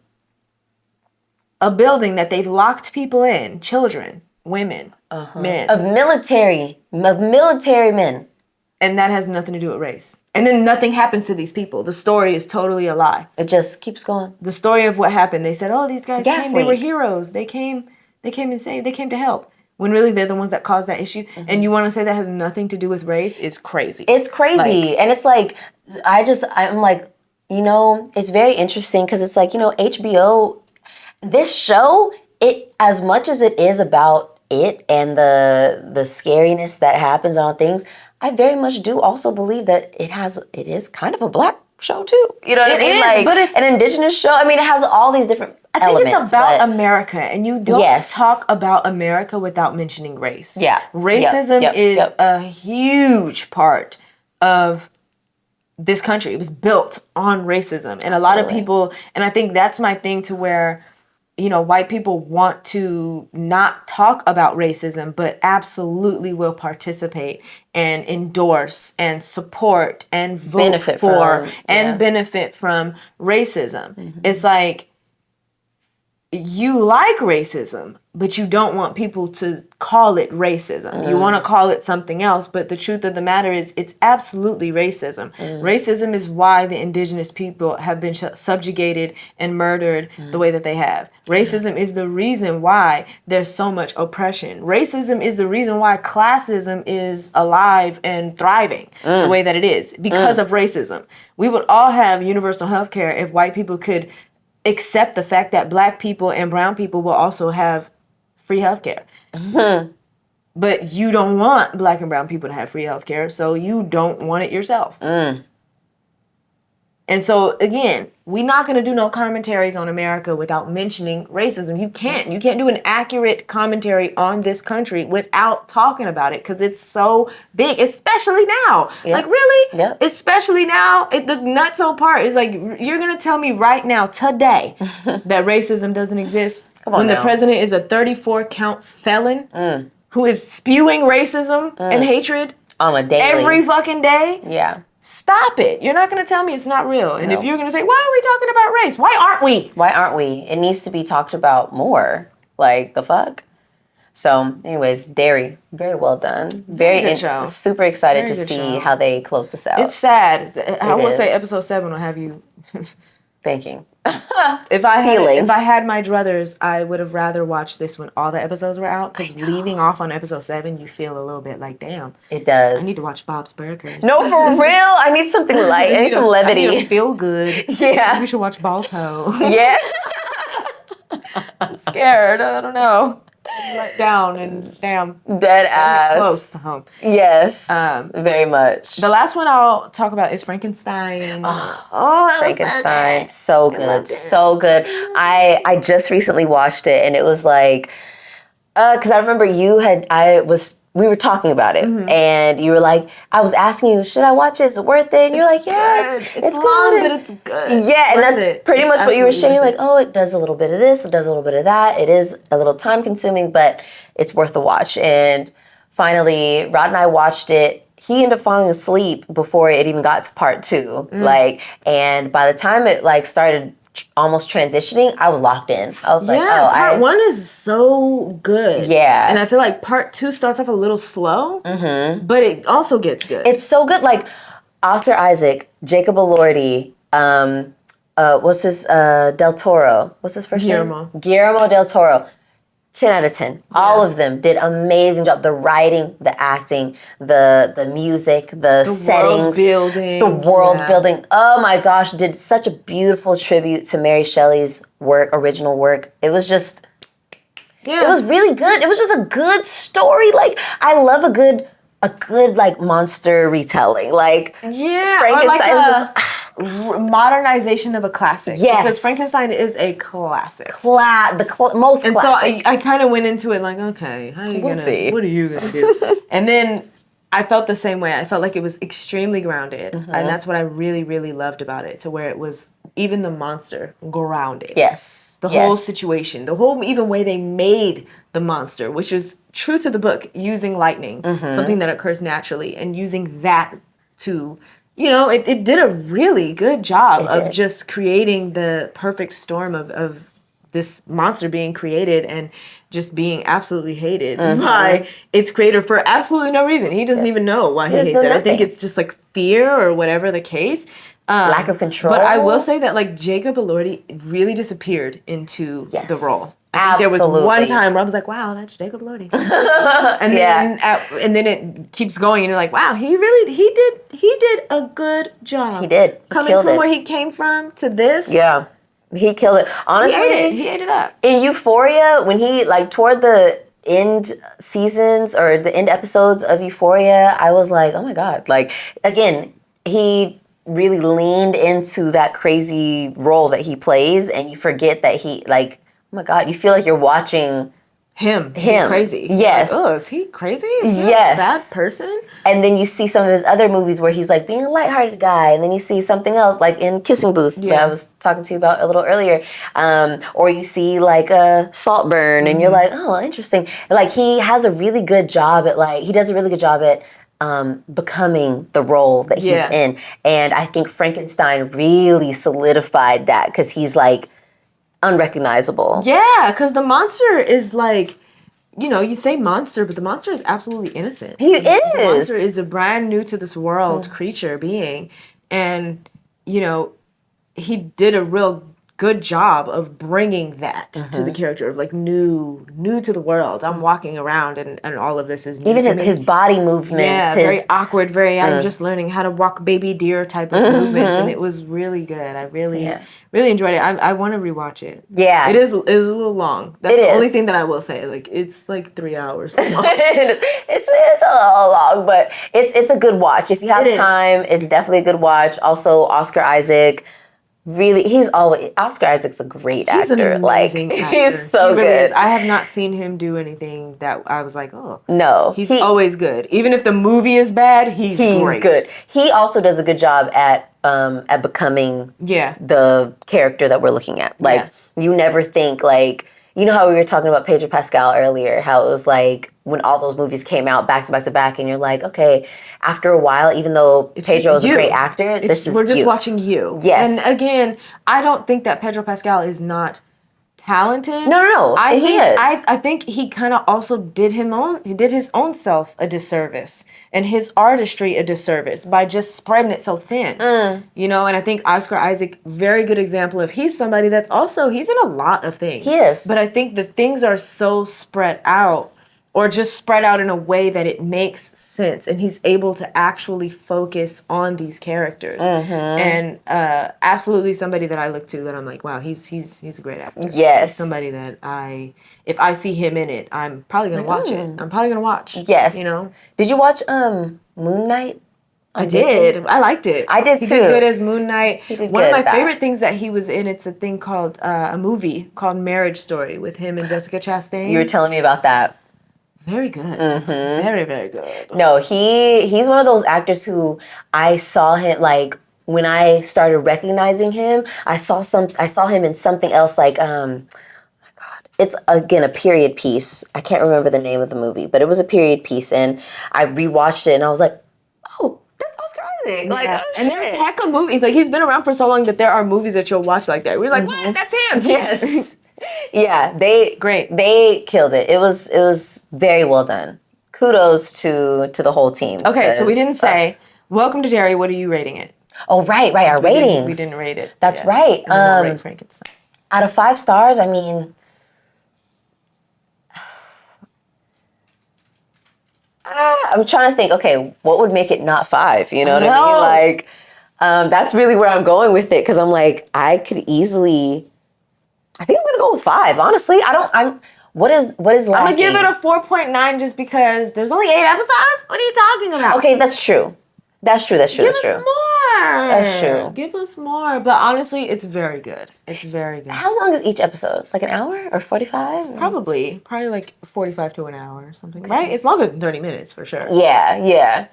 a building that they've locked people in, children, women, men. Of military men. And that has nothing to do with race. And then nothing happens to these people. The story is totally a lie. It just keeps going. The story of what happened. They said, oh, these guys came. They Gaslight. were heroes. They came and saved. They came to help. When really they're the ones that caused that issue. And you want to say that has nothing to do with race is crazy. It's crazy. And it's like, I'm like, you know, it's very interesting because it's like, you know, HBO, this show, it as much as it is about it and the scariness that happens on things, I very much do also believe that it is kind of a black show too. You know what I mean? Like, but it's an indigenous show. I mean, it has all these different elements. I think it's about America, and you don't talk about America without mentioning race. Yeah. Racism is a huge part of this country. It was built on racism. And a lot of people, and I think that's my thing to where, you know, white people want to not talk about racism, but absolutely will participate and endorse and support and vote benefit from racism. It's like, you like racism, but you don't want people to call it racism. You want to call it something else, but the truth of the matter is it's absolutely racism. Racism is why the indigenous people have been subjugated and murdered the way that they have. Racism is the reason why there's so much oppression. Racism is the reason why classism is alive and thriving the way that it is because of racism. We would all have universal health care if white people could accept the fact that black people and brown people will also have free health care. But you don't want black and brown people to have free health care, so you don't want it yourself. And so, again, we're not going to do no commentaries on America without mentioning racism. You can't. You can't do an accurate commentary on this country without talking about it because it's so big, especially now. Like, really? Yeah. Especially now? The nutso part is like, you're going to tell me right now, today, that racism doesn't exist? Come on when now. The president is a 34-count felon who is spewing racism and hatred on a daily. every fucking day? Yeah. Stop it. You're not going to tell me it's not real. And if you're going to say, why are we talking about race? Why aren't we? Why aren't we? It needs to be talked about more. Like, the fuck? So, anyways, Dairy, very well done. Very good show. Super excited Very to good see show. how they close this out. It's sad. I will say is. episode 7 will have you Thinking. if I had my druthers, I would have rather watched this when all the episodes were out because leaving off on episode 7, you feel a little bit like, damn. It does. I need to watch Bob's Burgers. No, for real. I need something light. I need some levity. I need to feel good. Yeah. We should watch Balto. Yeah. I'm scared. I don't know. Let down and damn. Dead ass. Close to home. Yes. Very much. The last one I'll talk about is Frankenstein. Frankenstein. So good. So good. I just recently watched it and it was like, because I remember we were talking about it and you were like, I was asking you, should I watch it? Is it worth it? And you're like, yeah, it's good. But it's good. Yeah, and that's pretty much what you were saying. You're like, it. oh, it does a little bit of this, it does a little bit of that. It is a little time consuming, but it's worth the watch. And finally, Rod and I watched it. He ended up falling asleep before it even got to part 2. And by the time it started almost transitioning, I was locked in. I was part 1 is so good. Yeah. And I feel like part 2 starts off a little slow, but it also gets good. It's so good. Like Oscar Isaac, Jacob Elordi, what's his Del Toro? What's his first name? Guillermo del Toro. 10 out of 10. All of them did amazing job. The writing, the acting, the music, the settings, the world building. Oh my gosh, did such a beautiful tribute to Mary Shelley's original work. It was just, it was really good. It was just a good story. Like, I love a good like monster retelling. Like, Frankenstein was just modernization of a classic. Yes. Because Frankenstein is a classic. Most and classic. So I kind of went into it like, okay, what are you going to do? And then I felt the same way. I felt like it was extremely grounded. And that's what I really, really loved about it. To where it was even the monster grounded. Yes. The whole situation, the whole even way they made the monster, which is true to the book, using lightning, something that occurs naturally, and using that to, you know, it did a really good job of just creating the perfect storm of this monster being created and just being absolutely hated by its creator for absolutely no reason. He doesn't even know why he hates it. I think it's just like fear or whatever the case. Lack of control. But I will say that like Jacob Elordi really disappeared into the role. I think there was one time where I was like, wow, that's Jacob Elordi. and then it keeps going and you're like, wow, he did a good job. He did. Coming from where he came from to this. Yeah. He killed it. Honestly, he ate it up. In Euphoria, when he like toward the end seasons or the end episodes of Euphoria, I was like, oh my God. Like, again, he really leaned into that crazy role that he plays, and you forget that he, like, oh my God, you feel like you're watching him crazy. Yes. Like, oh, is he crazy? Is he a bad person? And then you see some of his other movies where he's like being a lighthearted guy, and then you see something else like in Kissing Booth that I was talking to you about a little earlier, or you see like Saltburn, and you're like, oh, interesting. Like he has a really good job at becoming the role that he's in, and I think Frankenstein really solidified that because he's like unrecognizable. Yeah, because the monster is like, you know, you say monster, but the monster is absolutely innocent. He is. The monster is a brand new to this world creature being, and you know, he did a real good job of bringing that to the character of like new to the world. I'm walking around and all of this is new. Even his body movements, very awkward, I'm just learning how to walk baby deer type of movements, and it was really good. I really enjoyed it. I want to rewatch it. Yeah, it is a little long. That's the only thing that I will say. Like it's like 3 hours long. it's a little long, but it's a good watch if you have time. It's definitely a good watch. Also, Oscar Isaac. Really, Oscar Isaac's a great actor. He's an amazing actor. He's so good. Is. I have not seen him do anything that I was like, oh. No. He's always good. Even if the movie is bad, he's great. Good. He also does a good job at becoming the character that we're looking at. Like, you never think, like, you know how we were talking about Pedro Pascal earlier, how it was like when all those movies came out back to back to back, and you're like, okay, after a while, even though Pedro is a great actor, we're just watching you. Yes. And again, I don't think that Pedro Pascal is not talented. No. I think he kind of also did his own self a disservice and his artistry a disservice by just spreading it so thin. You know, and I think Oscar Isaac, very good example of he's somebody that's also, he's in a lot of things. He is. But I think the things are so spread out, or just spread out in a way that it makes sense, and he's able to actually focus on these characters. And absolutely somebody that I look to that I'm like, wow, he's a great actor. Yes. He's somebody that if I see him in it, I'm probably gonna watch it. I'm probably gonna watch. Yes. You know. Did you watch Moon Knight? I did. I liked it. I did too. He did good as Moon Knight. He did One of good my favorite things that he was in, it's a thing called a movie called Marriage Story with him and Jessica Chastain. You were telling me about that. Very good. Very, very good. No, he's one of those actors who I saw him, like, when I started recognizing him, I saw him in something else, like, oh my God. It's, again, a period piece. I can't remember the name of the movie, but it was a period piece, and I rewatched it, and I was like, oh, that's Oscar Isaac. Like, oh, and there's heck of movies. Like, he's been around for so long that there are movies that you'll watch like that. We're like, what? That's him. Yes. Yeah, they killed it. It was very well done. Kudos to the whole team. Okay, so we didn't say Welcome to Derry. What are you rating it? Oh, right. Our ratings. We didn't rate it. That's right. And then we'll rate Frankenstein. Out of 5 stars, I mean, I'm trying to think. Okay, what would make it not 5? You know what I mean? Like, that's really where I'm going with it, because I'm like, I could easily. I think I'm gonna go with 5. Honestly, what is lacking? I'm gonna give it a 4.9 just because there's only 8 episodes. What are you talking about? Okay, that's true. That's true. Give us more. That's true. Give us more. But honestly, it's very good. It's very good. How long is each episode? Like an hour or 45? Probably like 45 to an hour or something, right? It's longer than 30 minutes for sure. Yeah.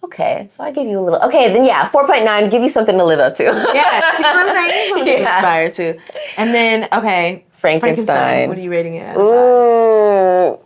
Okay, so I give you a little. Okay, then 4.9. Give you something to live up to. Yeah, see what I'm saying? Something to inspire to. And then, okay, Frankenstein. What are you rating it? Ooh.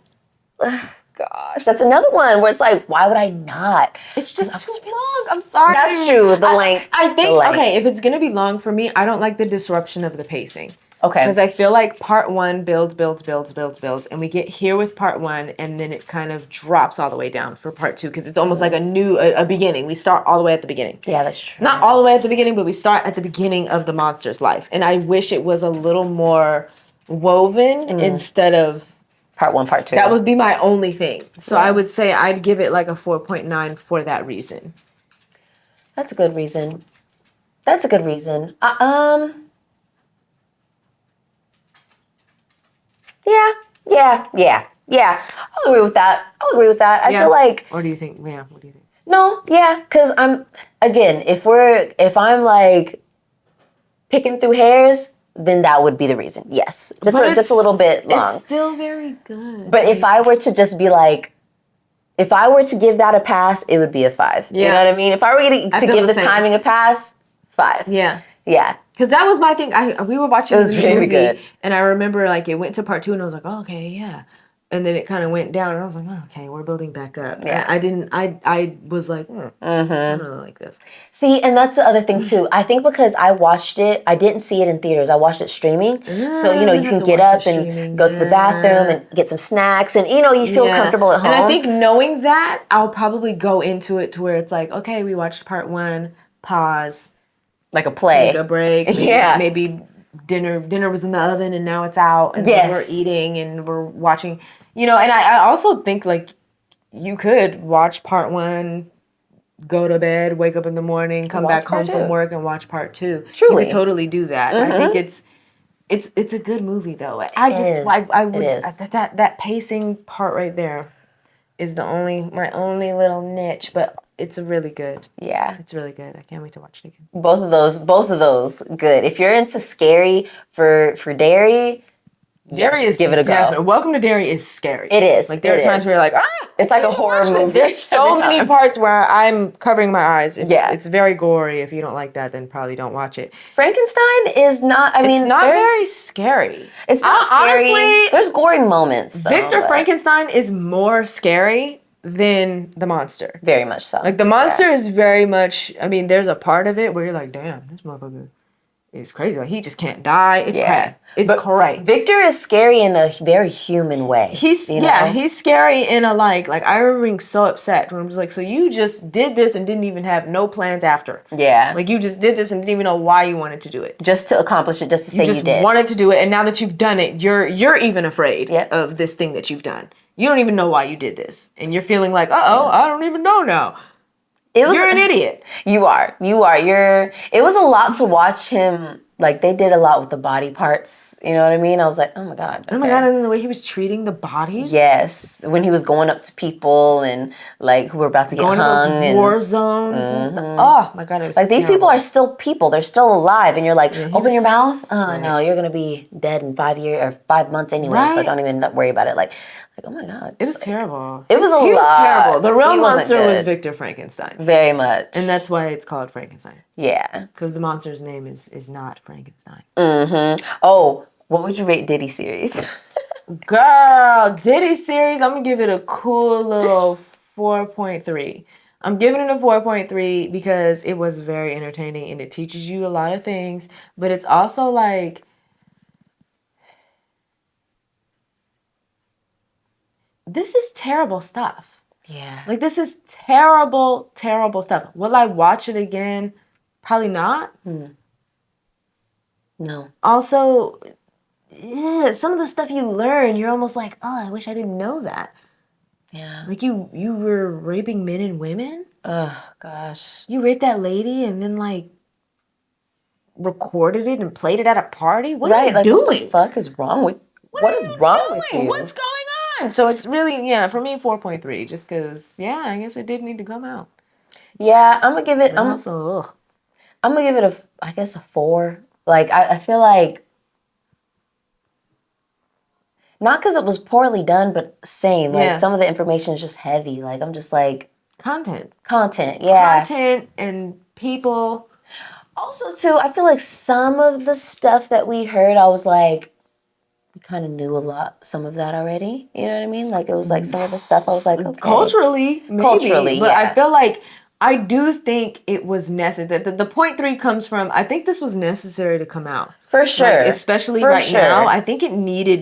Gosh, that's another one where it's like, why would I not? It's just too long. I'm sorry. That's true. The length. I think, okay, if it's going to be long for me, I don't like the disruption of the pacing. Okay. Because I feel like part one builds, and we get here with part one, and then it kind of drops all the way down for part two, because it's almost like a beginning. We start all the way at the beginning. Yeah, that's true. Not all the way at the beginning, but we start at the beginning of the monster's life. And I wish it was a little more woven instead of part one, part two. That would be my only thing. So I would say I'd give it like a 4.9 for that reason. That's a good reason. Yeah. I'll agree with that. I feel like. Or do you think? Yeah. What do you think? No. Yeah. Because if I'm like picking through hairs, then that would be the reason. Yes. Just a little bit long. It's still very good. But if I were to just be like, if I were to give that a pass, it would be a 5. Yeah. You know what I mean? If I were to give the timing a pass, 5. Yeah. Yeah. Because that was my thing. We were watching the movie, good. And I remember like it went to part 2, and I was like, oh, okay, yeah. And then it kind of went down, and I was like, oh, okay, we're building back up. Yeah. I was like, I don't really like this. See, and that's the other thing too. I think because I watched it, I didn't see it in theaters. I watched it streaming. So, you can get up and go to the bathroom and get some snacks, and, you feel comfortable at home. And I think knowing that, I'll probably go into it to where it's like, okay, we watched part 1, pause. Like a play. Take a break. Maybe dinner was in the oven and now it's out, and we're eating and we're watching, and I also think like you could watch part 1, go to bed, wake up in the morning, come back home from work and watch part 2. Truly. You could totally do that. I think it's a good movie though. I would that pacing part right there is my only little niche, but it's really good. Yeah. It's really good. I can't wait to watch it again. Both of those, good. If you're into scary for Derry, is give it a go. Welcome to Derry is scary. It is. Like there are times where you're like, it's like a horror movie. There's so many parts where I'm covering my eyes. It's very gory. If you don't like that, then probably don't watch it. Frankenstein is not. It's not very scary. It's not scary. Honestly, there's gory moments. Though, Victor Frankenstein is more scary than the monster. Very much so. Like the monster is very much. I mean, there's a part of it where you're like, damn, this motherfucker is crazy. Like he just can't die. It's crazy. It's correct. Victor is scary in a very human way. He's scary in a like I remember being so upset when I was like, so you just did this and didn't even have no plans after. Yeah. Like you just did this and didn't even know why you wanted to do it. Just to accomplish it, just to say you did. You just wanted to do it, and now that you've done it, you're even afraid of this thing that you've done. You don't even know why you did this. And you're feeling like, I don't even know now. You're an idiot. You are. It was a lot to watch him. Like, they did a lot with the body parts. You know what I mean? I was like, oh, my God. Okay. Oh, my God. And then the way he was treating the bodies? Yes. When he was going up to people and, like, who were about to get hung. Going to those war zones and stuff. Oh, my God. It was like, these people are still people. They're still alive. And you're like, open your mouth? Oh, no. You're going to be dead in 5 years or 5 months anyway. Right? So don't even worry about it. Like, oh, my God. It was terrible. It was a lot. He was terrible. The real monster was Victor Frankenstein. Very much. And that's why it's called Frankenstein. Yeah. Because the monster's name is not Frankenstein. Mm-hmm. Oh, what would you rate Diddy series? Girl, Diddy series, I'm going to give it a cool little 4.3. I'm giving it a 4.3 because it was very entertaining and it teaches you a lot of things. But it's also like, this is terrible stuff. Yeah. Like, this is terrible, terrible stuff. Will I watch it again? Probably not. No. Also, some of the stuff you learn, you're almost like, oh, I wish I didn't know that. Yeah. Like, you were raping men and women? Oh, gosh. You raped that lady and then, like, recorded it and played it at a party? What are you doing? What the fuck is wrong with What is wrong with you? What's going on? So it's really, for me, 4.3, just because, I guess it did need to come out. Yeah, I'm gonna give it. But also, I'm gonna give it a 4. Like I feel like not because it was poorly done, but same. Like some of the information is just heavy. Like I'm just like content, yeah. content, and people. Also, too, I feel like some of the stuff that we heard, I was like, we kind of knew some of that already. You know what I mean? Like it was like some of the stuff I was like, okay, Culturally, maybe, but I feel like I do think it was necessary. The point 3 comes from, I think this was necessary to come out. For sure. Like, especially right now. I think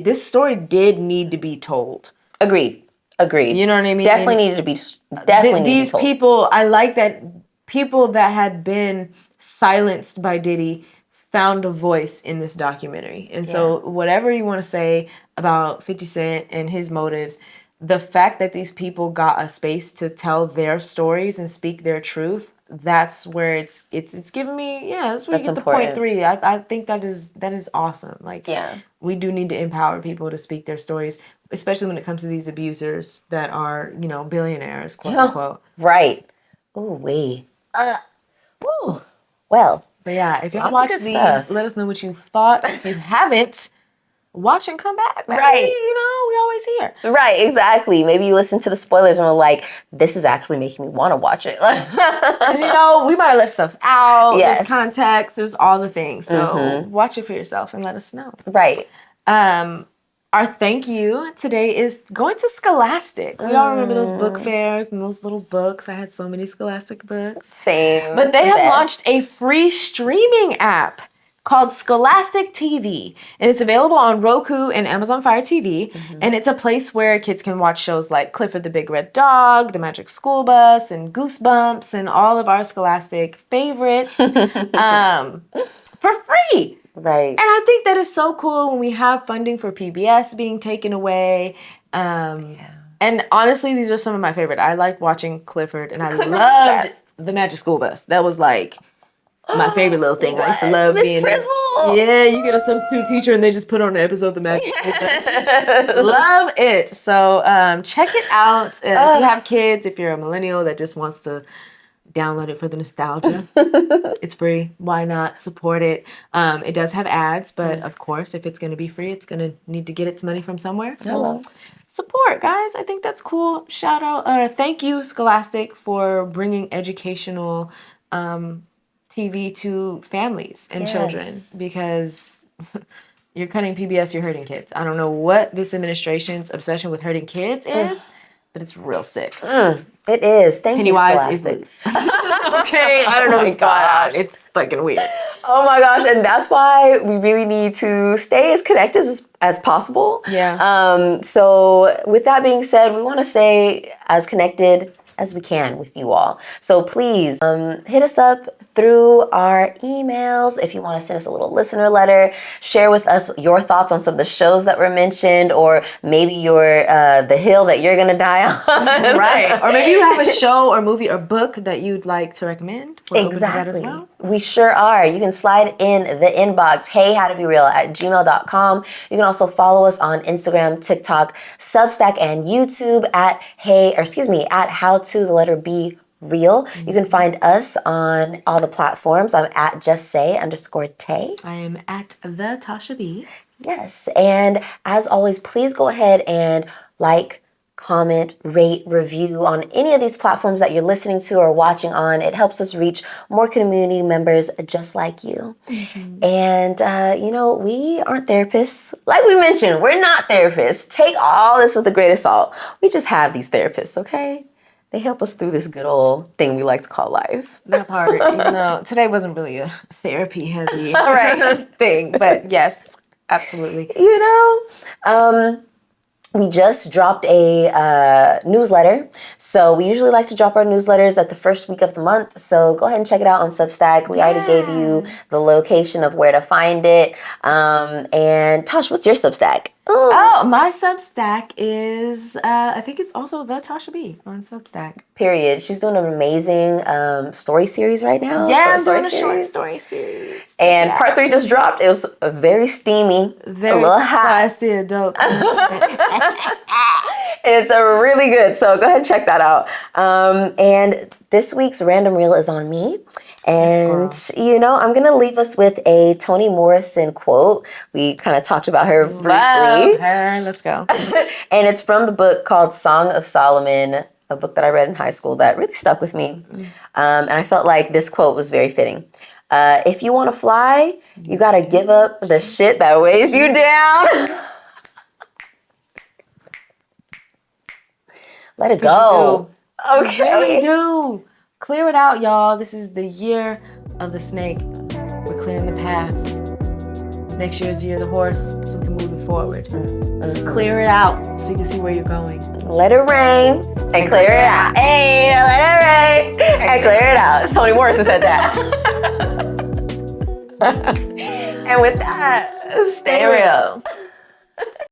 this story did need to be told. Agreed. You know what I mean? Definitely needed to be These told. people, I like that people that had been silenced by Diddy found a voice in this documentary. And so whatever you want to say about 50 Cent and his motives, the fact that these people got a space to tell their stories and speak their truth, that's where it's giving me, that's where you get important. The point 3. I think that is awesome. Like, we do need to empower people to speak their stories, especially when it comes to these abusers that are, billionaires, quote unquote. Right. Ooh, wee. Ooh. Well. But yeah, if you haven't watched these, let us know what you thought. If you haven't, watch and come back. Maybe, right. We always here. Right, exactly. Maybe you listen to the spoilers and were like, this is actually making me want to watch it. Because, we might have left stuff out. Yes. There's context. There's all the things. So watch it for yourself and let us know. Right. Our thank you today is going to Scholastic. We all remember those book fairs and those little books. I had so many Scholastic books. Same. But they have launched a free streaming app called Scholastic TV. And it's available on Roku and Amazon Fire TV. And it's a place where kids can watch shows like Clifford the Big Red Dog, The Magic School Bus, and Goosebumps, and all of our Scholastic favorites for free. Right. And I think that is so cool when we have funding for PBS being taken away. And honestly, these are some of my favorite. I like watching Clifford, and I loved The Magic School Bus. That was like my favorite little thing. I used to love being Frizzle. Yeah, you get a substitute teacher and they just put on an episode of The Magic School Bus. Love it. So check it out. If you have kids, if you're a millennial that just wants to download it for the nostalgia. It's free. Why not support it? It does have ads, but of course, if it's going to be free, it's going to need to get its money from somewhere. So support, guys. I think that's cool. Shout out. Thank you, Scholastic, for bringing educational TV to families and children, because you're cutting PBS, you're hurting kids. I don't know what this administration's obsession with hurting kids is, but it's real sick. It is. Thank you, Pennywise is loose. Okay, I don't know what's going on. It's fucking weird. Oh my gosh, and that's why we really need to stay as connected as possible. Yeah. So with that being said, we want to stay as connected as we can with you all. So please hit us up through our emails if you want to send us a little listener letter. Share with us your thoughts on some of the shows that were mentioned, or maybe the hill that you're gonna die on. Right. Or maybe you have a show or movie or book that you'd like to recommend. We're open to that as well. We sure are. You can slide in the inbox, heyhowtobereal@gmail.com. You can also follow us on Instagram, TikTok, Substack, and YouTube at howtobereal. You can find us on all the platforms. I'm at justsay_tay. I am at the Tasha B. Yes, and as always, please go ahead and like, comment, rate, review on any of these platforms that you're listening to or watching on. It helps us reach more community members just like you. And, we aren't therapists. Like we mentioned, we're not therapists. Take all this with a grain of salt. We just have these therapists, okay? They help us through this good old thing we like to call life. That part, even though today wasn't really a therapy-heavy thing, but yes, absolutely. We just dropped a newsletter. So we usually like to drop our newsletters at the first week of the month. So go ahead and check it out on Substack. We already gave you the location of where to find it. And Tosh, what's your Substack? Oh, my Substack is, I think it's also the Tasha B on Substack. Period. She's doing an amazing story series right now. Yeah, I'm doing a short story series. And part 3 just dropped. It was very steamy, very a little hot. spicy adult content. It's a really good. So go ahead and check that out. And this week's random reel is on me. And, I'm going to leave us with a Toni Morrison quote. We kind of talked about her briefly. Love her. Let's go. And it's from the book called Song of Solomon, a book that I read in high school that really stuck with me. And I felt like this quote was very fitting. If you want to fly, you got to give up the shit that weighs you down. Let it go. Okay. Really do. Clear it out, y'all. This is the year of the snake. We're clearing the path. Next year is the year of the horse, so we can move it forward. Clear it out so you can see where you're going. Let it rain and clear it out. Hey, let it rain and clear it out. Toni Morrison said that. And with that, stay real.